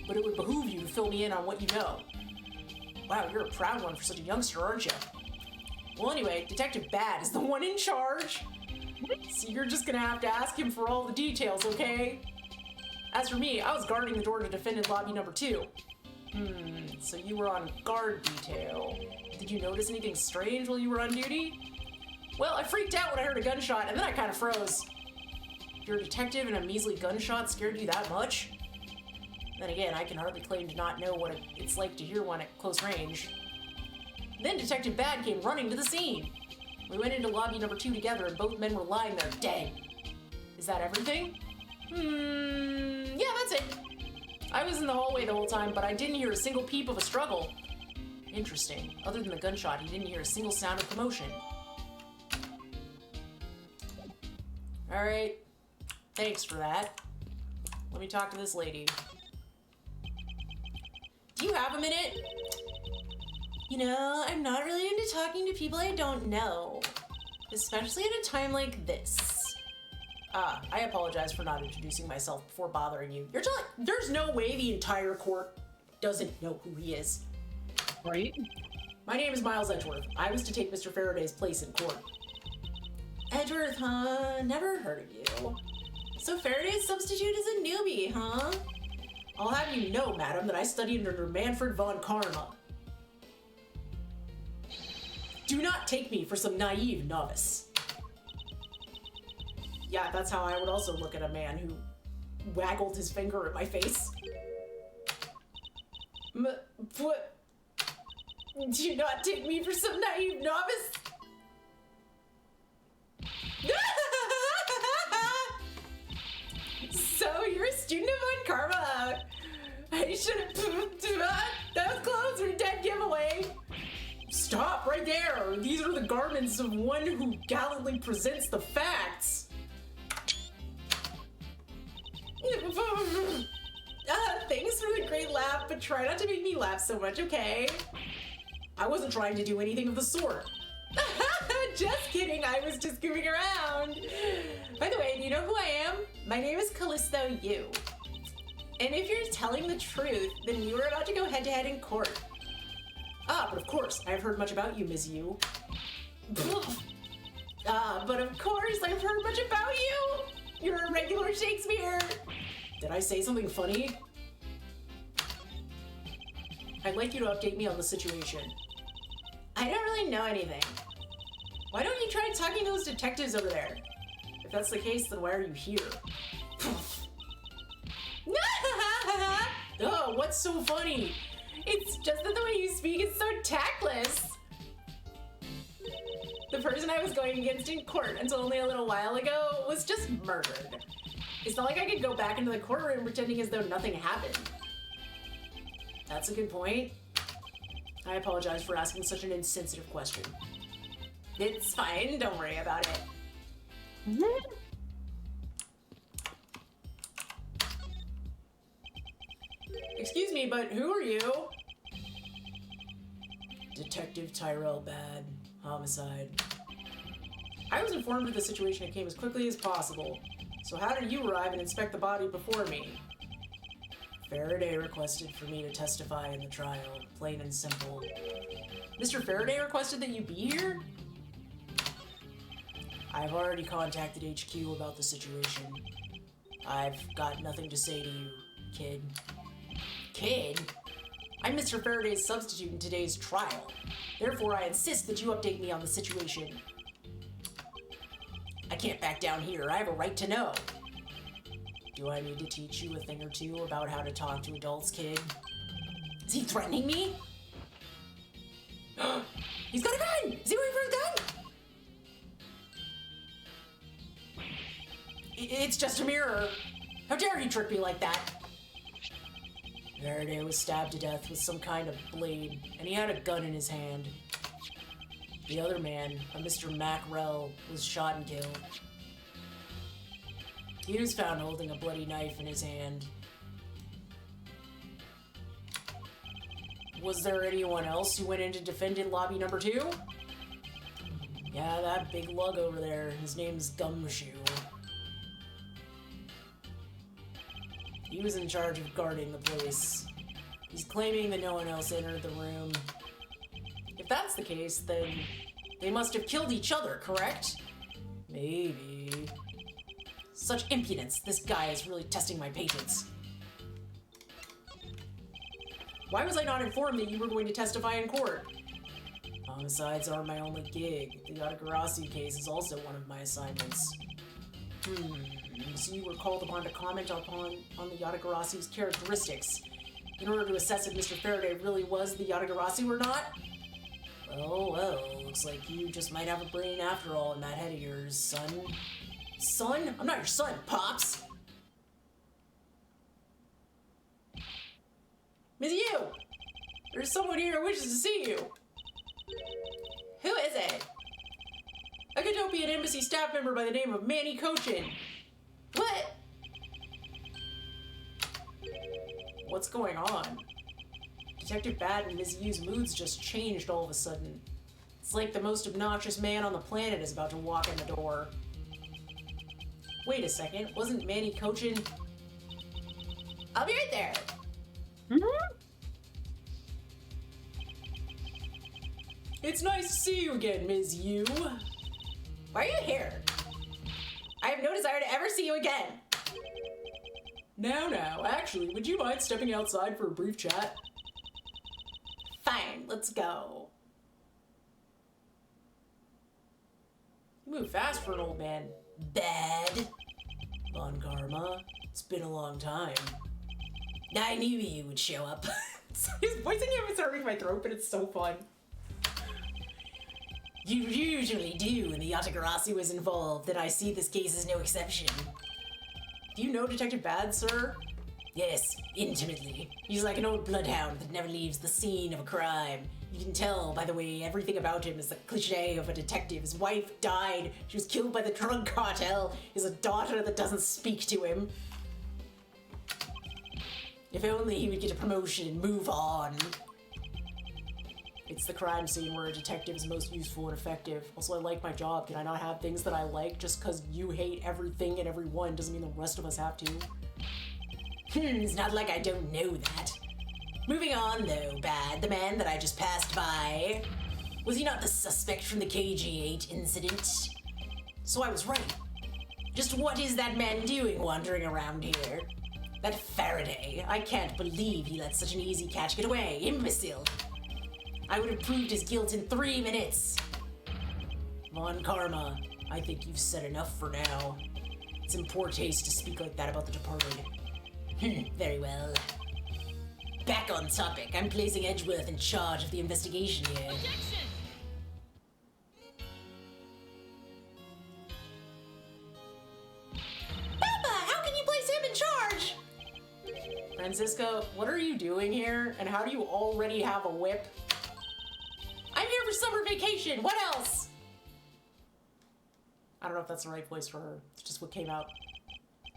but it would behoove you to fill me in on what you know. Wow, you're a proud one for such a youngster, aren't you? Well, anyway, Detective Bad is the one in charge. So you're just gonna have to ask him for all the details, okay? As for me, I was guarding the door to defendant lobby number 2. So you were on guard detail. Did you notice anything strange while you were on duty? Well, I freaked out when I heard a gunshot, and then I kind of froze. You're a detective and a measly gunshot scared you that much? Then again, I can hardly claim to not know what it's like to hear one at close range. Then Detective Bad came running to the scene. We went into lobby number 2 together, and both men were lying there dead. Is that everything? Yeah, that's it. I was in the hallway the whole time, but I didn't hear a single peep of a struggle. Interesting. Other than the gunshot, he didn't hear a single sound of commotion. Alright. Thanks for that. Let me talk to this lady. Do you have a minute? You know, I'm not really into talking to people I don't know. Especially at a time like this. I apologize for not introducing myself before bothering you. You're telling- There's no way the entire court doesn't know who he is. Right? My name is Miles Edgeworth. I was to take Mr. Faraday's place in court. Edgeworth, huh? Never heard of you. So Faraday's substitute is a newbie, huh? I'll have you know, madam, that I studied under Manfred von Karma. Do not take me for some naive novice. Yeah, that's how I would also look at a man who waggled his finger at my face. What? Do not take me for some naive novice? So you're a student of Von Karma. I should have. That was close. We're dead giveaway. Stop right there. These are the garments of one who gallantly presents the facts. Thanks for the great laugh, but try not to make me laugh so much, okay? I wasn't trying to do anything of the sort. Just kidding, I was just goofing around. By the way, do you know who I am? my name is Callisto Yu. And if you're telling the truth, then we were about to go head-to-head in court. Ah, but of course, I have heard much about you, Ms. Yu. But of course I've heard much about you! You're a regular Shakespeare! Did I say something funny? I'd like you to update me on the situation. I don't really know anything. Why don't you try talking to those detectives over there? If that's the case, then why are you here? Oh, what's so funny? It's just that the way you speak is so tactless. The person I was going against in court until only a little while ago was just murdered. It's not like I could go back into the courtroom pretending as though nothing happened. That's a good point. I apologize for asking such an insensitive question. It's fine, don't worry about it. Excuse me, but who are you? Detective Tyrell Bad. Homicide. I was informed of the situation and came as quickly as possible. So how did you arrive and inspect the body before me? Faraday requested for me to testify in the trial. Plain and simple. Mr. Faraday requested that you be here? I've already contacted HQ about the situation. I've got nothing to say to you, kid. Kid? I'm Mr. Faraday's substitute in today's trial. Therefore, I insist that you update me on the situation. I can't back down here. I have a right to know. Do I need to teach you a thing or two about how to talk to adults, kid? Is he threatening me? He's got a gun! Is he waiting for a gun? It's just a mirror. How dare he trick me like that? Faraday was stabbed to death with some kind of blade, and he had a gun in his hand. The other man, a Mr. Macrell, was shot and killed. He was found holding a bloody knife in his hand. Was there anyone else who went into defendant lobby number 2? Yeah, that big lug over there. His name's Gumshoe. He was in charge of guarding the place. He's claiming that no one else entered the room. If that's the case, then they must have killed each other, correct? Maybe. Such impudence. This guy is really testing my patience. Why was I not informed that you were going to testify in court? Homicides aren't my only gig. The Yatagarasi case is also one of my assignments. So you were called upon to comment on the Yatagarasi's characteristics in order to assess if Mr. Faraday really was the Yatagarasi or not? Well, looks like you just might have a brain after all in that head of yours, son. Son? I'm not your son, Pops! Miss Yu! There's someone here who wishes to see you! Who is it? A Cadopian Embassy staff member by the name of Manny Cochin. What? What's going on? Detective Bad and Ms. Yu's moods just changed all of a sudden. It's like the most obnoxious man on the planet is about to walk in the door. Wait a second, wasn't Manny Cochin... I'll be right there. It's nice to see you again, Ms. Yu. Why are you here? I have no desire to ever see you again. Now, actually, would you mind stepping outside for a brief chat? Fine, let's go. You move fast for an old man. Bad. Von Karma, it's been a long time. I knew you would show up. His voicing him is hurting my throat, but it's so fun. You usually do when the Yatagarasi was involved, and I see this case is no exception. Do you know Detective Bad, sir? Yes, intimately. He's like an old bloodhound that never leaves the scene of a crime. You can tell by the way everything about him is the cliche of a detective. His wife died. She was killed by the drug cartel. He has a daughter that doesn't speak to him. If only he would get a promotion and move on. It's the crime scene where a detective is most useful and effective. Also, I like my job. Can I not have things that I like just because you hate everything and everyone doesn't mean the rest of us have to? It's not like I don't know that. Moving on, though, Bad, the man that I just passed by. Was he not the suspect from the KG-8 incident? So I was right. Just what is that man doing wandering around here? That Faraday. I can't believe he let such an easy catch get away. Imbecile. I would have proved his guilt in 3 minutes. Von Karma, I think you've said enough for now. It's in poor taste to speak like that about the departed. Very well. Back on topic. I'm placing Edgeworth in charge of the investigation here. Objection! Papa, how can you place him in charge? Francisca, what are you doing here? And how do you already have a whip? I'm here for summer vacation. What else? I don't know if that's the right voice for her. It's just what came out.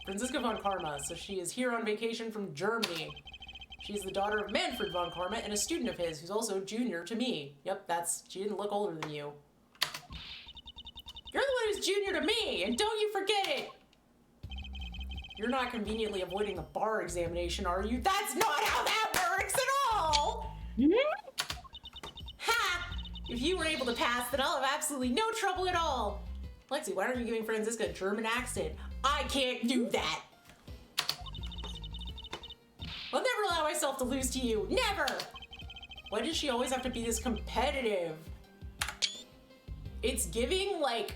Franziska von Karma, so she is here on vacation from Germany. She's the daughter of Manfred von Karma and a student of his who's also junior to me. Yep, she didn't look older than you. You're the one who's junior to me, and don't you forget it. You're not conveniently avoiding the bar examination, are you? That's not how that works at all. Ha! If you were able to pass, then I'll have absolutely no trouble at all. Lexi, why aren't you giving Franziska a German accent? I can't do that. I'll never allow myself to lose to you. Never! Why does she always have to be this competitive? It's giving, like,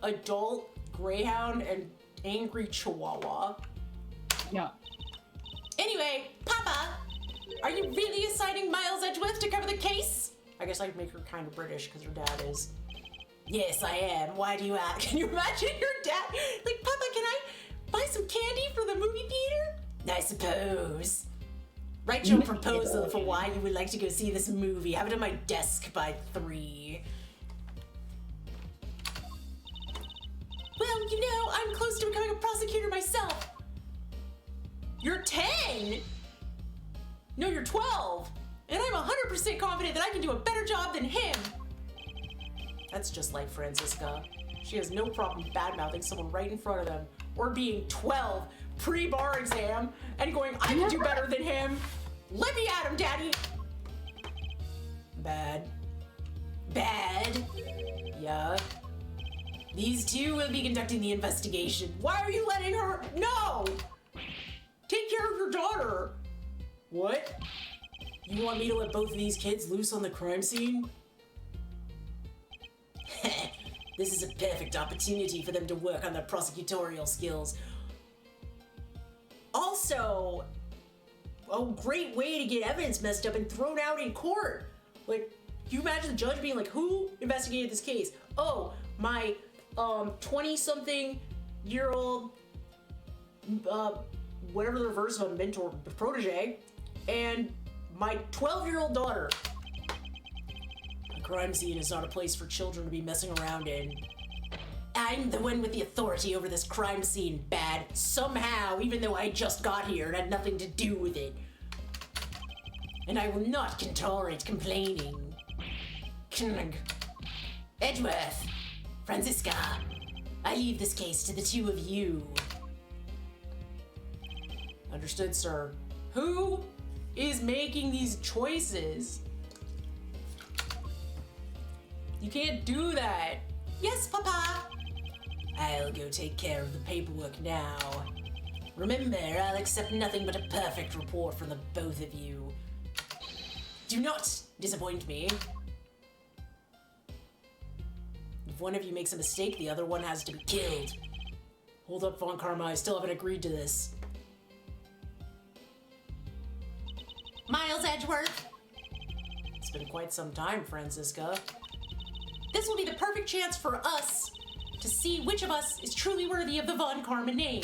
adult greyhound and angry chihuahua. Yeah. Anyway, Papa, are you really assigning Miles Edgeworth to cover the case? I guess I'd make her kind of British because her dad is. Yes, I am. Why do you ask? Can you imagine your dad? Like, Papa, can I buy some candy for the movie theater? I suppose. Write your proposal for why you would like to go see this movie. Have it on my desk by 3. Well, you know, I'm close to becoming a prosecutor myself. You're 10? No, you're 12. And I'm 100% confident that I can do a better job than him. That's just like Franziska. She has no problem bad-mouthing someone right in front of them, or being 12 pre-bar exam and going, I can do better than him. Let me at him, Daddy. Bad. Bad. Yeah. These two will be conducting the investigation. Why are you letting her? No! Take care of your daughter. What? You want me to let both of these kids loose on the crime scene? This is a perfect opportunity for them to work on their prosecutorial skills. Also, a great way to get evidence messed up and thrown out in court. Like, can you imagine the judge being like, who investigated this case? Oh, my 20-something-year-old, whatever the reverse of a mentor, protege, and my 12-year-old daughter. A crime scene is not a place for children to be messing around in. I'm the one with the authority over this crime scene, Bad. Somehow, even though I just got here and had nothing to do with it. And I will not tolerate complaining. Knug. Edgeworth, Franziska, I leave this case to the two of you. Understood, sir. Who is making these choices? You can't do that. Yes, Papa. I'll go take care of the paperwork now. Remember, I'll accept nothing but a perfect report from the both of you. Do not disappoint me. If one of you makes a mistake, the other one has to be killed. Hold up, Von Karma, I still haven't agreed to this. Miles Edgeworth. It's been quite some time, Franziska. This will be the perfect chance for us to see which of us is truly worthy of the Von Karma name.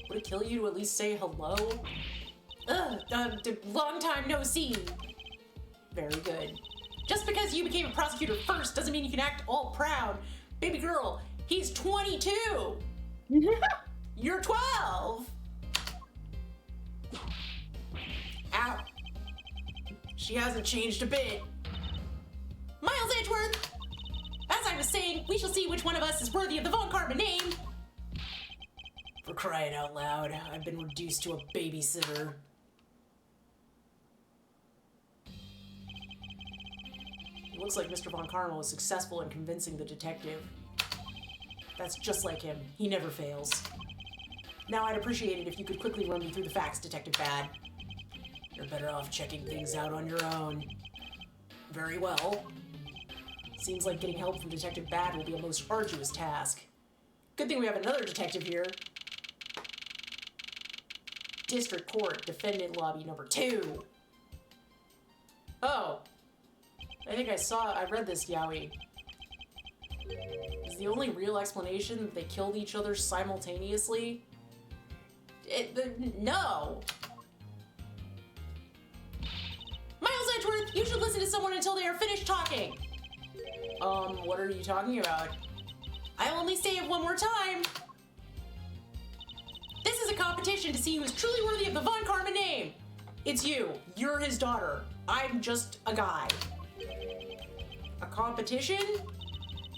Would it kill you to at least say hello? Long time no see. Very good. Just because you became a prosecutor first doesn't mean you can act all proud. Baby girl, he's 22. You're 12. Ow. She hasn't changed a bit. Miles Edgeworth! As I was saying, we shall see which one of us is worthy of the Von Karma name. For crying out loud, I've been reduced to a babysitter. It looks like Mr. Von Karma was successful in convincing the detective. That's just like him. He never fails. Now I'd appreciate it if you could quickly run me through the facts, Detective Bad. You're better off checking things out on your own. Very well. Seems like getting help from Detective Bad will be a most arduous task. Good thing we have another detective here. District Court, Defendant Lobby number 2. Oh. I think I read this, Yowie. Is the only real explanation that they killed each other simultaneously? No! Miles Edgeworth, you should listen to someone until they are finished talking! What are you talking about? I'll only say it one more time! This is a competition to see who is truly worthy of the Von Karma name! It's you. You're his daughter. I'm just a guy. A competition?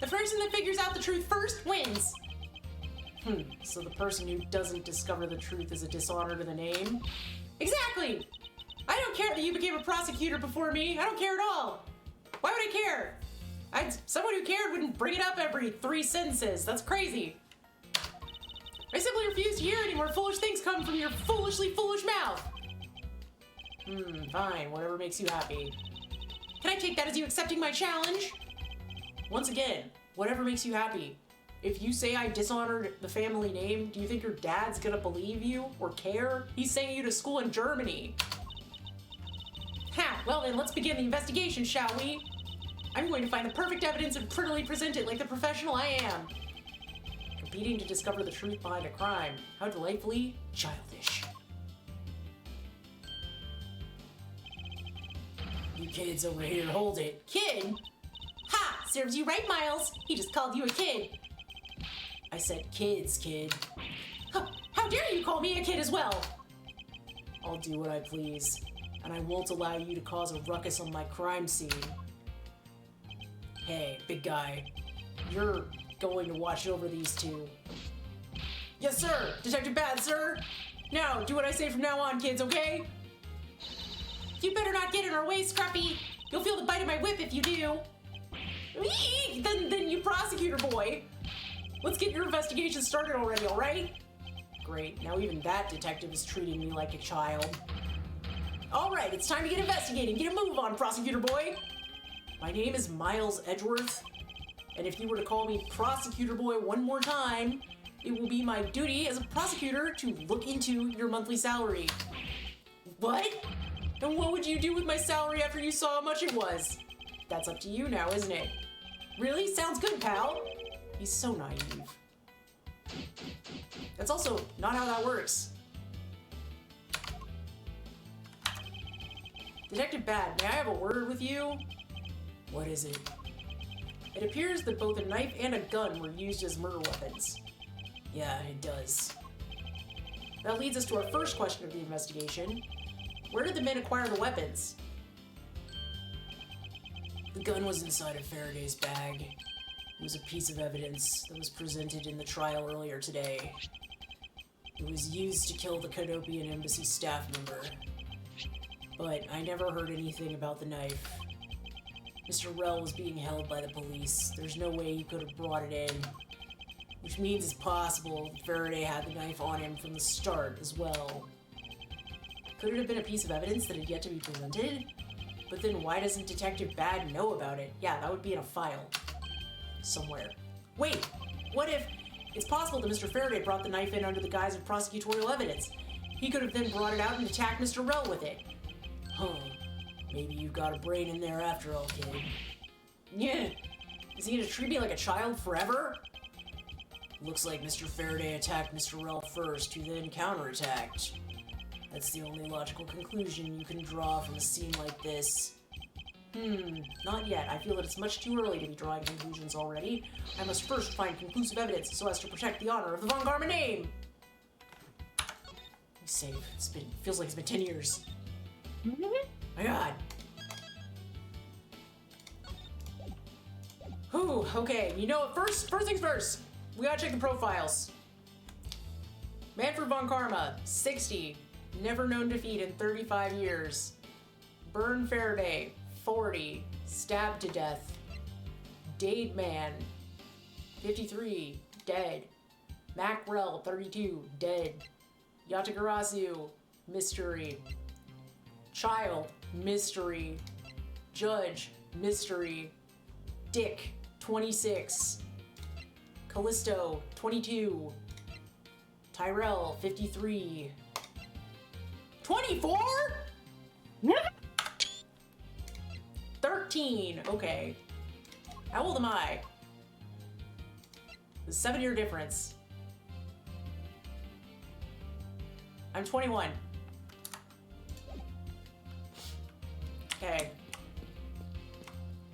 The person that figures out the truth first wins. So the person who doesn't discover the truth is a dishonor to the name? Exactly! I don't care that you became a prosecutor before me. I don't care at all. Why would I care? Someone who cared wouldn't bring it up every 3 sentences. That's crazy. I simply refuse to hear any more foolish things come from your foolishly foolish mouth. Fine. Whatever makes you happy. Can I take that as you accepting my challenge? Once again, whatever makes you happy. If you say I dishonored the family name, do you think your dad's gonna believe you or care? He's sending you to school in Germany. Ha! Well then, let's begin the investigation, shall we? I'm going to find the perfect evidence and prettily present it like the professional I am. Competing to discover the truth behind a crime. How delightfully childish. You kids over here, hold it. Kid? Ha! Serves you right, Miles. He just called you a kid. I said kids, kid. How dare you call me a kid as well? I'll do what I please, and I won't allow you to cause a ruckus on my crime scene. Hey, big guy, you're going to watch over these two. Yes, sir! Detective Bad, sir! Now, do what I say from now on, kids, okay? You better not get in our way, Scrappy! You'll feel the bite of my whip if you do! Eek! Then you prosecutor boy! Let's get your investigation started already, alright? Great, now even that detective is treating me like a child. Alright, it's time to get investigating. Get a move on, prosecutor boy! My name is Miles Edgeworth, and if you were to call me prosecutor boy one more time, it will be my duty as a prosecutor to look into your monthly salary. What? And what would you do with my salary after you saw how much it was? That's up to you now, isn't it? Really? Sounds good, pal. He's so naive. That's also not how that works. Detective Bad, may I have a word with you? What is it? It appears that both a knife and a gun were used as murder weapons. Yeah, it does. That leads us to our first question of the investigation. Where did the men acquire the weapons? The gun was inside of Faraday's bag. It was a piece of evidence that was presented in the trial earlier today. It was used to kill the Canopian Embassy staff member. But I never heard anything about the knife. Mr. Rell was being held by the police. There's no way he could have brought it in. Which means it's possible that Faraday had the knife on him from the start as well. Could it have been a piece of evidence that had yet to be presented? But then why doesn't Detective Bad know about it? Yeah, that would be in a file. Somewhere. Wait! What if it's possible that Mr. Faraday brought the knife in under the guise of prosecutorial evidence? He could have then brought it out and attacked Mr. Rell with it. Huh. Maybe you've got a brain in there after all, kid. Yeah. Is he gonna treat me like a child forever? Looks like Mr. Faraday attacked Mr. Rell first, who then counterattacked. That's the only logical conclusion you can draw from a scene like this. Not yet. I feel that it's much too early to be drawing conclusions already. I must first find conclusive evidence so as to protect the honor of the Von Karma name! Save. Feels like it's been 10 years. My god. Whew, okay. You know what? First things first. We gotta check the profiles. Manfred von Karma, 60. Never known defeat in 35 years. Bern Faraday, 40. Stabbed to death. Dade Man, 53. Dead. Macrel, 32. Dead. Yatagarasu, mystery. Child, mystery. Judge, mystery. Dick, 26. Callisto, 22. Tyrell, 53. 24? 13. Okay. How old am I? The 7-year difference. I'm 21. Okay.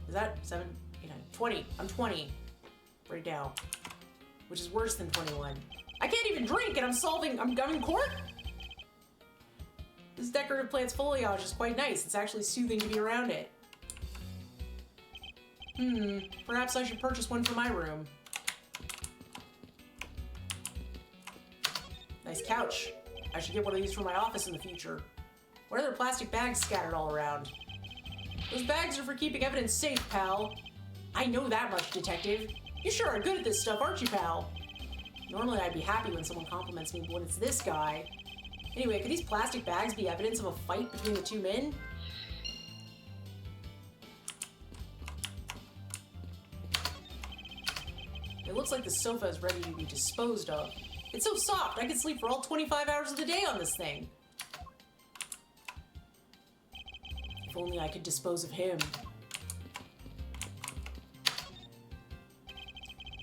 Is that 7, 8, 9, 20? I'm 20 right now, which is worse than 21. I can't even drink, and I'm in court? This decorative plant's foliage is quite nice. It's actually soothing to be around it. Perhaps I should purchase one for my room. Nice couch. I should get one of these for my office in the future. Why are there plastic bags scattered all around? Those bags are for keeping evidence safe, pal. I know that much, detective. You sure are good at this stuff, aren't you, pal? Normally I'd be happy when someone compliments me, but when it's this guy... Anyway, could these plastic bags be evidence of a fight between the two men? It looks like the sofa is ready to be disposed of. It's so soft, I could sleep for all 25 hours of the day on this thing. If only I could dispose of him.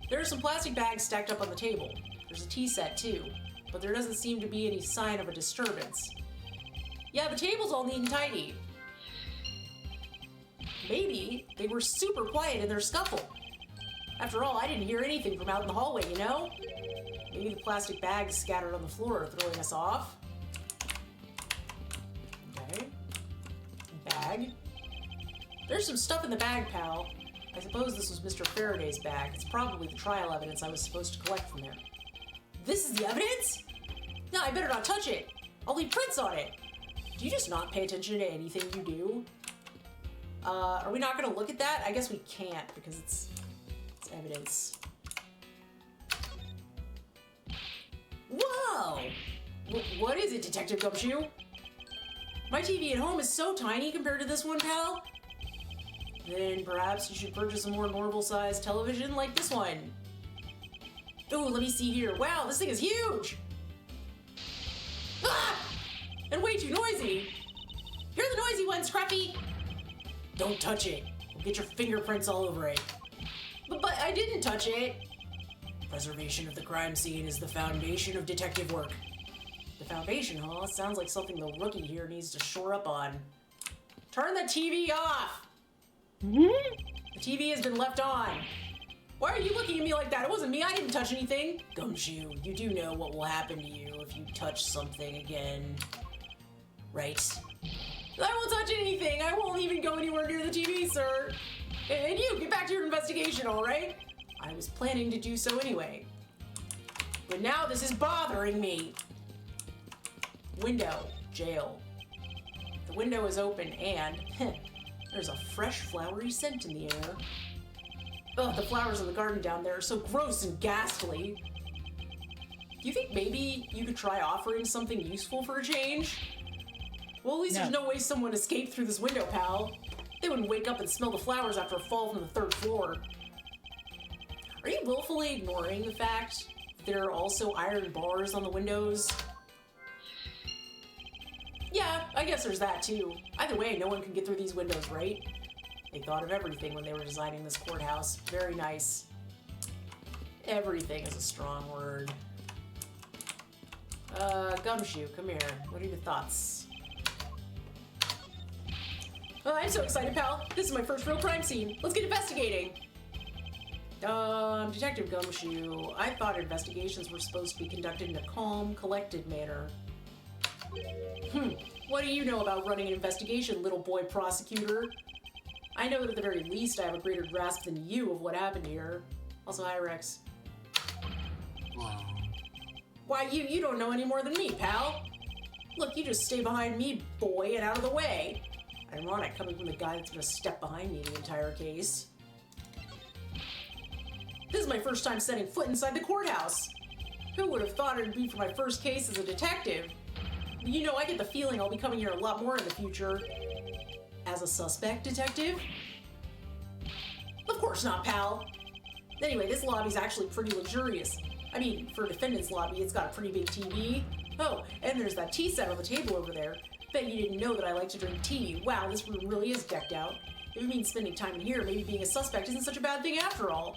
There are some plastic bags stacked up on the table. There's a tea set too, but there doesn't seem to be any sign of a disturbance. Yeah, the table's all neat and tidy. Maybe they were super quiet in their scuffle. After all, I didn't hear anything from out in the hallway, you know? Maybe the plastic bags scattered on the floor are throwing us off. Okay. Bag. There's some stuff in the bag, pal. I suppose this was Mr. Faraday's bag. It's probably the trial evidence I was supposed to collect from him. This is the evidence? No, I better not touch it. I'll leave prints on it. Do you just not pay attention to anything you do? Are we not gonna look at that? I guess we can't because it's evidence. Whoa! What is it, Detective Gumshoe? My TV at home is so tiny compared to this one, pal. Then perhaps you should purchase a more normal-sized television like this one. Ooh, let me see here. Wow, this thing is huge! Ah! And way too noisy. You're the noisy one, Scruffy! Don't touch it. You'll get your fingerprints all over it. But I didn't touch it. Preservation of the crime scene is the foundation of detective work. The foundation, huh? Sounds like something the rookie here needs to shore up on. Turn the TV off! The TV has been left on. Why are you looking at me like that? It wasn't me. I didn't touch anything. Gumshoe, you do know what will happen to you if you touch something again, right? I won't touch anything. I won't even go anywhere near the TV, sir. And you, get back to your investigation, all right? I was planning to do so anyway. But now this is bothering me. Window, jail. The window is open and there's a fresh flowery scent in the air. Ugh, the flowers in the garden down there are so gross and ghastly. Do you think maybe you could try offering something useful for a change? Well, at least there's no way someone escaped through this window, pal. They wouldn't wake up and smell the flowers after a fall from the 3rd floor. Are you willfully ignoring the fact that there are also iron bars on the windows? Yeah, I guess there's that too. Either way, no one can get through these windows, right? They thought of everything when they were designing this courthouse. Very nice. Everything is a strong word. Gumshoe, come here. What are your thoughts? Oh, I'm so excited, pal. This is my first real crime scene. Let's get investigating. Detective Gumshoe, I thought investigations were supposed to be conducted in a calm, collected manner. What do you know about running an investigation, little boy prosecutor? I know that at the very least I have a greater grasp than you of what happened here. Also, hi, Rex. Why, you don't know any more than me, pal. Look, you just stay behind me, boy, and out of the way. Ironic, coming from the guy that's gonna step behind me the entire case. This is my first time setting foot inside the courthouse. Who would have thought it'd be for my first case as a detective? You know, I get the feeling I'll be coming here a lot more in the future. As a suspect detective? Of course not, pal. Anyway, this lobby's actually pretty luxurious. I mean, for a defendant's lobby, it's got a pretty big TV. Oh, and there's that tea set on the table over there. Bet you didn't know that I like to drink tea. Wow, this room really is decked out. If it means spending time in here, maybe being a suspect isn't such a bad thing after all.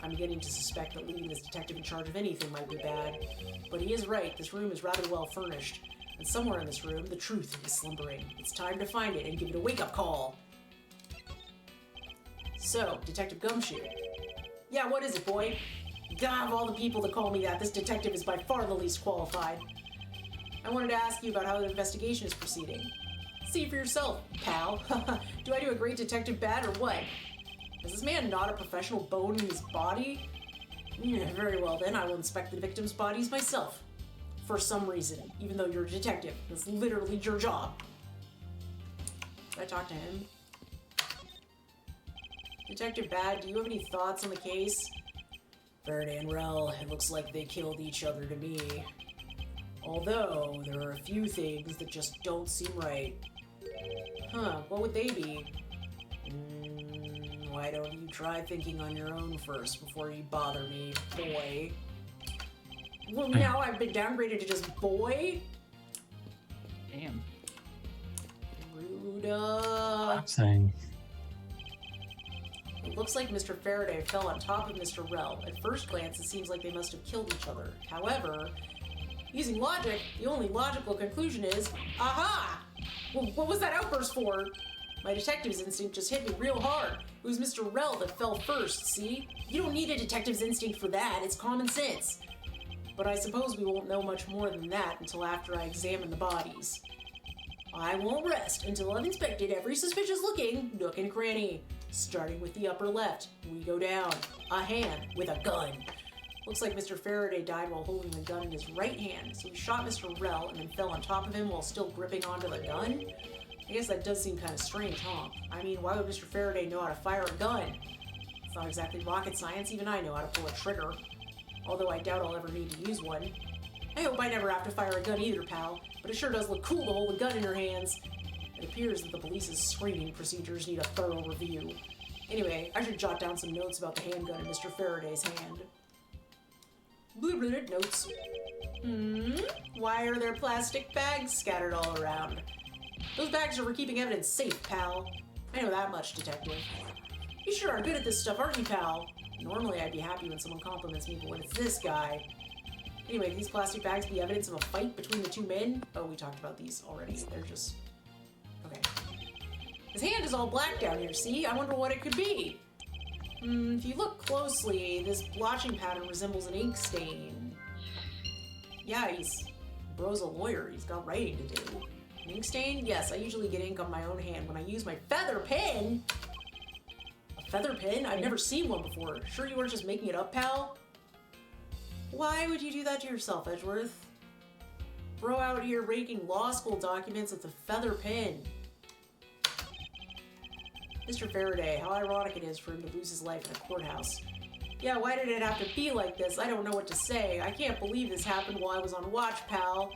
I'm beginning to suspect that leaving this detective in charge of anything might be bad. But he is right, this room is rather well furnished. And somewhere in this room, the truth is slumbering. It's time to find it and give it a wake-up call. So, Detective Gumshoe. Yeah, what is it, boy? God, of all the people that call me that, this detective is by far the least qualified. I wanted to ask you about how the investigation is proceeding. See for yourself, pal. Do I do a great detective bad or what? Is this man not a professional bone in his body? Yeah, very well then, I will inspect the victim's bodies myself. For some reason, even though you're a detective. That's literally your job. Did I talk to him? Detective Bad, do you have any thoughts on the case? Faraday and Rel, it looks like they killed each other to me. Although, there are a few things that just don't seem right. Huh, what would they be? Why don't you try thinking on your own first before you bother me, boy? Well, now I've been downgraded to just boy? Damn. Ruda. I'm saying. It looks like Mr. Faraday fell on top of Mr. Rel. At first glance, it seems like they must have killed each other. However, using logic, the only logical conclusion is, aha! Well, what was that outburst for? My detective's instinct just hit me real hard. It was Mr. Rel that fell first, see? You don't need a detective's instinct for that, it's common sense. But I suppose we won't know much more than that until after I examine the bodies. I won't rest until I've inspected every suspicious-looking nook and cranny. Starting with the upper left, we go down. A hand with a gun. Looks like Mr. Faraday died while holding the gun in his right hand, so he shot Mr. Rel and then fell on top of him while still gripping onto the gun? I guess that does seem kind of strange, huh? I mean, why would Mr. Faraday know how to fire a gun? It's not exactly rocket science, even I know how to pull a trigger. Although I doubt I'll ever need to use one. I hope I never have to fire a gun either, pal, but it sure does look cool to hold a gun in your hands. It appears that the police's screening procedures need a thorough review. Anyway, I should jot down some notes about the handgun in Mr. Faraday's hand. Blue-blooted notes. Why are there plastic bags scattered all around? Those bags are for keeping evidence safe, pal. I know that much, detective. You sure are good at this stuff, aren't you, pal? Normally I'd be happy when someone compliments me, but when it's this guy... Anyway, these plastic bags be evidence of a fight between the two men? Oh, we talked about these already. They're just... Okay. His hand is all black down here, see? I wonder what it could be. If you look closely, this blotching pattern resembles an ink stain. Yeah, bro's a lawyer. He's got writing to do. An ink stain? Yes, I usually get ink on my own hand when I use my feather pen. A feather pen? I've never seen one before. Sure you weren't just making it up, pal? Why would you do that to yourself, Edgeworth? Bro out here raking law school documents with a feather pen. Mr. Faraday, how ironic it is for him to lose his life in a courthouse. Yeah, why did it have to be like this? I don't know what to say. I can't believe this happened while I was on watch, pal.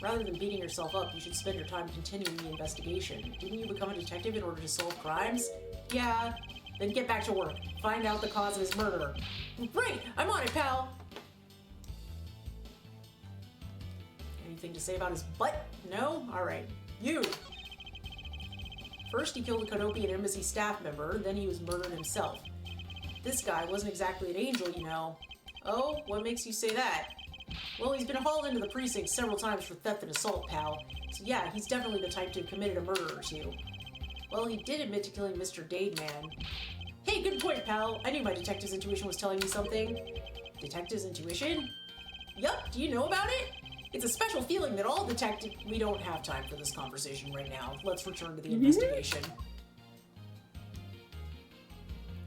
Rather than beating yourself up, you should spend your time continuing the investigation. Didn't you become a detective in order to solve crimes? Yeah. Then get back to work. Find out the cause of his murder. Great! I'm on it, pal! Anything to say about his butt? No? Alright. You! First, he killed a Canopian embassy staff member, then he was murdered himself. This guy wasn't exactly an angel, you know. Oh, what makes you say that? Well, he's been hauled into the precinct several times for theft and assault, pal. So yeah, he's definitely the type to have committed a murder or two. Well, he did admit to killing Mr. Dade Man. Hey, good point, pal. I knew my detective's intuition was telling me something. Detective's intuition? Yup, do you know about it? It's a special feeling that all detectives... We don't have time for this conversation right now. Let's return to the investigation.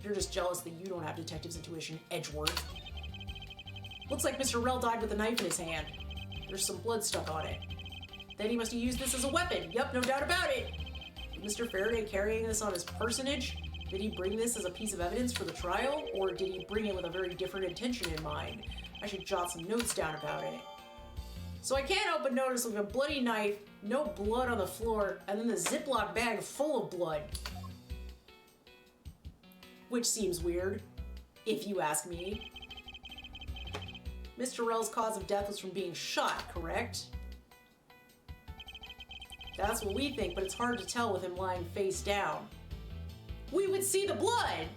You're just jealous that you don't have detective's intuition, Edgeworth. Looks like Mr. Rell died with a knife in his hand. There's some blood stuck on it. Then he must have used this as a weapon. Yup, no doubt about it. Was Mr. Faraday carrying this on his personage? Did he bring this as a piece of evidence for the trial, or did he bring it with a very different intention in mind? I should jot some notes down about it. So I can't help but notice like a bloody knife, no blood on the floor, and then the Ziploc bag full of blood. Which seems weird, if you ask me. Mr. Rell's cause of death was from being shot, correct? That's what we think, but it's hard to tell with him lying face down. We would see the blood!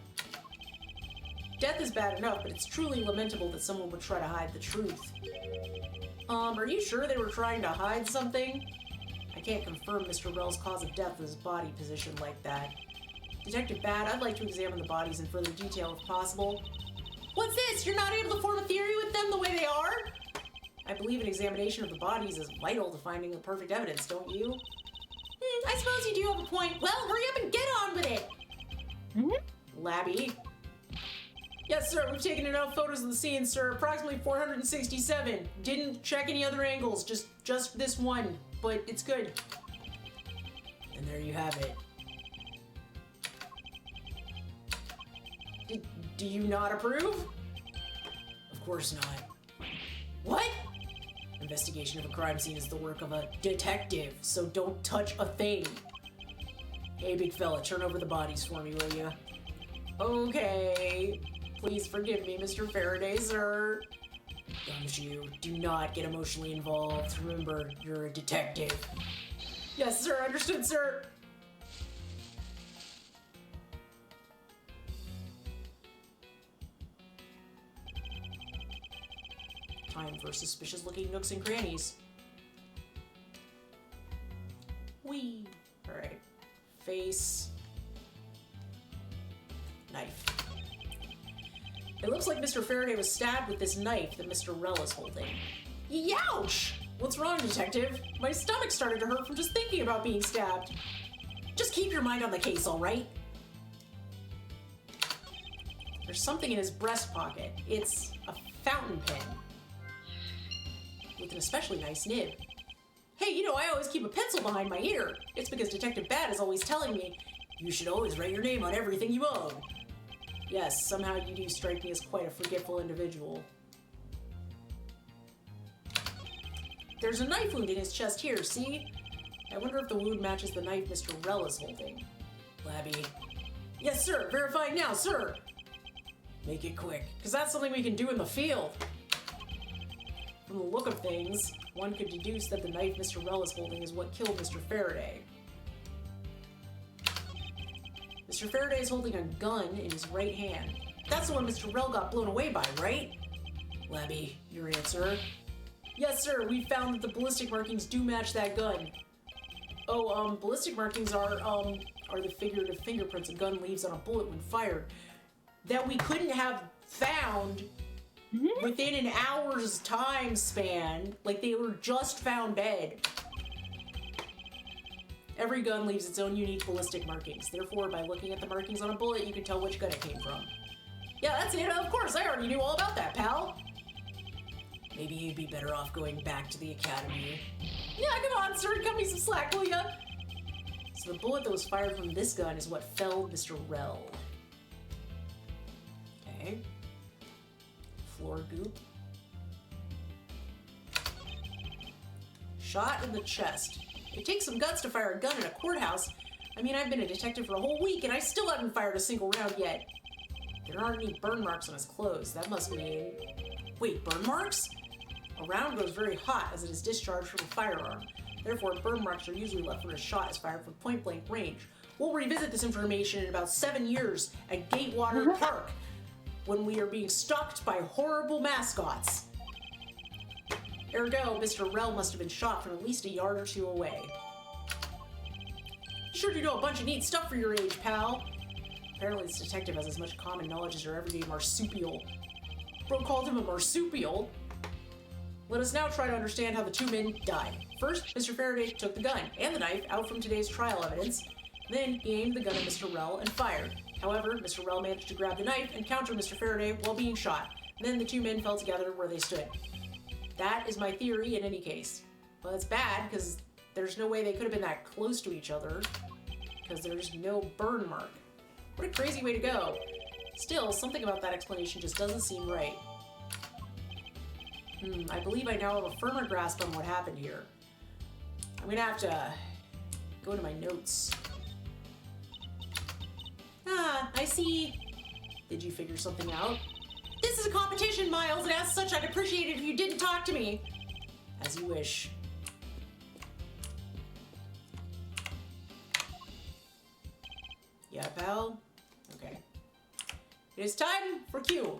Death is bad enough, but it's truly lamentable that someone would try to hide the truth. Are you sure they were trying to hide something? I can't confirm Mr. Rell's cause of death with his body position like that. Detective Bad, I'd like to examine the bodies in further detail if possible. What's this? You're not able to form a theory with them the way they are? I believe an examination of the bodies is vital to finding the perfect evidence, don't you? I suppose you do have a point. Well, hurry up and get on with it! Labby. Yes, sir, we've taken enough photos of the scene, sir. Approximately 467. Didn't check any other angles, just this one, but it's good. And there you have it. Do you not approve? Of course not. What? Investigation of a crime scene is the work of a detective, so don't touch a thing. Hey, big fella, turn over the bodies for me, will you? Okay. Please forgive me, Mr. Faraday, sir. Don't you? Do not get emotionally involved. Remember, you're a detective. Yes, sir. Understood, sir. Time for suspicious-looking nooks and crannies. Whee! Alright. Face. Knife. It looks like Mr. Faraday was stabbed with this knife that Mr. Rell is holding. Youch! What's wrong, detective? My stomach started to hurt from just thinking about being stabbed. Just keep your mind on the case, alright? There's something in his breast pocket. It's a fountain pen. With an especially nice nib. Hey, you know, I always keep a pencil behind my ear. It's because Detective Bad is always telling me, you should always write your name on everything you own. Yes, somehow you do strike me as quite a forgetful individual. There's a knife wound in his chest here, see? I wonder if the wound matches the knife Mr. Rell is holding. Labby. Yes, sir. Verifying now, sir. Make it quick, because that's something we can do in the field. From the look of things, one could deduce that the knife Mr. Rell is holding is what killed Mr. Faraday. Mr. Faraday is holding a gun in his right hand. That's the one Mr. Rell got blown away by, right? Labby, your answer? Yes, sir, we found that the ballistic markings do match that gun. Oh, ballistic markings are the figurative fingerprints a gun leaves on a bullet when fired. That we couldn't have found within an hour's time span. Like, they were just found dead. Every gun leaves its own unique ballistic markings. Therefore, by looking at the markings on a bullet, you can tell which gun it came from. Yeah, that's it. Of course, I already knew all about that, pal. Maybe you'd be better off going back to the academy. Yeah, come on, sir. Cut me some slack, will ya? So the bullet that was fired from this gun is what felled Mr. Rell. Okay. Floor goop. Shot in the chest. It takes some guts to fire a gun in a courthouse. I mean, I've been a detective for a whole week and I still haven't fired a single round yet. There aren't any burn marks on his clothes. That must mean... Wait, burn marks? A round goes very hot as it is discharged from a firearm. Therefore, burn marks are usually left when a shot is fired from point-blank range. We'll revisit this information in about 7 years at Gatewater Park when we are being stalked by horrible mascots. Ergo, Mr. Rell must have been shot from at least a yard or two away. You sure do know a bunch of neat stuff for your age, pal. Apparently this detective has as much common knowledge as your everyday marsupial. Bro called him a marsupial. Let us now try to understand how the two men died. First, Mr. Faraday took the gun and the knife out from today's trial evidence. Then he aimed the gun at Mr. Rell and fired. However, Mr. Rell managed to grab the knife and counter Mr. Faraday while being shot. Then the two men fell together where they stood. That is my theory in any case. Well, it's bad because there's no way they could have been that close to each other because there's no burn mark. What a crazy way to go. Still, something about that explanation just doesn't seem right. I believe I now have a firmer grasp on what happened here. I'm gonna have to go to my notes. Ah, I see. Did you figure something out? This is a competition, Miles, and as such, I'd appreciate it if you didn't talk to me. As you wish. Yeah, pal? Okay. It is time for Q.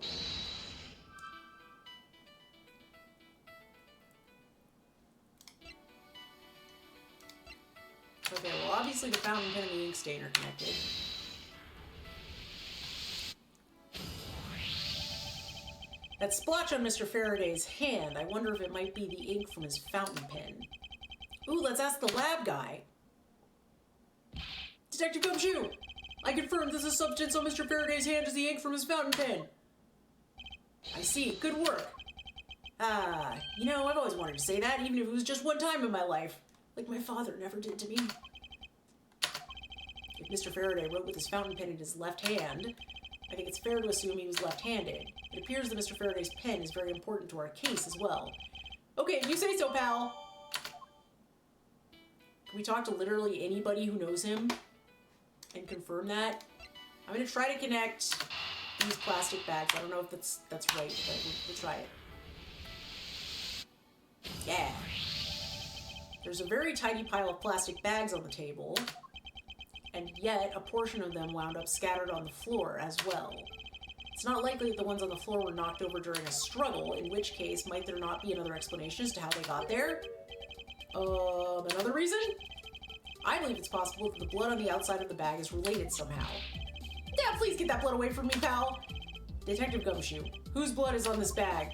Okay, well, obviously the fountain pen and the ink stain are connected. That splotch on Mr. Faraday's hand, I wonder if it might be the ink from his fountain pen. Ooh, let's ask the lab guy. Detective Gumshoe! I confirm this is substance on Mr. Faraday's hand is the ink from his fountain pen. I see. Good work. You know, I've always wanted to say that, even if it was just one time in my life. Like my father never did to me. If Mr. Faraday wrote with his fountain pen in his left hand, I think it's fair to assume he was left-handed. It appears that Mr. Faraday's pen is very important to our case as well. Okay, you say so, pal. Can we talk to literally anybody who knows him and confirm that? I'm gonna try to connect these plastic bags. I don't know if that's right, but we'll try it. Yeah. There's a very tiny pile of plastic bags on the table, and yet a portion of them wound up scattered on the floor as well. It's not likely that the ones on the floor were knocked over during a struggle, in which case might there not be another explanation as to how they got there? Another reason? I believe it's possible that the blood on the outside of the bag is related somehow. Yeah, please get that blood away from me, pal! Detective Gumshoe, whose blood is on this bag?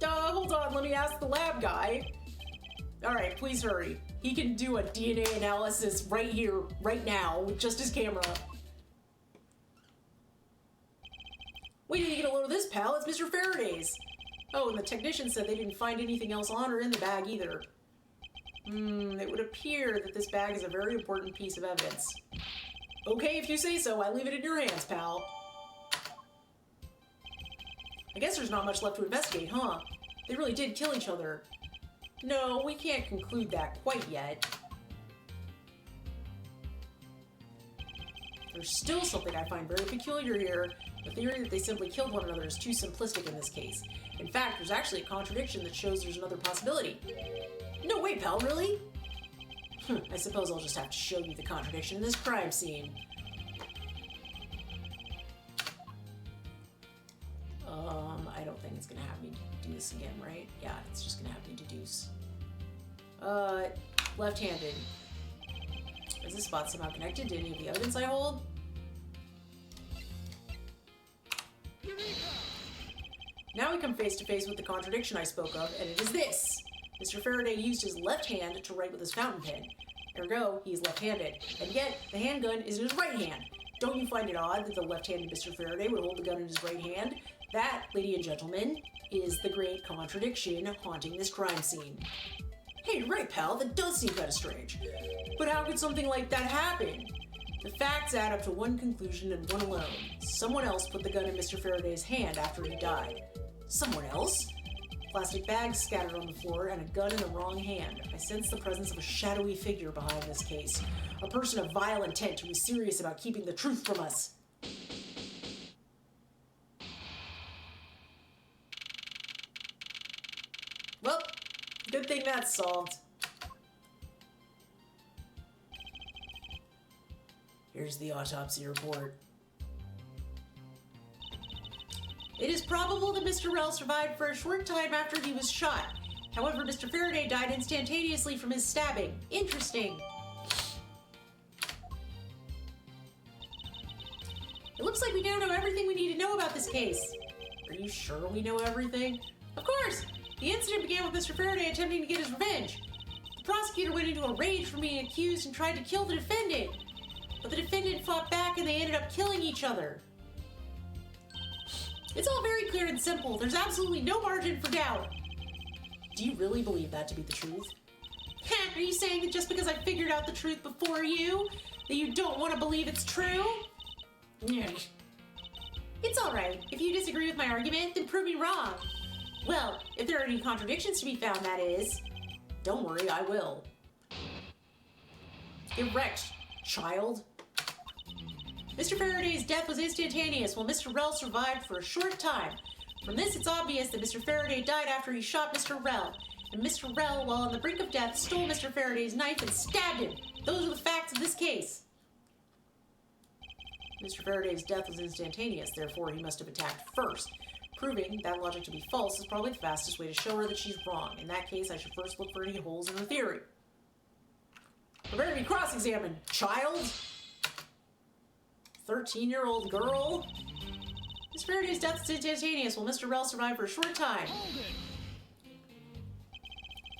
Hold on, let me ask the lab guy. Alright, please hurry. He can do a DNA analysis right here, right now, with just his camera. Wait till you get a load of this, pal. It's Mr. Faraday's. Oh, and the technician said they didn't find anything else on or in the bag either. It would appear that this bag is a very important piece of evidence. Okay, if you say so, I leave it in your hands, pal. I guess there's not much left to investigate, huh? They really did kill each other. No, we can't conclude that quite yet. There's still something I find very peculiar here. The theory that they simply killed one another is too simplistic in this case. In fact, there's actually a contradiction that shows there's another possibility. No way, pal, really? I suppose I'll just have to show you the contradiction in this crime scene. I don't think it's gonna have me do this again, right? Yeah, it's just gonna have me deduce. Left-handed. Is this spot somehow connected to any of the evidence I hold? Now we come face to face with the contradiction I spoke of, and it is this. Mr. Faraday used his left hand to write with his fountain pen. Ergo, he is left-handed. And yet, the handgun is in his right hand. Don't you find it odd that the left-handed Mr. Faraday would hold the gun in his right hand? That, ladies and gentlemen, is the great contradiction haunting this crime scene. Hey, you're right, pal, that does seem kind of strange. But how could something like that happen? The facts add up to one conclusion and one alone. Someone else put the gun in Mr. Faraday's hand after he died. Someone else? Plastic bags scattered on the floor and a gun in the wrong hand. I sense the presence of a shadowy figure behind this case. A person of vile intent who is serious about keeping the truth from us. Well, good thing that's solved. Here's the autopsy report. It is probable that Mr. Rell survived for a short time after he was shot. However, Mr. Faraday died instantaneously from his stabbing. Interesting. It looks like we now know everything we need to know about this case. Are you sure we know everything? Of course! The incident began with Mr. Faraday attempting to get his revenge. The prosecutor went into a rage for being accused and tried to kill the defendant. but the defendant fought back and they ended up killing each other. It's all very clear and simple. There's absolutely no margin for doubt. Do you really believe that to be the truth? Are you saying that just because I figured out the truth before you, that you don't want to believe it's true? It's alright. If you disagree with my argument, then prove me wrong. Well, if there are any contradictions to be found, that is. Don't worry, I will. Get wrecked, child. Mr. Faraday's death was instantaneous, while Mr. Rell survived for a short time. From this, it's obvious that Mr. Faraday died after he shot Mr. Rell, and Mr. Rell, while on the brink of death, stole Mr. Faraday's knife and stabbed him. Those are the facts of this case. Mr. Faraday's death was instantaneous, therefore he must have attacked first. Proving that logic to be false is probably the fastest way to show her that she's wrong. In that case, I should first look for any holes in her theory. Prepare to be cross-examined, child! 13-year-old girl? Mr. Faraday's death is instantaneous, while Mr. Rell survived for a short time. Hold it.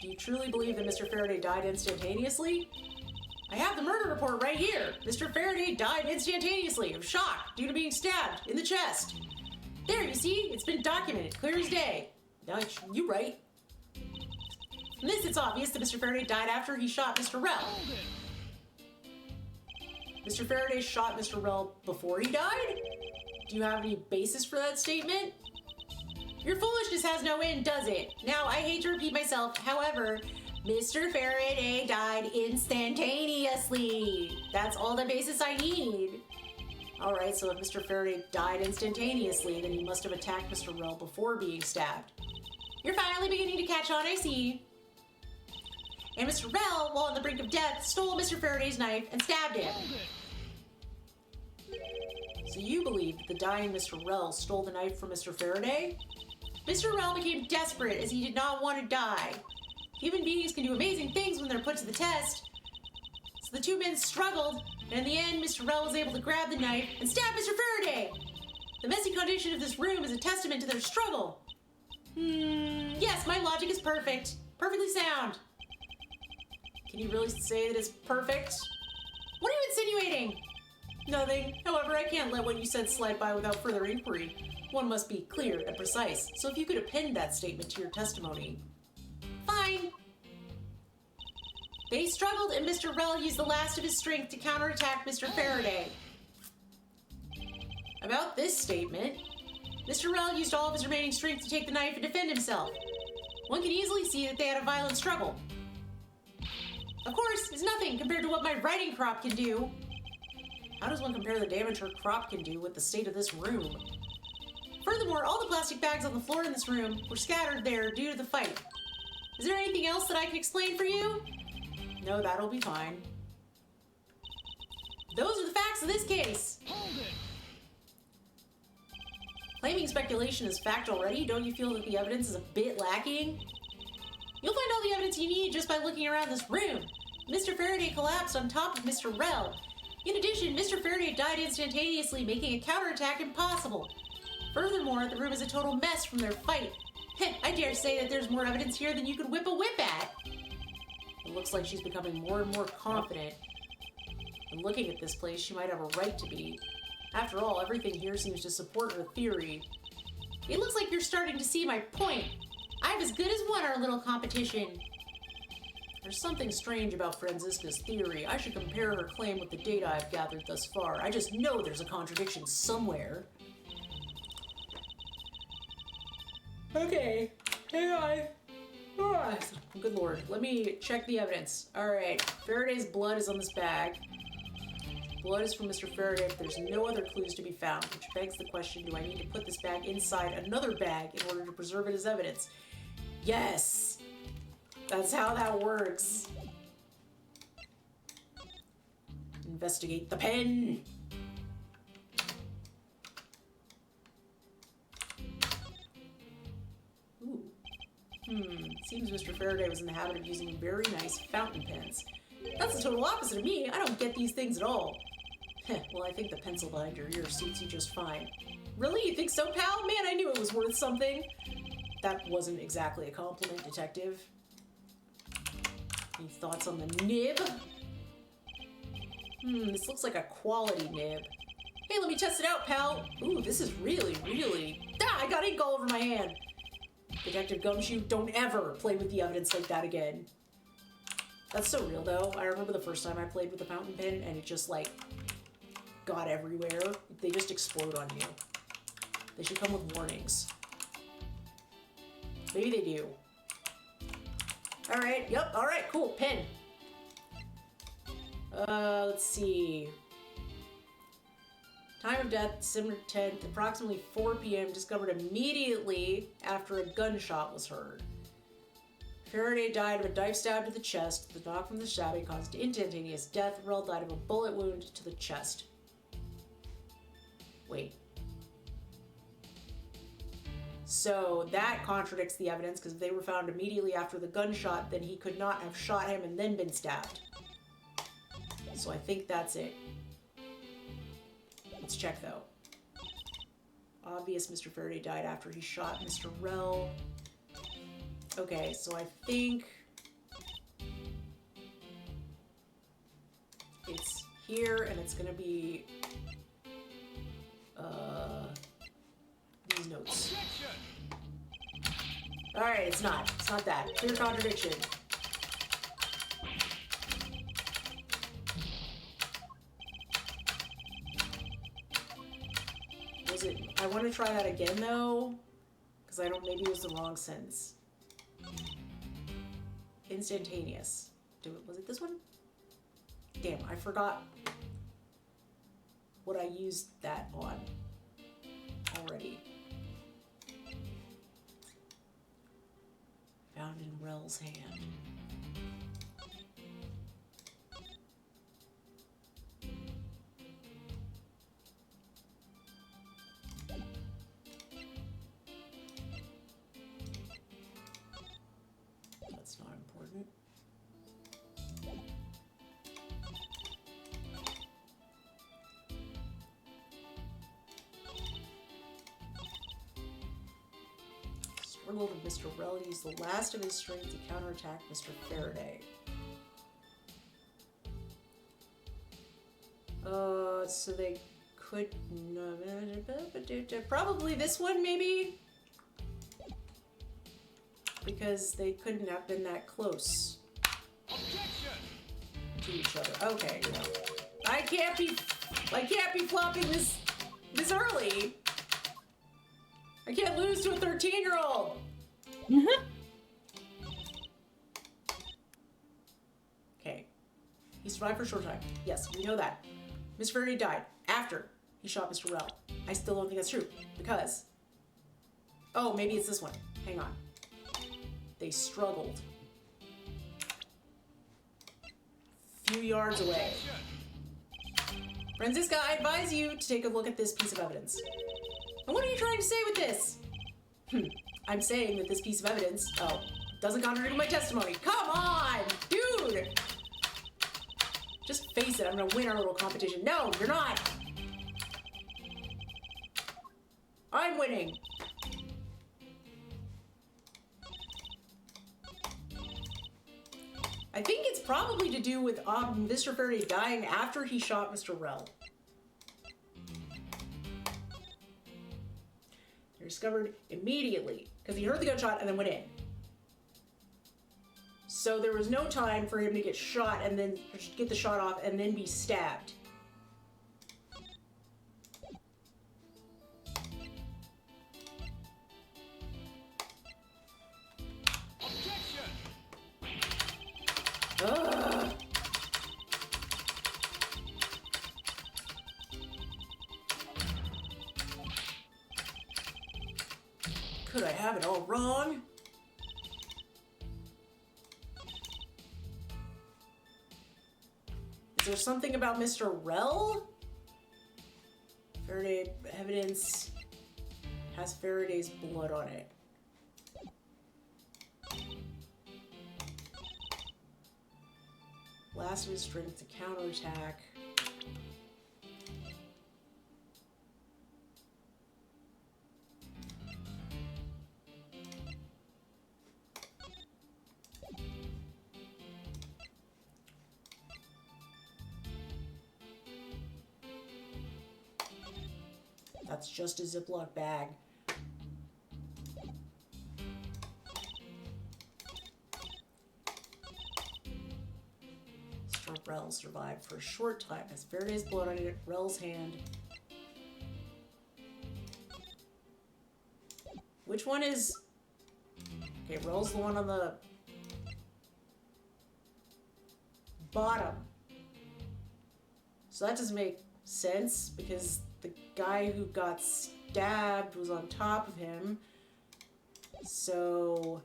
Do you truly believe that Mr. Faraday died instantaneously? I have the murder report right here. Mr. Faraday died instantaneously of shock due to being stabbed in the chest. There, you see? It's been documented, clear as day. Now, you're right. From this, it's obvious that Mr. Faraday died after he shot Mr. Rell. Hold it. Mr. Faraday shot Mr. Rell before he died? Do you have any basis for that statement? Your foolishness has no end, does it? Now, I hate to repeat myself, however, Mr. Faraday died instantaneously. That's all the basis I need. Alright, so if Mr. Faraday died instantaneously, then he must have attacked Mr. Rell before being stabbed. You're finally beginning to catch on, I see. And Mr. Rell, while on the brink of death, stole Mr. Faraday's knife and stabbed him. Hold it. So you believe that the dying Mr. Rell stole the knife from Mr. Faraday? Mr. Rell became desperate as he did not want to die. Human beings can do amazing things when they're put to the test. So the two men struggled, and in the end, Mr. Rell was able to grab the knife and stab Mr. Faraday. The messy condition of this room is a testament to their struggle. Yes, my logic is perfect. Perfectly sound. Can you really say that it's perfect? What are you insinuating? Nothing. However, I can't let what you said slide by without further inquiry. One must be clear and precise, so if you could append that statement to your testimony. Fine. They struggled and Mr. Rell used the last of his strength to counterattack Mr. Faraday. About this statement, Mr. Rell used all of his remaining strength to take the knife and defend himself. One can easily see that they had a violent struggle. Of course, it's nothing compared to what my writing crop can do. How does one compare the damage her crop can do with the state of this room? Furthermore, all the plastic bags on the floor in this room were scattered there due to the fight. Is there anything else that I can explain for you? No, that'll be fine. Those are the facts of this case. Hold it. Claiming speculation is fact already, don't you feel that the evidence is a bit lacking? You'll find all the evidence you need just by looking around this room. Mr. Faraday collapsed on top of Mr. Rell. In addition, Mr. Faraday died instantaneously, making a counterattack impossible. Furthermore, the room is a total mess from their fight. I dare say that there's more evidence here than you could whip a whip at. It looks like she's becoming more and more confident. And looking at this place, she might have a right to be. After all, everything here seems to support her theory. It looks like you're starting to see my point. I've as good as won our little competition. There's something strange about Franziska's theory. I should compare her claim with the data I've gathered thus far. I just know there's a contradiction somewhere. Okay. Hang on. Alright. Good lord. Let me check the evidence. Alright. Faraday's blood is on this bag. Blood is from Mr. Faraday, but there's no other clues to be found, which begs the question, do I need to put this bag inside another bag in order to preserve it as evidence? Yes! That's how that works. Investigate the pen! Ooh. Seems Mr. Faraday was in the habit of using very nice fountain pens. That's the total opposite of me. I don't get these things at all. Well, I think the pencil behind your ear suits you just fine. Really? You think so, pal? Man, I knew it was worth something. That wasn't exactly a compliment, detective. Any thoughts on the nib? This looks like a quality nib. Hey, let me test it out, pal. Ooh, this is really, really... Ah, I got ink all over my hand. Detective Gumshoe, don't ever play with the evidence like that again. That's so real, though. I remember the first time I played with the fountain pen, and it just, like, got everywhere. They just explode on you. They should come with warnings. Maybe they do. Alright, yep, alright, cool, pen. Let's see. Time of death, December 10th, approximately 4 p.m., discovered immediately after a gunshot was heard. Faraday died of a knife stab to the chest. The knock from the stabbing caused instantaneous death. Rel died of a bullet wound to the chest. Wait. So that contradicts the evidence, because if they were found immediately after the gunshot, then he could not have shot him and then been stabbed. So I think that's it. Let's check, though. Obvious Mr. Faraday died after he shot Mr. Rel. Okay, so I think it's here, and it's gonna be these notes. Alright, it's not. It's not that. Clear contradiction. Was it... I want to try that again, though, because I don't... Maybe it was the wrong sentence. Instantaneous. Was it this one? Damn, I forgot what I used that on already. Found in Rel's hand. That's not important. Struggled of Mr. Rel used the last of his strength to counterattack Mr. Faraday. So they could... Probably this one, maybe? Because they couldn't have been that close to each other. Okay, no. I can't be flopping this early. I can't lose to a 13-year-old. Okay. He survived for a short time. Yes, we know that. Mr. Faraday died after he shot Mr. Rel. I still don't think that's true, because... Oh, maybe it's this one. Hang on. They struggled. Few yards away. Franziska, I advise you to take a look at this piece of evidence. And what are you trying to say with this? I'm saying that this piece of evidence, doesn't contradict my testimony. Come on, dude! Just face it, I'm gonna win our little competition. No, you're not! I'm winning! I think it's probably to do with Mr. Faraday dying after he shot Mr. Rel. They're discovered immediately, because he heard the gunshot and then went in. So there was no time for him to get shot and then get the shot off and then be stabbed. Ugh. Could I have it all wrong? Is there something about Mr. Rel? Faraday evidence has Faraday's blood on it. Last of his strength to counterattack. That's just a Ziploc bag. Mr. Rel survived for a short time as Faraday's blood on Rel's hand. Which one is... Okay, Rel's the one on the bottom. So that doesn't make sense because the guy who got stabbed was on top of him. So...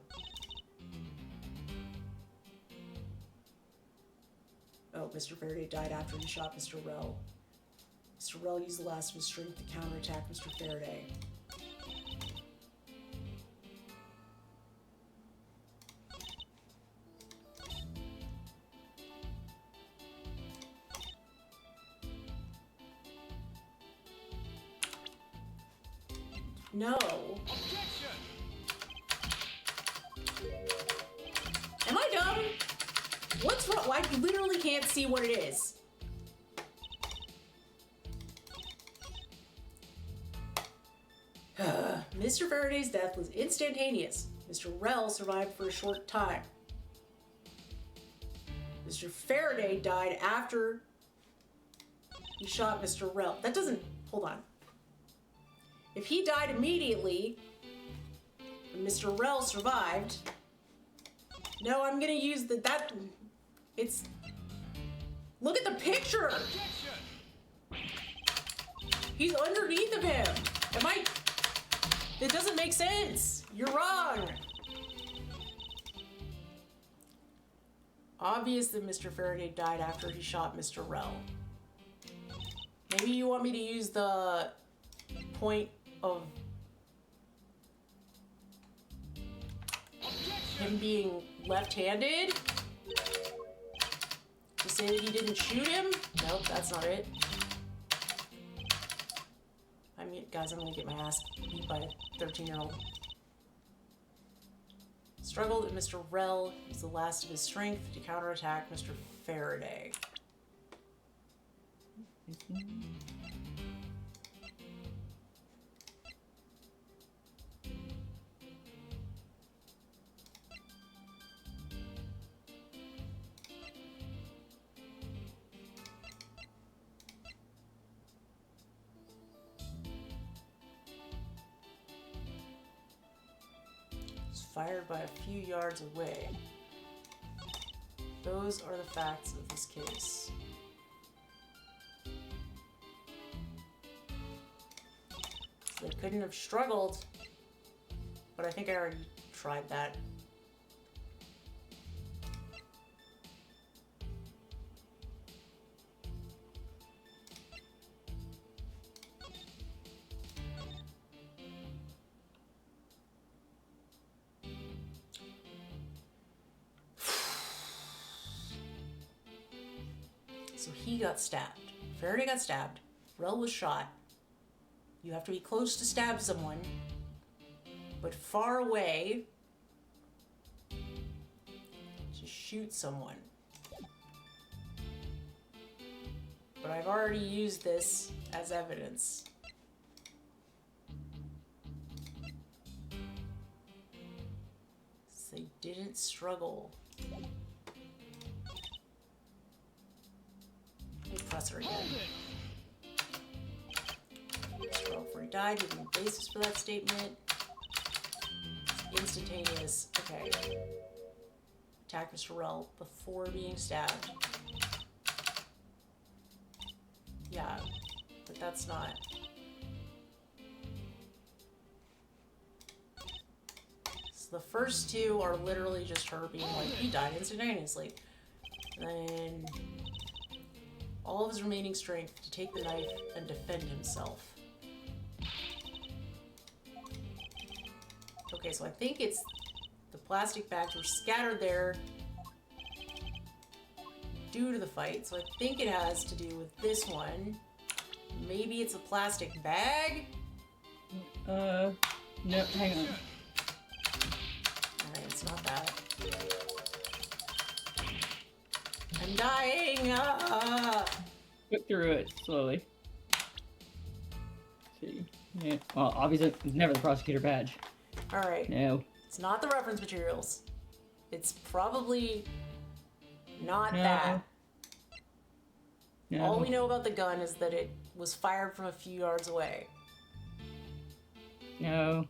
Oh, Mr. Faraday died after he shot Mr. Rel. Mr. Rel used the last of his strength to counterattack Mr. Faraday. No. Am I dumb? What's wrong? I literally can't see what it is. Mr. Faraday's death was instantaneous. Mr. Rel survived for a short time. Mr. Faraday died after he shot Mr. Rel. That doesn't... Hold on. If he died immediately, and Mr. Rel survived... No, I'm gonna use that... It's... Look at the picture! He's underneath of him! Am I... It doesn't make sense! You're wrong! Obvious that Mr. Faraday died after he shot Mr. Rel. Maybe you want me to use the point of him being left-handed to say that he didn't shoot him? Nope, that's not it. I mean, guys, I'm gonna get my ass beat by a 13-year-old. Struggled at Mr. Rel used the last of his strength to counterattack Mr. Faraday. Fired by a few yards away. Those are the facts of this case. So they couldn't have struggled, but I think I already tried that. So he got stabbed. Faraday got stabbed. Rel was shot. You have to be close to stab someone, but far away to shoot someone. But I've already used this as evidence. So they didn't struggle. Press her again. Mr. Rel, before he died, giving the basis for that statement. Instantaneous. Okay. Attack Mr. Rel before being stabbed. Yeah, but that's not. So the first two are literally just her being like, he died instantaneously. And then all of his remaining strength to take the knife and defend himself. Okay, so I think it's the plastic bags were scattered there due to the fight, so I think it has to do with this one. Maybe it's a plastic bag? No, hang on. Alright, it's not that. I'm dying! Ah! Look through it slowly. Let's see. Yeah, well, obviously, it's never the prosecutor badge. Alright. No. It's not the reference materials. It's probably not No. that. No. All we know about the gun is that it was fired from a few yards away. No.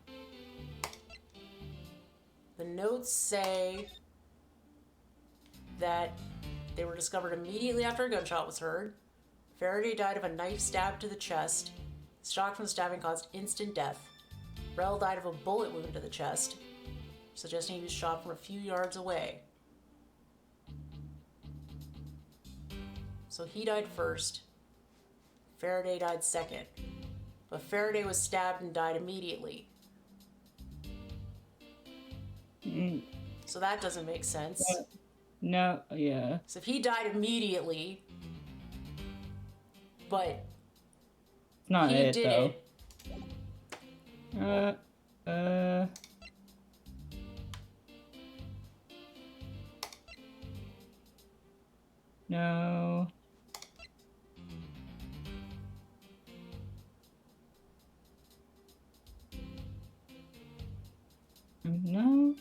The notes say that they were discovered immediately after a gunshot was heard. Faraday died of a knife stab to the chest. Shock from the stabbing caused instant death. Rel died of a bullet wound to the chest, suggesting he was shot from a few yards away. So he died first. Faraday died second. But Faraday was stabbed and died immediately. Mm, So that doesn't make sense. no. Yeah. So if he died immediately, but It's not he it, did though. it, No. No.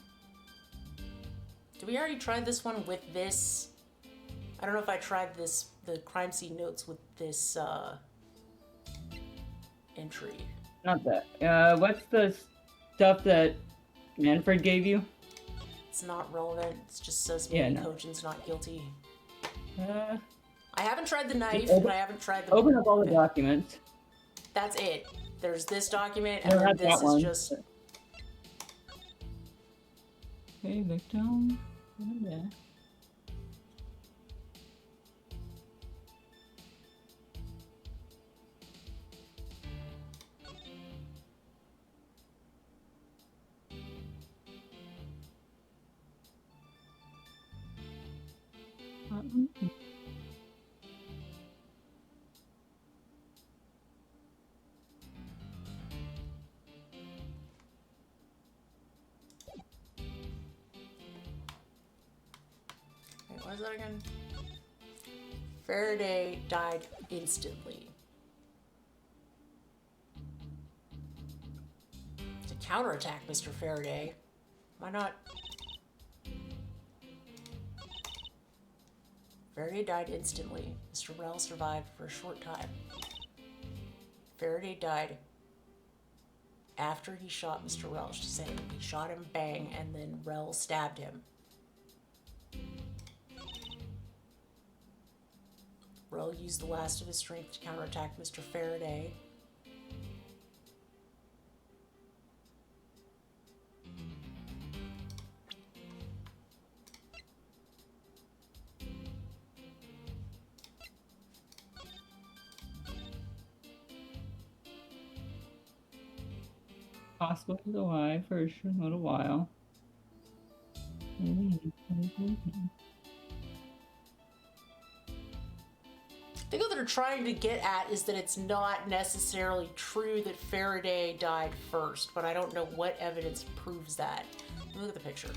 did we already try this one with this? I don't know if I tried the crime scene notes with this entry. Not that. What's the stuff that Manfred gave you? It's not relevant. It just says Yeah, maybe no. Kojin's not guilty. Uh, I haven't tried the knife, open- and I haven't tried the. open up all the documents. That's it. There's this document, I and then have this that is one. just. Okay, victim. Yeah. Wait, what is that again? Faraday died instantly. To counterattack Mr. Faraday, why not? Faraday died instantly. Mr. Rel survived for a short time. Faraday died after he shot Mr. Rel. She's saying he shot him, bang, and then Rel stabbed him. Rel used the last of his strength to counterattack Mr. Faraday. Possible to alive for a little while. I think what they're trying to get at is that it's not necessarily true that Faraday died first, but I don't know what evidence proves that. Look at the picture.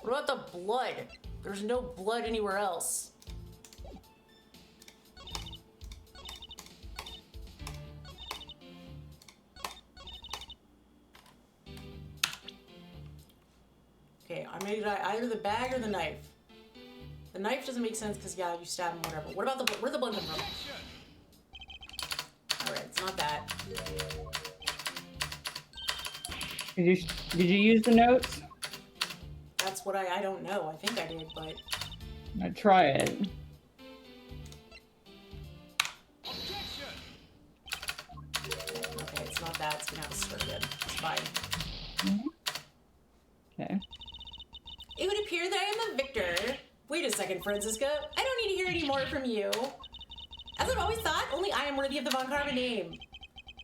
What about the blood? There's no blood anywhere else. Okay, I made either the bag or the knife. The knife doesn't make sense because, yeah, you stab him, whatever. What about where'd the blood come from? Alright, it's not that. Did you use the notes? That's what I don't know. I think I did, but Try it. okay, it's not that. It's gonna have to start again. It's fine. Okay. It would appear that I am the victor. Wait a second, Francisca. I don't need to hear any more from you. As I've always thought, only I am worthy of the Von Karma name.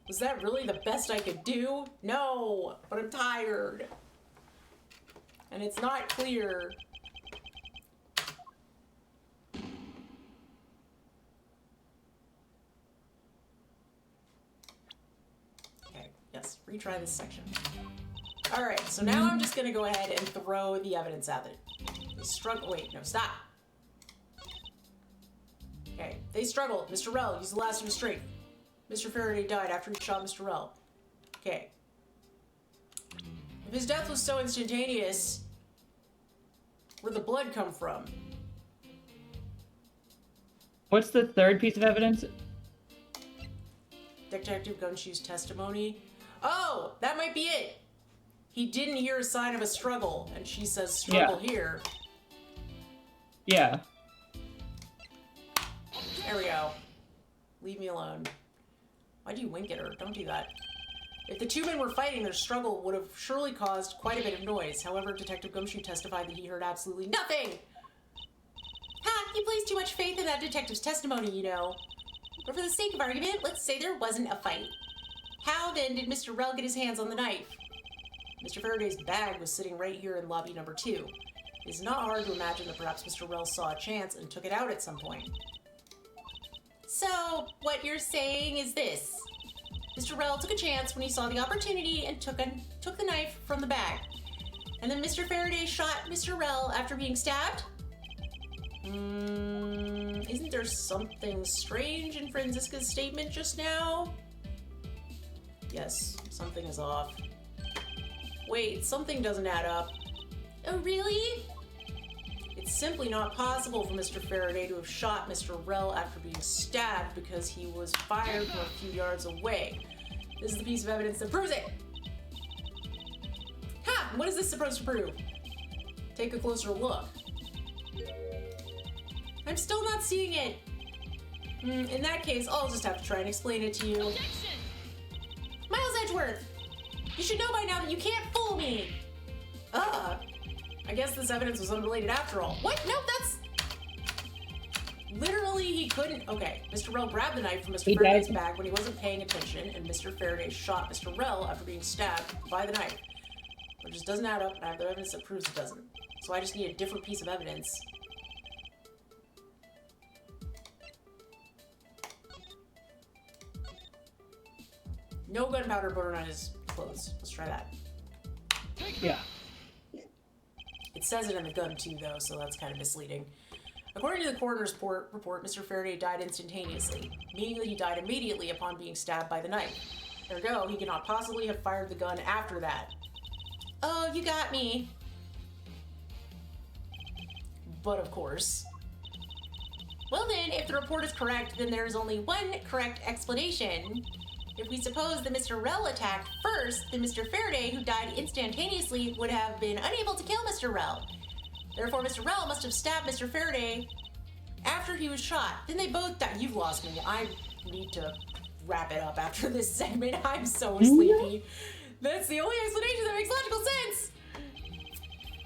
Was that really the best I could do? No, but I'm tired. And it's not clear. Okay, yes, retry this section. Alright, so now I'm just gonna go ahead and throw the evidence at it. They struggle. Wait, no, stop. Okay, they struggled. Mr. Rell used the last of his strength. Mr. Faraday died after he shot Mr. Rell. Okay. If his death was so instantaneous, where'd the blood come from? What's the third piece of evidence? Detective Gumshoe's testimony. Oh, that might be it. He didn't hear a sign of a struggle, and she says struggle here. Yeah. There we go. Leave me alone. Why do you wink at her? Don't do that. If the two men were fighting, their struggle would have surely caused quite a bit of noise. However, Detective Gumshoe testified that he heard absolutely nothing. Ha! You place too much faith in that detective's testimony, you know. But for the sake of argument, let's say there wasn't a fight. How then did Mr. Rell get his hands on the knife? Mr. Faraday's bag was sitting right here in lobby number 2. It is not hard to imagine that perhaps Mr. Rell saw a chance and took it out at some point. So, what you're saying is this. Mr. Rell took a chance when he saw the opportunity and took the knife from the bag. And then Mr. Faraday shot Mr. Rell after being stabbed? Isn't there something strange in Franziska's statement just now? Yes, something is off. Wait, something doesn't add up. Oh, really? It's simply not possible for Mr. Faraday to have shot Mr. Rell after being stabbed because he was fired from a few yards away. This is the piece of evidence that proves it! Ha! What is this supposed to prove? Take a closer look. I'm still not seeing it! In that case, I'll just have to try and explain it to you. Miles Edgeworth! You should know by now that you can't fool me! I guess this evidence was unrelated after all. What? No, that's... Literally, he couldn't. Okay, Mr. Rell grabbed the knife from Mr. He Faraday's did. bag when he wasn't paying attention, and Mr. Faraday shot Mr. Rell after being stabbed by the knife. It just doesn't add up, and I have the evidence that proves it doesn't. So I just need a different piece of evidence. No gunpowder burned on his clothes. Let's try that. Yeah. It says it in the gun too, though, so that's kind of misleading. According to the coroner's report, Mr. Faraday died instantaneously, meaning that he died immediately upon being stabbed by the knife. Ergo, he cannot possibly have fired the gun after that. Oh, you got me. But of course. Well then, if the report is correct, then there is only one correct explanation. If we suppose that Mr. Rell attacked first, then Mr. Faraday, who died instantaneously, would have been unable to kill Mr. Rell. Therefore, Mr. Rell must have stabbed Mr. Faraday after he was shot. Then they both died. You've lost me. I need to wrap it up after this segment. I'm so sleepy. That's the only explanation that makes logical sense.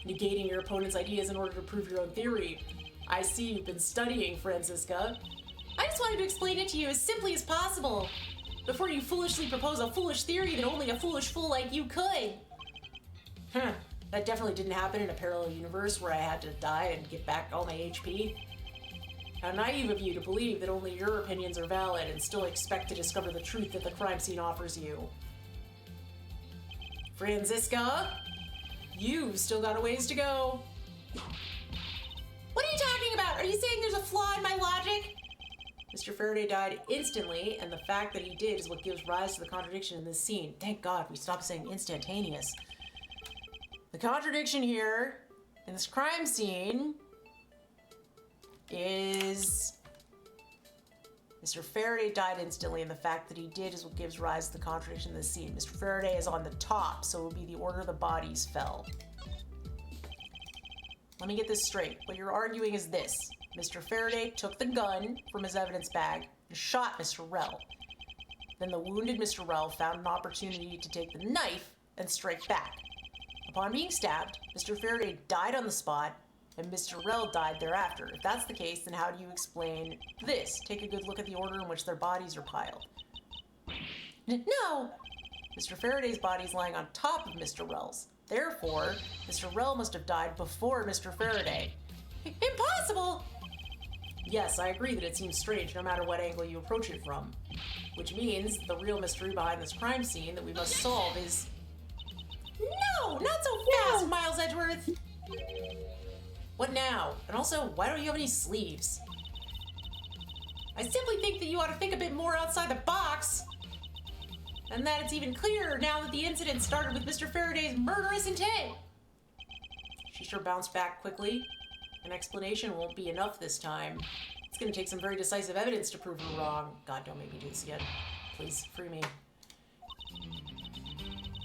Negating your opponent's ideas in order to prove your own theory. I see you've been studying, Franziska. I just wanted to explain it to you as simply as possible, before you foolishly propose a foolish theory that only a foolish fool like you could. Huh. That definitely didn't happen in a parallel universe where I had to die and get back all my HP. How naive of you to believe that only your opinions are valid and still expect to discover the truth that the crime scene offers you. Franziska, you've still got a ways to go. What are you talking about? Are you saying there's a flaw in my logic? Mr. Faraday died instantly, and the fact that he did is what gives rise to the contradiction in this scene. Thank God we stopped saying instantaneous. The contradiction here in this crime scene is Mr. Faraday died instantly, and the fact that he did is what gives rise to the contradiction in this scene. Mr. Faraday is on the top, so it would be the order the bodies fell. Let me get this straight. What you're arguing is this. Mr. Faraday took the gun from his evidence bag and shot Mr. Rell. Then the wounded Mr. Rell found an opportunity to take the knife and strike back. Upon being stabbed, Mr. Faraday died on the spot, and Mr. Rell died thereafter. If that's the case, then how do you explain this? Take a good look at the order in which their bodies are piled. No! Mr. Faraday's body is lying on top of Mr. Rell's. Therefore, Mr. Rell must have died before Mr. Faraday. Impossible! Yes, I agree that it seems strange no matter what angle you approach it from. Which means the real mystery behind this crime scene that we must solve is... No! Not so fast, Miles Edgeworth! What now? And also, why don't you have any sleeves? I simply think that you ought to think a bit more outside the box. And that it's even clearer now that the incident started with Mr. Faraday's murderous intent. She sure bounced back quickly. An explanation won't be enough this time. It's gonna take some very decisive evidence to prove her wrong. God, don't make me do this again. Please, free me.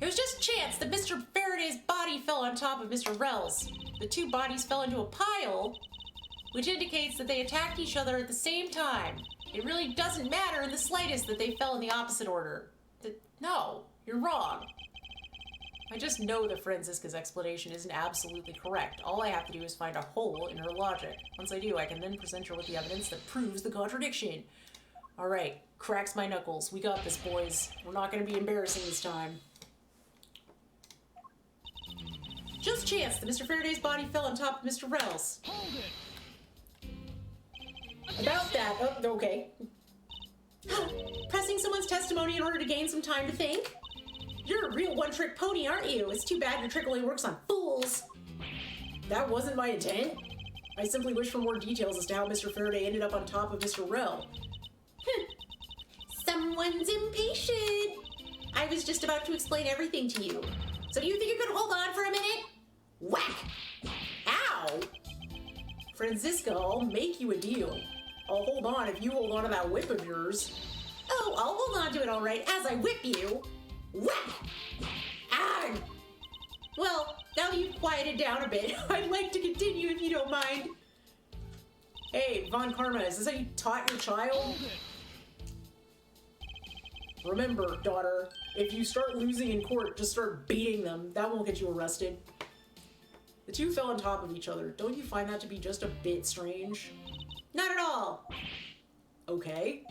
It was just chance that Mr. Faraday's body fell on top of Mr. Rel's. The two bodies fell into a pile, which indicates that they attacked each other at the same time. It really doesn't matter in the slightest that they fell in the opposite order. No, you're wrong. I just know that Franziska's explanation isn't absolutely correct. All I have to do is find a hole in her logic. Once I do, I can then present her with the evidence that proves the contradiction. All right, cracks my knuckles. We got this, boys. We're not going to be embarrassing this time. Just chance that Mr. Faraday's body fell on top of Mr. Rel's. About that, oh, okay. Pressing someone's testimony in order to gain some time to think? You're a real one-trick pony, aren't you? It's too bad your trick only works on fools. That wasn't my intent. I simply wish for more details as to how Mr. Faraday ended up on top of Mr. Rel. Someone's impatient. I was just about to explain everything to you. So do you think you could hold on for a minute? Whack! Ow! Franziska, I'll make you a deal. I'll hold on if you hold on to that whip of yours. Oh, I'll hold on to it all right as I whip you. Whack! Ah! Well, now that you've quieted down a bit, I'd like to continue if you don't mind. Hey, Von Karma, is this how you taught your child? Remember, daughter, if you start losing in court, just start beating them. That won't get you arrested. The two fell on top of each other. Don't you find that to be just a bit strange? Not at all. Okay.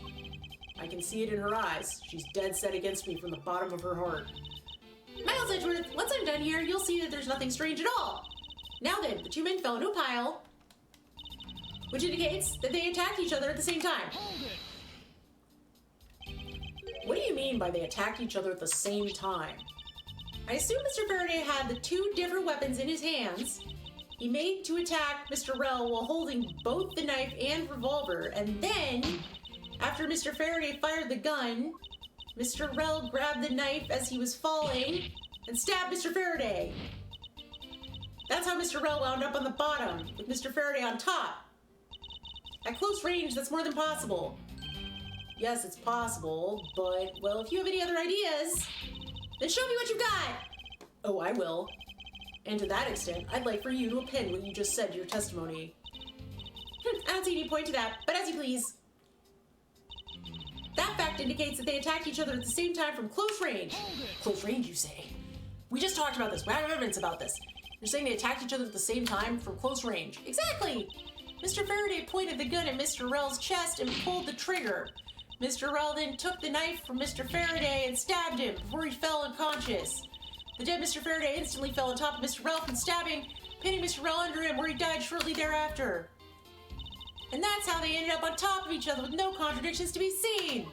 I can see it in her eyes. She's dead set against me from the bottom of her heart. Miles Edgeworth, once I'm done here, you'll see that there's nothing strange at all. Now then, the two men fell into a pile, which indicates that they attacked each other at the same time. What do you mean by they attacked each other at the same time? I assume Mr. Faraday had the two different weapons in his hands. He made to attack Mr. Rel while holding both the knife and revolver, and then, after Mr. Faraday fired the gun, Mr. Rel grabbed the knife as he was falling and stabbed Mr. Faraday. That's how Mr. Rel wound up on the bottom, with Mr. Faraday on top. At close range, that's more than possible. Yes, it's possible, but, well, if you have any other ideas, then show me what you got! Oh, I will. And to that extent, I'd like for you to append what you just said to your testimony. I don't see any point to that, but as you please. That fact indicates that they attacked each other at the same time from close range. Close range, you say? We just talked about this. We have evidence about this. You're saying they attacked each other at the same time from close range. Exactly! Mr. Faraday pointed the gun at Mr. Rel's chest and pulled the trigger. Mr. Rel then took the knife from Mr. Faraday and stabbed him before he fell unconscious. The dead Mr. Faraday instantly fell on top of Mr. Rel from stabbing, pinning Mr. Rel under him where he died shortly thereafter. And that's how they ended up on top of each other with no contradictions to be seen.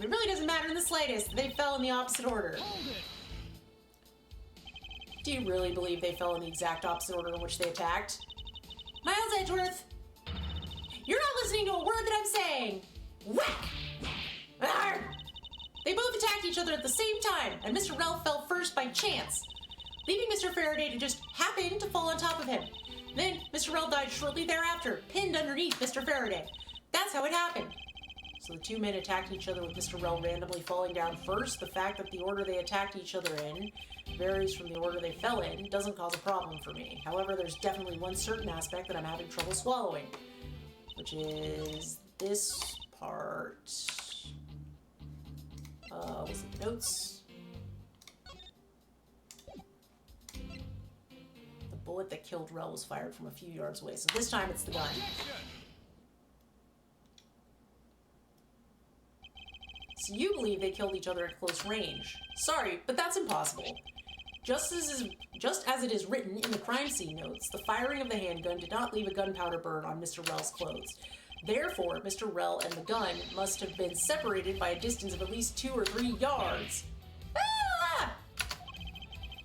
It really doesn't matter in the slightest. They fell in the opposite order. Do you really believe they fell in the exact opposite order in which they attacked? Miles Edgeworth! You're not listening to a word that I'm saying! Whack! Arrgh! They both attacked each other at the same time, and Mr. Rel fell first by chance, leaving Mr. Faraday to just happen to fall on top of him. Then, Mr. Rel died shortly thereafter, pinned underneath Mr. Faraday. That's how it happened. So the two men attacked each other with Mr. Rel randomly falling down first. The fact that the order they attacked each other in varies from the order they fell in doesn't cause a problem for me. However, there's definitely one certain aspect that I'm having trouble swallowing, which is this part. Was it the notes? The bullet that killed Rel was fired from a few yards away, so this time it's the gun. So you believe they killed each other at close range. Sorry, but that's impossible. Just as it is written in the crime scene notes, the firing of the handgun did not leave a gunpowder burn on Mr. Rel's clothes. Therefore, Mr. Rel and the gun must have been separated by a distance of at least 2 or 3 yards. Ah!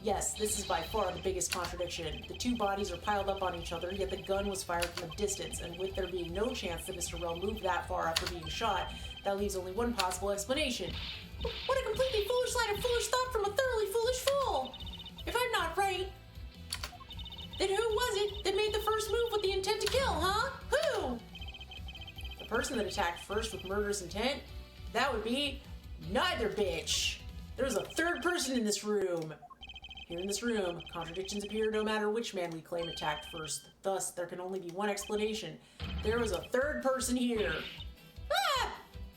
Yes, this is by far the biggest contradiction. The two bodies are piled up on each other, yet the gun was fired from a distance, and with there being no chance that Mr. Rell moved that far after being shot, that leaves only one possible explanation. What a completely foolish line of foolish thought from a thoroughly foolish fool! If I'm not right, then who was it that made the first move with the intent to kill, huh? Who? The person that attacked first with murderous intent? That would be neither bitch. There's a third person in this room. Here in this room, contradictions appear no matter which man we claim attacked first. Thus, there can only be one explanation. There was a third person here. Ah!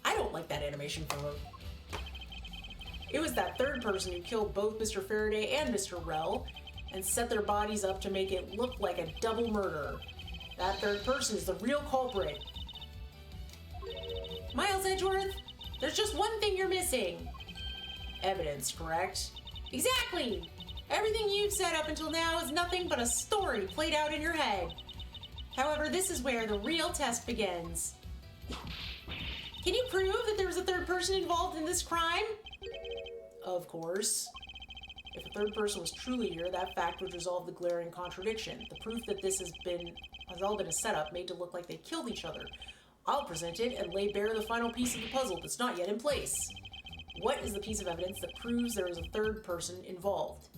I don't like that animation photo. It was that third person who killed both Mr. Faraday and Mr. Rell and set their bodies up to make it look like a double murder. That third person is the real culprit. Miles Edgeworth, there's just one thing you're missing. Evidence, correct? Exactly! Everything you've said up until now is nothing but a story played out in your head. However, this is where the real test begins. Can you prove that there was a third person involved in this crime? Of course. If a third person was truly here, that fact would resolve the glaring contradiction. The proof that this has all been a setup made to look like they killed each other. I'll present it and lay bare the final piece of the puzzle that's not yet in place. What is the piece of evidence that proves there is a third person involved?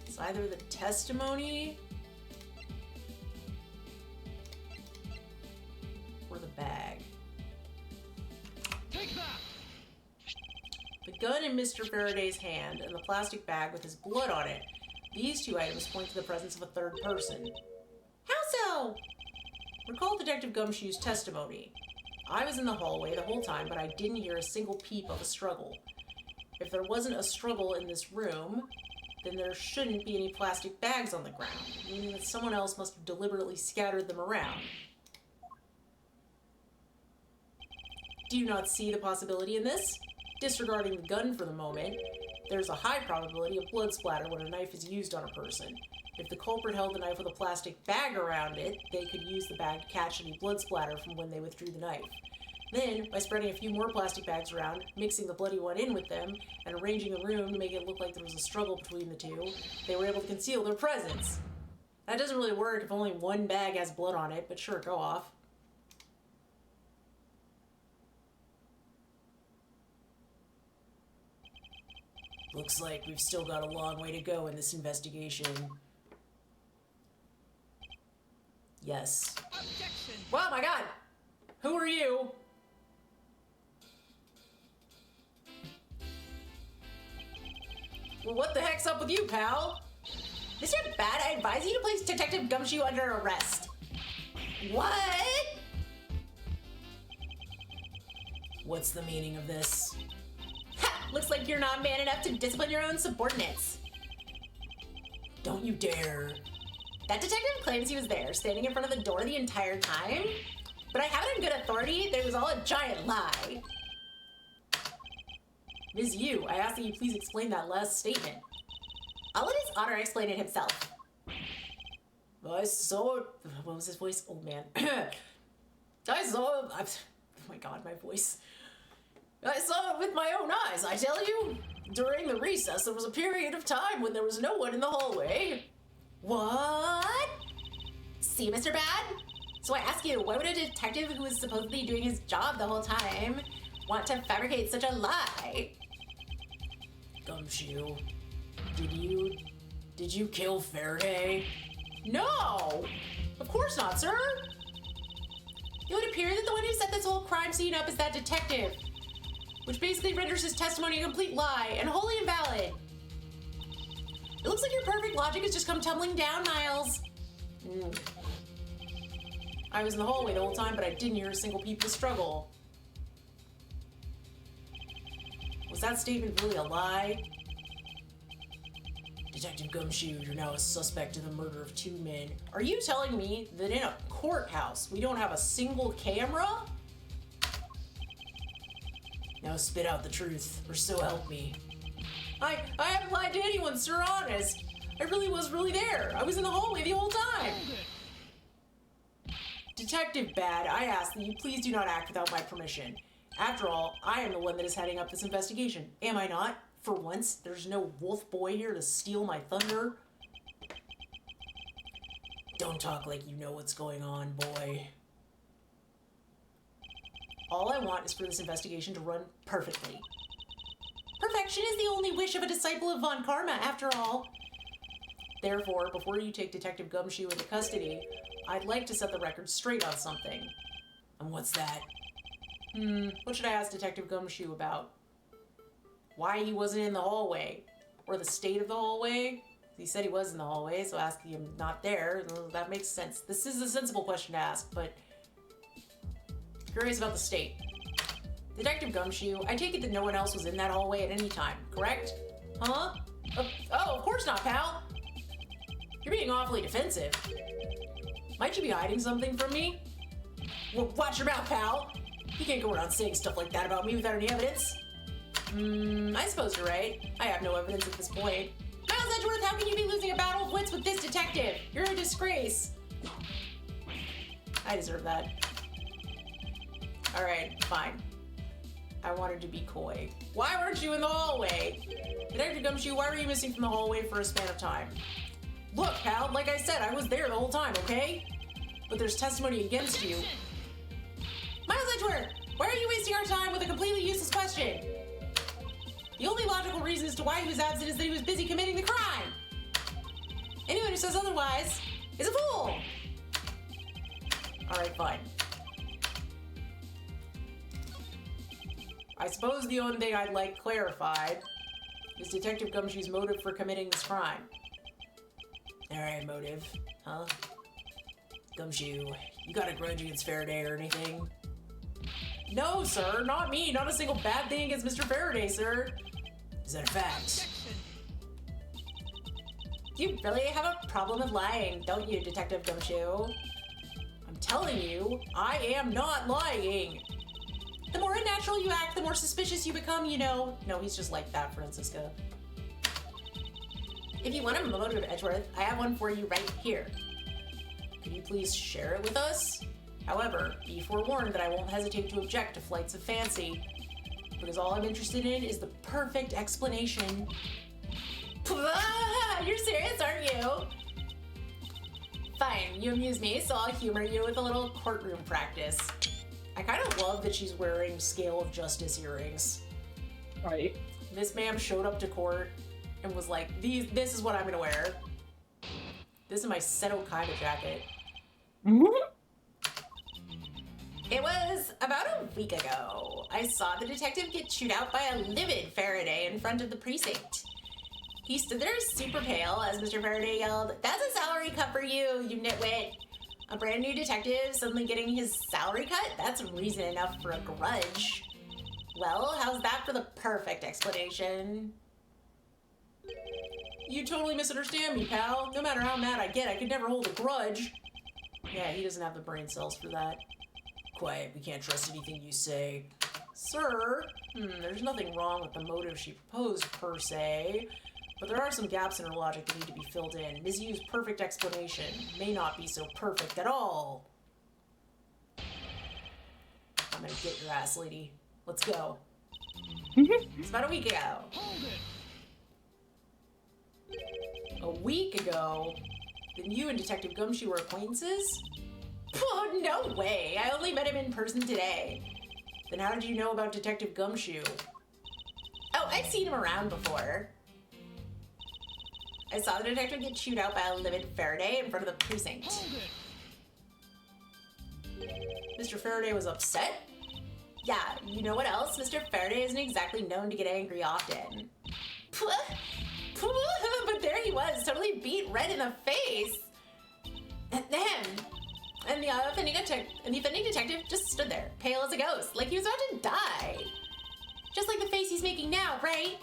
It's either the testimony or the bag. Take that! The gun in Mr. Faraday's hand and the plastic bag with his blood on it. These two items point to the presence of a third person. How so? Recall Detective Gumshoe's testimony. I was in the hallway the whole time, but I didn't hear a single peep of a struggle. If there wasn't a struggle in this room, then there shouldn't be any plastic bags on the ground, meaning that someone else must have deliberately scattered them around. Do you not see the possibility in this? Disregarding the gun for the moment, there's a high probability of blood splatter when a knife is used on a person. If the culprit held the knife with a plastic bag around it, they could use the bag to catch any blood splatter from when they withdrew the knife. Then, by spreading a few more plastic bags around, mixing the bloody one in with them, and arranging the room to make it look like there was a struggle between the two, they were able to conceal their presence. That doesn't really work if only one bag has blood on it, but sure, go off. Looks like we've still got a long way to go in this investigation. Yes. Objection! Wow, my God! Who are you? Well, what the heck's up with you, pal? Mr. Bad, I advise you to place Detective Gumshoe under arrest. What? What's the meaning of this? Ha! Looks like you're not man enough to discipline your own subordinates. Don't you dare. That detective claims he was there, standing in front of the door the entire time. But I have it on good authority that it was all a giant lie. Ms. Yu, I ask that you please explain that last statement. I'll let his honor explain it himself. I saw... What was his voice? Oh, man. I saw... Oh, my God, my voice. I saw it with my own eyes, I tell you. During the recess, there was a period of time when there was no one in the hallway. What? See, Mr. Bad? So I ask you, why would a detective who was supposedly doing his job the whole time want to fabricate such a lie? Gumshoe, did you kill Faraday? No! Of course not, sir! It would appear that the one who set this whole crime scene up is that detective, which basically renders his testimony a complete lie and wholly invalid. It looks like your perfect logic has just come tumbling down, Miles. I was in the hallway the whole time, but I didn't hear a single peep of struggle. Was that statement really a lie? Detective Gumshoe, you're now a suspect in the murder of 2 men. Are you telling me that in a courthouse we don't have a single camera? Now spit out the truth, or so help me. I haven't lied to anyone, sir, honest. I was really there. I was in the hallway the whole time. Detective Bad, I ask that you please do not act without my permission. After all, I am the one that is heading up this investigation. Am I not? For once, there's no wolf boy here to steal my thunder. Don't talk like you know what's going on, boy. All I want is for this investigation to run perfectly. Perfection is the only wish of a disciple of Von Karma, after all. Therefore, before you take Detective Gumshoe into custody, I'd like to set the record straight on something. And what's that? What should I ask Detective Gumshoe about? Why he wasn't in the hallway? Or the state of the hallway? He said he was in the hallway, so asking him not there, that makes sense. This is a sensible question to ask, but curious about the state. Detective Gumshoe, I take it that no one else was in that hallway at any time, correct? Huh? Oh, of course not, pal. You're being awfully defensive. Might you be hiding something from me? Watch your mouth, pal. You can't go around saying stuff like that about me without any evidence. I suppose you're right. I have no evidence at this point. Miles Edgeworth, how can you be losing a battle of wits with this detective? You're a disgrace. I deserve that. Alright, fine. I wanted to be coy. Why weren't you in the hallway? Detective Gumshoe, why were you missing from the hallway for a span of time? Look, pal, like I said, I was there the whole time, okay? But there's testimony against you. Miles Edgeworth, why are you wasting our time with a completely useless question? The only logical reason as to why he was absent is that he was busy committing the crime. Anyone who says otherwise is a fool. Alright, fine. I suppose the only thing I'd like clarified is Detective Gumshoe's motive for committing this crime. Alright, motive, huh? Gumshoe, you got a grudge against Faraday or anything? No, sir, not me. Not a single bad thing against Mr. Faraday, sir. Is that a fact? You really have a problem with lying, don't you, Detective Gumshoe? I'm telling you, I am not lying. The more unnatural you act, the more suspicious you become, you know. No, he's just like that, Francisca. If you want a motive, Edgeworth, I have one for you right here. Could you please share it with us? However, be forewarned that I won't hesitate to object to flights of fancy, because all I'm interested in is the perfect explanation. You're serious, aren't you? Fine, you amuse me, so I'll humor you with a little courtroom practice. I kind of love that she's wearing Scale of Justice earrings. Right. This ma'am showed up to court and was like, this is what I'm gonna wear. This is my Seto Kaiba jacket. It was about a week ago. I saw the detective get chewed out by a livid Faraday in front of the precinct. He stood there super pale as Mr. Faraday yelled, "That's a salary cut for you, you nitwit." A brand new detective suddenly getting his salary cut? That's reason enough for a grudge. Well, how's that for the perfect explanation? You totally misunderstand me, pal. No matter how mad I get, I could never hold a grudge. Yeah, he doesn't have the brain cells for that. Quiet, we can't trust anything you say. Sir, there's nothing wrong with the motive she proposed, per se. But there are some gaps in her logic that need to be filled in. Ms. Yu's perfect explanation may not be so perfect at all. I'm gonna get your ass, lady. Let's go. It's about a week ago. A week ago? Then you and Detective Gumshoe were acquaintances? Oh, no way. I only met him in person today. Then how did you know about Detective Gumshoe? Oh, I've seen him around before. I saw the detective get chewed out by a livid Faraday in front of the precinct. Mr. Faraday was upset? Yeah, you know what else? Mr. Faraday isn't exactly known to get angry often. But there he was, totally beat red in the face. And the offending detective just stood there, pale as a ghost, like he was about to die. Just like the face he's making now, right?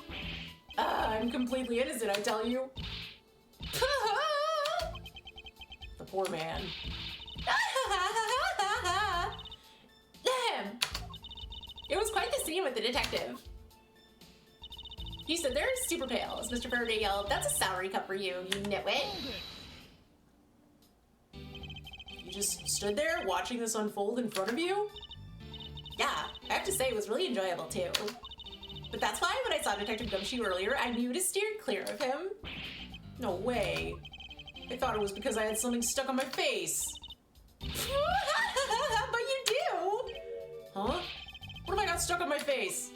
I'm completely innocent, I tell you. The poor man. It was quite the scene with the detective. He stood there super pale as Mr. Faraday yelled, "That's a salary cut for you, you nitwit." You just stood there watching this unfold in front of you? Yeah, I have to say it was really enjoyable too. But that's why when I saw Detective Gumshoe earlier, I knew to steer clear of him. No way. I thought it was because I had something stuck on my face. But you do! Huh? What have I got stuck on my face?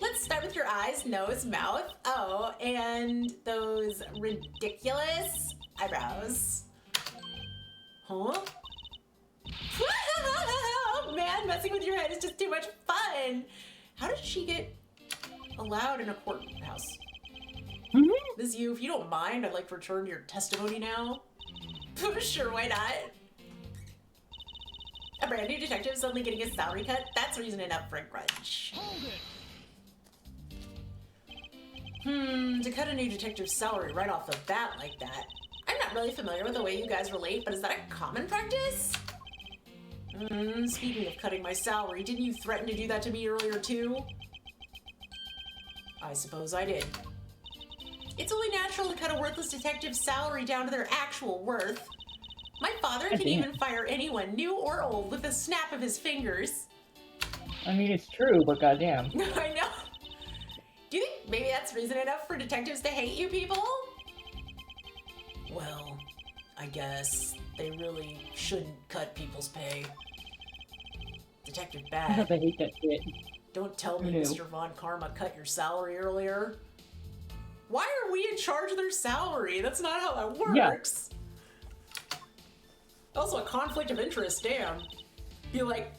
Let's start with your eyes, nose, mouth. Oh, and those ridiculous eyebrows. Huh? Oh man, messing with your head is just too much fun. How did she get allowed in a courthouse? Mhm. This you, if you don't mind, I'd like to return your testimony now. Sure, why not? A brand new detective suddenly getting his salary cut? That's reason enough for a grudge. To cut a new detective's salary right off the bat like that. I'm not really familiar with the way you guys relate, but is that a common practice? Speaking of cutting my salary, didn't you threaten to do that to me earlier too? I suppose I did. It's only natural to cut a worthless detective's salary down to their actual worth. My father God can damn. even fire anyone, new or old, with a snap of his fingers. I mean, it's true, but goddamn. I know. Do you think maybe that's reason enough for detectives to hate you people? Well, I guess they really shouldn't cut people's pay. Detective I Bad, hate that shit. don't tell me Who knew? Mr. Von Karma cut your salary earlier. Why are we in charge of their salary? That's not how that works. Also, a conflict of interest, damn. Be like,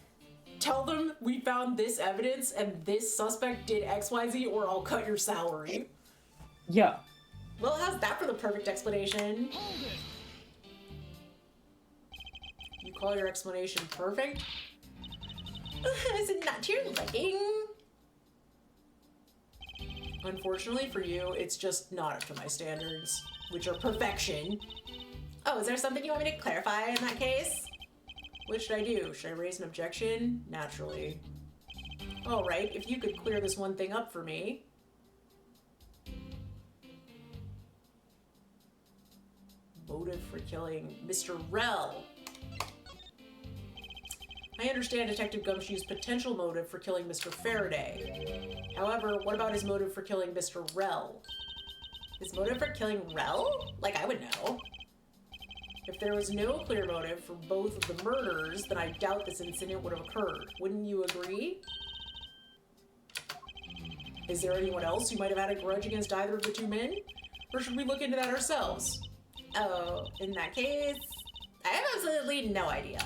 tell them we found this evidence and this suspect did XYZ or I'll cut your salary. Yeah. Well, how's that for the perfect explanation? You call your explanation perfect? Is it not to your liking? Unfortunately for you, it's just not up to my standards, which are perfection. Oh, is there something you want me to clarify in that case? What should I do? Should I raise an objection? Naturally. All right, if you could clear this one thing up for me. Motive for killing Mr. Rell. I understand Detective Gumshoe's potential motive for killing Mr. Faraday. However, what about his motive for killing Mr. Rell? His motive for killing Rell? Like I would know. If there was no clear motive for both of the murders, then I doubt this incident would have occurred. Wouldn't you agree? Is there anyone else who might have had a grudge against either of the two men? Or should we look into that ourselves? Oh, in that case, I have absolutely no idea.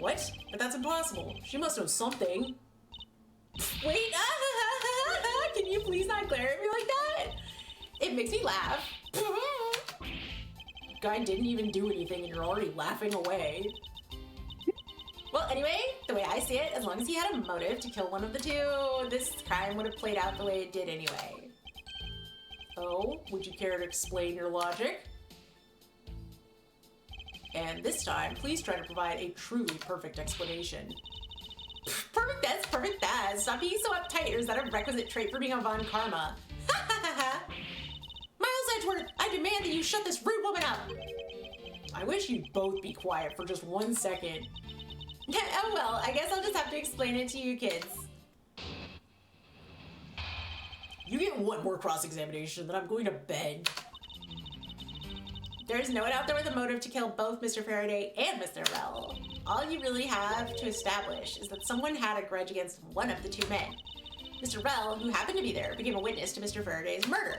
What? But that's impossible. She must know something. Wait, can you please not glare at me like that? It makes me laugh. Guy didn't even do anything and you're already laughing away. Well, anyway, the way I see it, as long as he had a motive to kill one of the two, this crime would have played out the way it did anyway. Oh, would you care to explain your logic? And this time, please try to provide a truly perfect explanation. Perfect this, perfect that. Stop being so uptight, or is that a requisite trait for being a Von Karma? Miles Edgeworth, I demand that you shut this rude woman up. I wish you'd both be quiet for just 1 second. Oh well, I guess I'll just have to explain it to you kids. You get one more cross-examination, then I'm going to bed. There's no one out there with a motive to kill both Mr. Faraday and Mr. Rell. All you really have to establish is that someone had a grudge against one of the two men. Mr. Rell, who happened to be there, became a witness to Mr. Faraday's murder.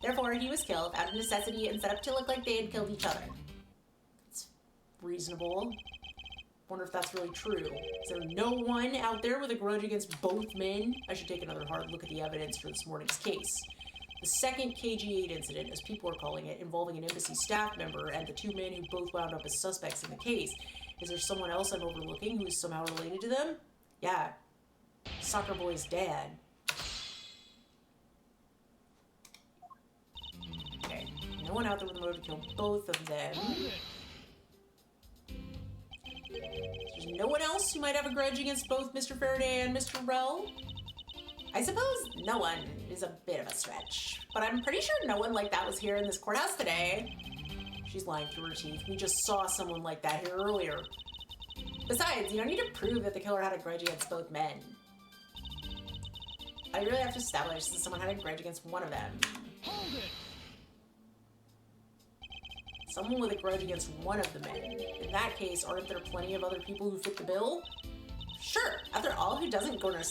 Therefore, he was killed out of necessity and set up to look like they had killed each other. It's reasonable. Wonder if that's really true. Is there no one out there with a grudge against both men? I should take another hard look at the evidence for this morning's case. The second KG-8 incident, as people are calling it, involving an embassy staff member and the two men who both wound up as suspects in the case. Is there someone else I'm overlooking who is somehow related to them? Yeah. Soccer Boy's dad. Okay. No one out there with a motive to kill both of them. There's no one else who might have a grudge against both Mr. Faraday and Mr. Rel? I suppose no one is a bit of a stretch, but I'm pretty sure no one like that was here in this courthouse today. She's lying through her teeth. We just saw someone like that here earlier. Besides, you don't need to prove that the killer had a grudge against both men. I really have to establish that someone had a grudge against one of them. Someone with a grudge against one of the men. In that case, aren't there plenty of other people who fit the bill? Sure, after all, who doesn't garner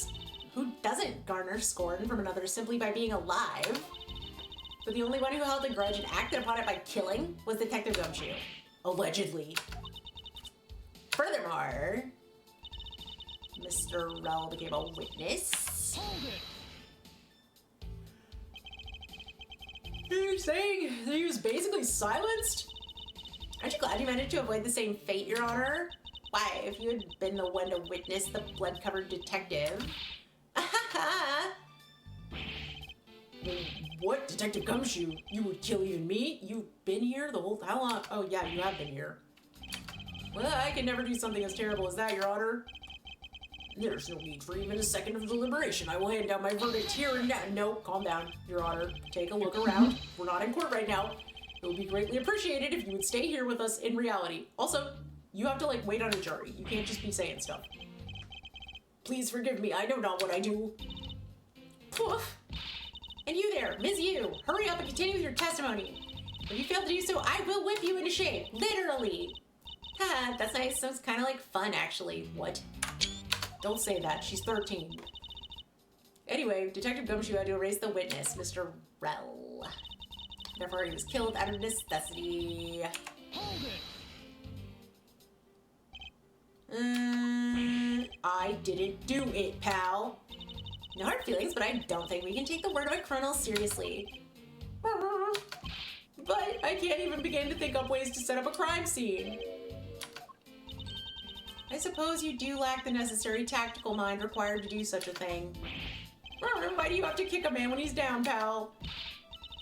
scorn from another simply by being alive? But the only one who held a grudge and acted upon it by killing was Detective Gumshoe. Allegedly. Furthermore, Mr. Rel became a witness. You're saying that he was basically silenced? Aren't you glad you managed to avoid the same fate, Your Honor? Why, if you had been the one to witness the blood-covered detective... What? Detective Gumshoe? You would kill even me? You've been here the whole... How long? Oh, yeah, you have been here. Well, I can never do something as terrible as that, Your Honor. There's no need for even a second of deliberation. I will hand down my verdict here and now. No, calm down, Your Honor. Take a look around. We're not in court right now. It would be greatly appreciated if you would stay here with us in reality. Also, you have to, like, wait on a jury. You can't just be saying stuff. Please forgive me. I know not what I do. Poof. And you there, Ms. Yu, hurry up and continue with your testimony. If you fail to do so, I will whip you into shape. Literally. Haha, that's nice. Sounds kind of like fun, actually. What? Don't say that. She's 13. Anyway, Detective Gumshoe had to erase the witness, Mr. Rel. Therefore, he was killed out of necessity. I didn't do it, pal. No hard feelings, but I don't think we can take the word of a criminal seriously. But I can't even begin to think up ways to set up a crime scene. I suppose you do lack the necessary tactical mind required to do such a thing. Why do you have to kick a man when he's down, pal?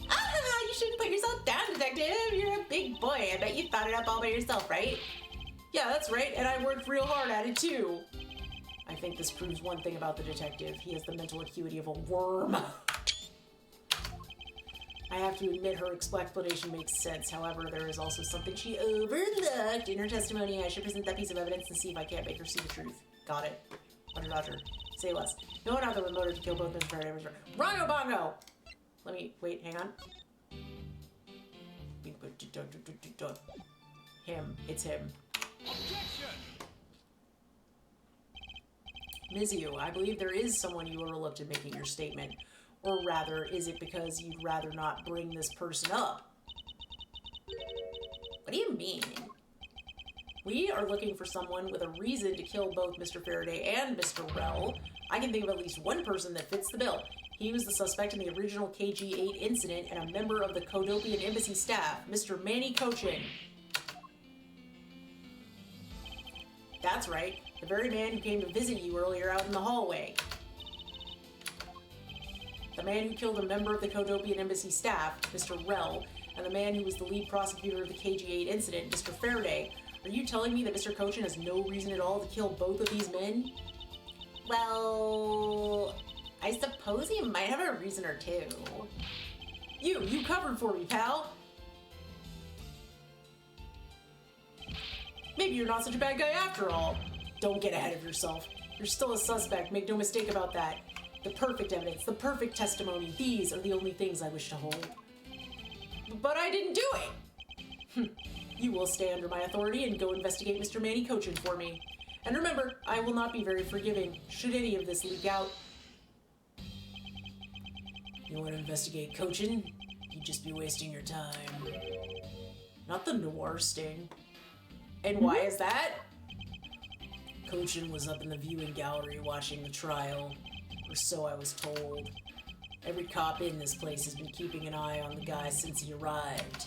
Ah, you shouldn't put yourself down, detective. You're a big boy. I bet you thought it up all by yourself, right? Yeah, that's right, and I worked real hard at it too. I think this proves one thing about the detective. He has the mental acuity of a worm. I have to admit her explanation makes sense. However, there is also something she overlooked in her testimony. I should present that piece of evidence and see if I can't make her see the truth. Got it. Roger. Say less. No one out there with motive to kill both Mr. Faraday and Mr. Rongo Bongo! Let me, wait, hang on. Him. It's him. Objection! Mizu, I believe there is someone you overlooked in making your statement. Or rather, is it because you'd rather not bring this person up? What do you mean? We are looking for someone with a reason to kill both Mr. Faraday and Mr. Rel. I can think of at least one person that fits the bill. He was the suspect in the original KG-8 incident and a member of the Kodopian Embassy staff, Mr. Manny Cochin. That's right, the very man who came to visit you earlier out in the hallway. The man who killed a member of the Kodopian Embassy staff, Mr. Rel, and the man who was the lead prosecutor of the KG-8 incident, Mr. Faraday. Are you telling me that Mr. Cochin has no reason at all to kill both of these men? Well, I suppose he might have a reason or two. You covered for me, pal. Maybe you're not such a bad guy after all. Don't get ahead of yourself. You're still a suspect, make no mistake about that. The perfect evidence, the perfect testimony, these are the only things I wish to hold. But I didn't do it! You will stay under my authority and go investigate Mr. Manny Cochin for me. And remember, I will not be very forgiving should any of this leak out. You want to investigate Cochin? You'd just be wasting your time. Not the noir sting. And why is that? Cochin was up in the viewing gallery watching the trial, or so I was told. Every cop in this place has been keeping an eye on the guy since he arrived.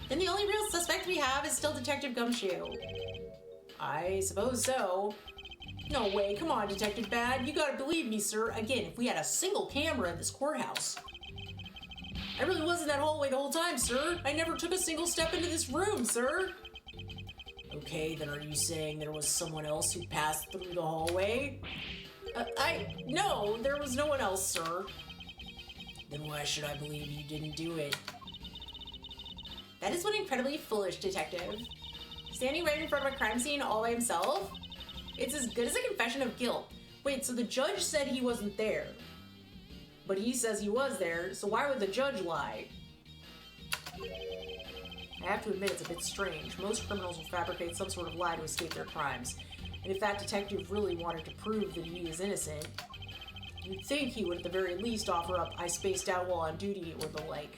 Then the only real suspect we have is still Detective Gumshoe. I suppose so. No way, come on, Detective Bad. You gotta believe me, sir. Again, if we had a single camera in this courthouse. I really was in that hallway the whole time, sir. I never took a single step into this room, sir. Okay, then are you saying there was someone else who passed through the hallway? No, there was no one else, sir. Then why should I believe you didn't do it? That is one incredibly foolish detective. Standing right in front of a crime scene all by himself? It's as good as a confession of guilt. Wait, so the judge said he wasn't there. But he says he was there, so why would the judge lie? I have to admit it's a bit strange. Most criminals will fabricate some sort of lie to escape their crimes. And if that detective really wanted to prove that he is innocent, you'd think he would at the very least offer up "I spaced out while on duty" or the like.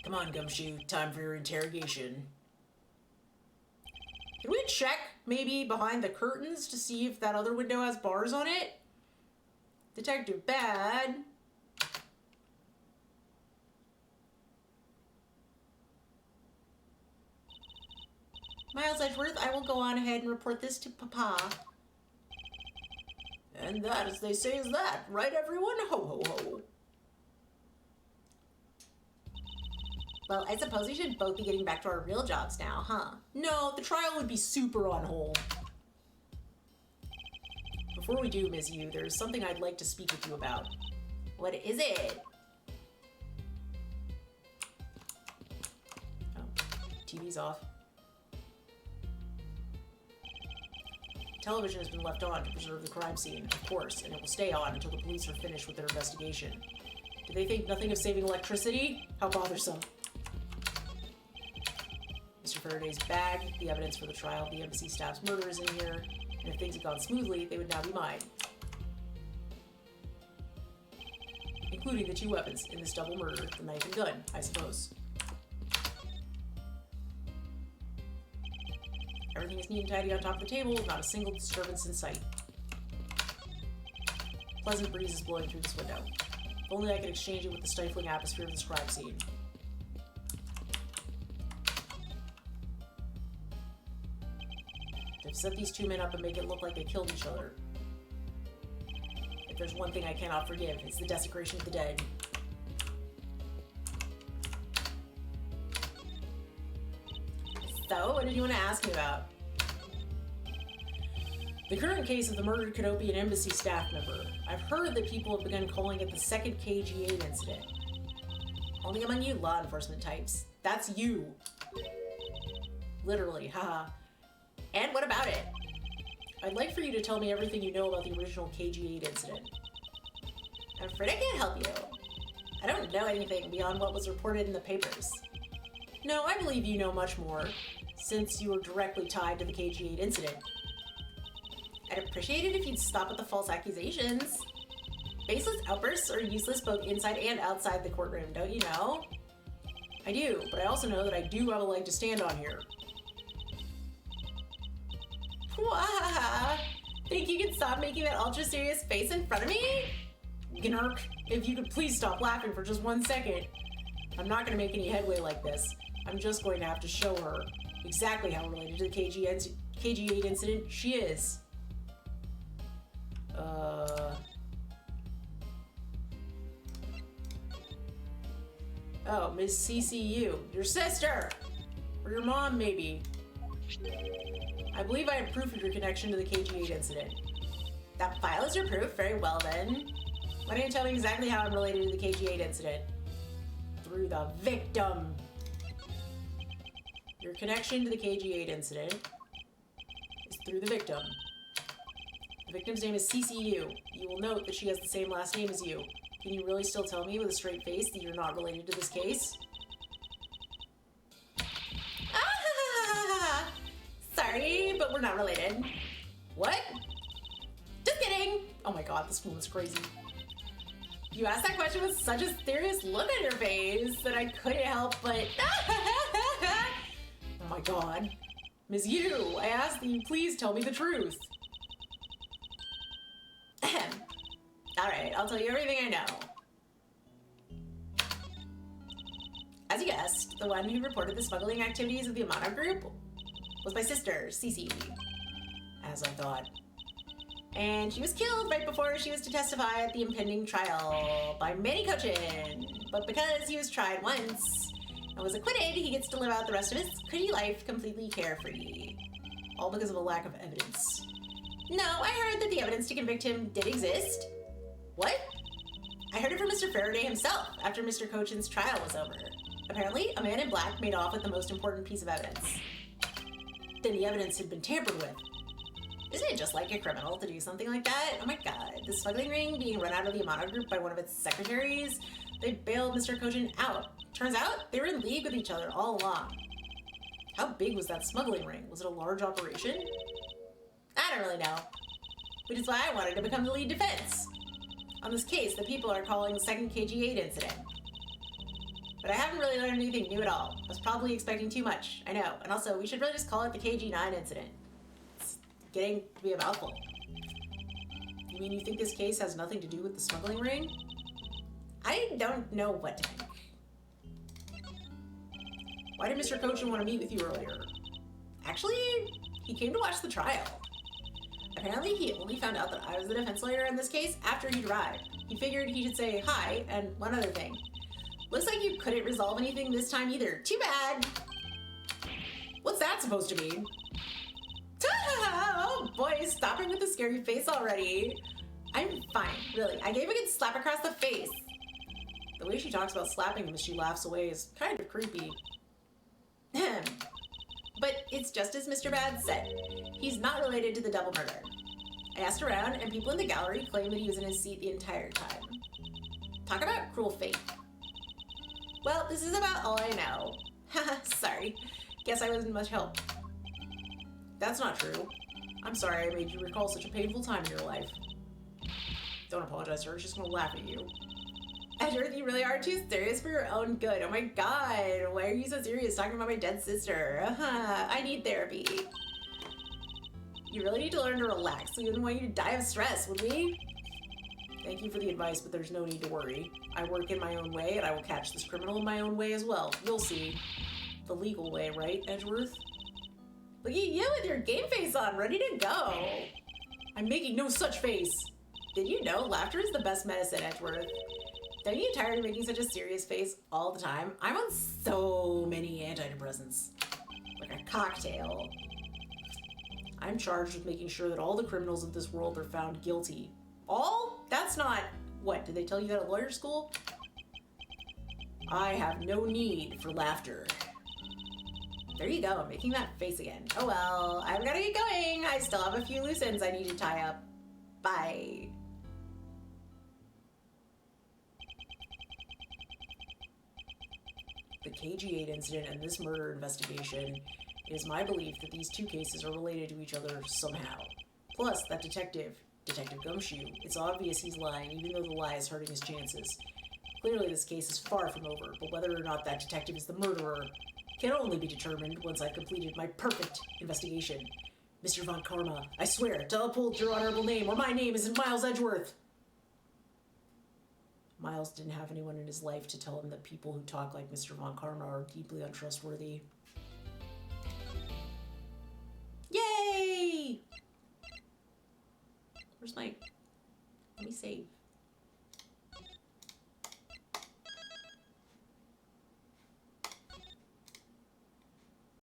Come on, Gumshoe, time for your interrogation. Can we check, maybe, behind the curtains to see if that other window has bars on it? Detective Bad. Miles Edgeworth, I will go on ahead and report this to Papa. And that, as they say, is that. Right, everyone? Ho, ho, ho. Well, I suppose we should both be getting back to our real jobs now, huh? No, the trial would be super on hold. Before we do, Ms. Yu, there's something I'd like to speak with you about. What is it? Oh, TV's off. Television has been left on to preserve the crime scene, of course, and it will stay on until the police are finished with their investigation. Do they think nothing of saving electricity? How bothersome. Mr. Faraday's bag, the evidence for the trial of the embassy staff's murder is in here, and if things had gone smoothly, they would now be mine. Including the two weapons in this double murder, the knife and gun, I suppose. Everything is neat and tidy on top of the table, not a single disturbance in sight. Pleasant breeze is blowing through this window. If only I could exchange it with the stifling atmosphere of this crime scene. They've set these two men up and make it look like they killed each other. If there's one thing I cannot forgive, it's the desecration of the dead. So, what did you want to ask me about? The current case of the murdered Canopian embassy staff member. I've heard that people have begun calling it the second KG-8 incident. Only among you law enforcement types. That's you. Literally, haha. And what about it? I'd like for you to tell me everything you know about the original KG-8 incident. I'm afraid I can't help you. I don't know anything beyond what was reported in the papers. No, I believe you know much more, since you were directly tied to the KG-8 incident. I'd appreciate it if you'd stop with the false accusations. Baseless outbursts are useless both inside and outside the courtroom, don't you know? I do, but I also know that I do have a leg to stand on here. Wah! Think you could stop making that ultra-serious face in front of me? Gnark, if you could please stop laughing for just 1 second. I'm not going to make any headway like this. I'm just going to have to show her exactly how related to the KG-8 incident she is. Oh, Miss CCU. Your sister! Or your mom, maybe. I believe I have proof of your connection to the KG-8 incident. That file is your proof? Very well, then. Why don't you tell me exactly how I'm related to the KG-8 incident? Through the victim. Your connection to the KG-8 incident is through the victim. The victim's name is CCU. You will note that she has the same last name as you. Can you really still tell me with a straight face that you're not related to this case? Ah! Sorry, but we're not related. What? Just kidding! Oh my god, this woman's crazy. You asked that question with such a serious look on your face that I couldn't help but... Oh my god. Ms. Yu, I ask that you please tell me the truth. Alright, I'll tell you everything I know. As you guessed, the one who reported the smuggling activities of the Amano group was my sister, Cece. As I thought. And she was killed right before she was to testify at the impending trial by Manny Cochin. but because he was tried once and was acquitted, he gets to live out the rest of his pretty life completely carefree. All because of a lack of evidence. No, I heard that the evidence to convict him did exist. What? I heard it from Mr. Faraday himself after Mr. Cochin's trial was over. Apparently, a man in black made off with the most important piece of evidence. Then the evidence had been tampered with. Isn't it just like a criminal to do something like that? Oh my god, the smuggling ring being run out of the Amano group by one of its secretaries. They bailed Mr. Cochin out. Turns out, they were in league with each other all along. How big was that smuggling ring? Was it a large operation? I don't really know. Which is why I wanted to become the lead defense. On this case, the people are calling the second KG-8 incident. But I haven't really learned anything new at all. I was probably expecting too much, I know. And also, we should really just call it the KG-9 incident. It's getting to be a mouthful. You mean you think this case has nothing to do with the smuggling ring? I don't know what to think. Why did Mr. Cochin want to meet with you earlier? Actually, he came to watch the trial. Apparently, he only found out that I was the defense lawyer in this case after he'd arrived. He figured he should say hi and one other thing. Looks like you couldn't resolve anything this time either. Too bad. What's that supposed to mean? Oh boy, stop it with the scary face already. I'm fine, really. I gave a good slap across the face. The way she talks about slapping him as she laughs away is kind of creepy. But it's just as Mr. Bad said. He's not related to the double murder. I asked around, and people in the gallery claim that he was in his seat the entire time. Talk about cruel fate. Well, this is about all I know. Haha, sorry. Guess I wasn't much help. That's not true. I'm sorry I made you recall such a painful time in your life. Don't apologize to her, she's gonna laugh at you. Edward, you really are too serious for your own good. Oh my god, why are you so serious talking about my dead sister? I need therapy. You really need to learn to relax. We wouldn't want you to die of stress, would we? Thank you for the advice, but there's no need to worry. I work in my own way, and I will catch this criminal in my own way as well. You'll see. The legal way, right, Edgeworth? Look at you with your game face on, ready to go. I'm making no such face. Did you know laughter is the best medicine, Edgeworth? Don't you get tired of making such a serious face all the time? I'm on so many antidepressants. Like a cocktail. I'm charged with making sure that all the criminals of this world are found guilty. All? That's not... What, did they tell you that at lawyer school? I have no need for laughter. There you go, I'm making that face again. Oh well, I've gotta get going. I still have a few loose ends I need to tie up. Bye. The KG-8 incident and this murder investigation, it is my belief that these two cases are related to each other somehow. Plus, that Detective Gumshoe, it's obvious he's lying, even though the lie is hurting his chances. Clearly, this case is far from over, but whether or not that detective is the murderer can only be determined once I've completed my perfect investigation. Mr. Von Karma, I swear to uphold your honorable name, or my name isn't Miles Edgeworth. Miles didn't have anyone in his life to tell him that people who talk like Mr. Von Karma are deeply untrustworthy. Yay! Where's my... Let me save.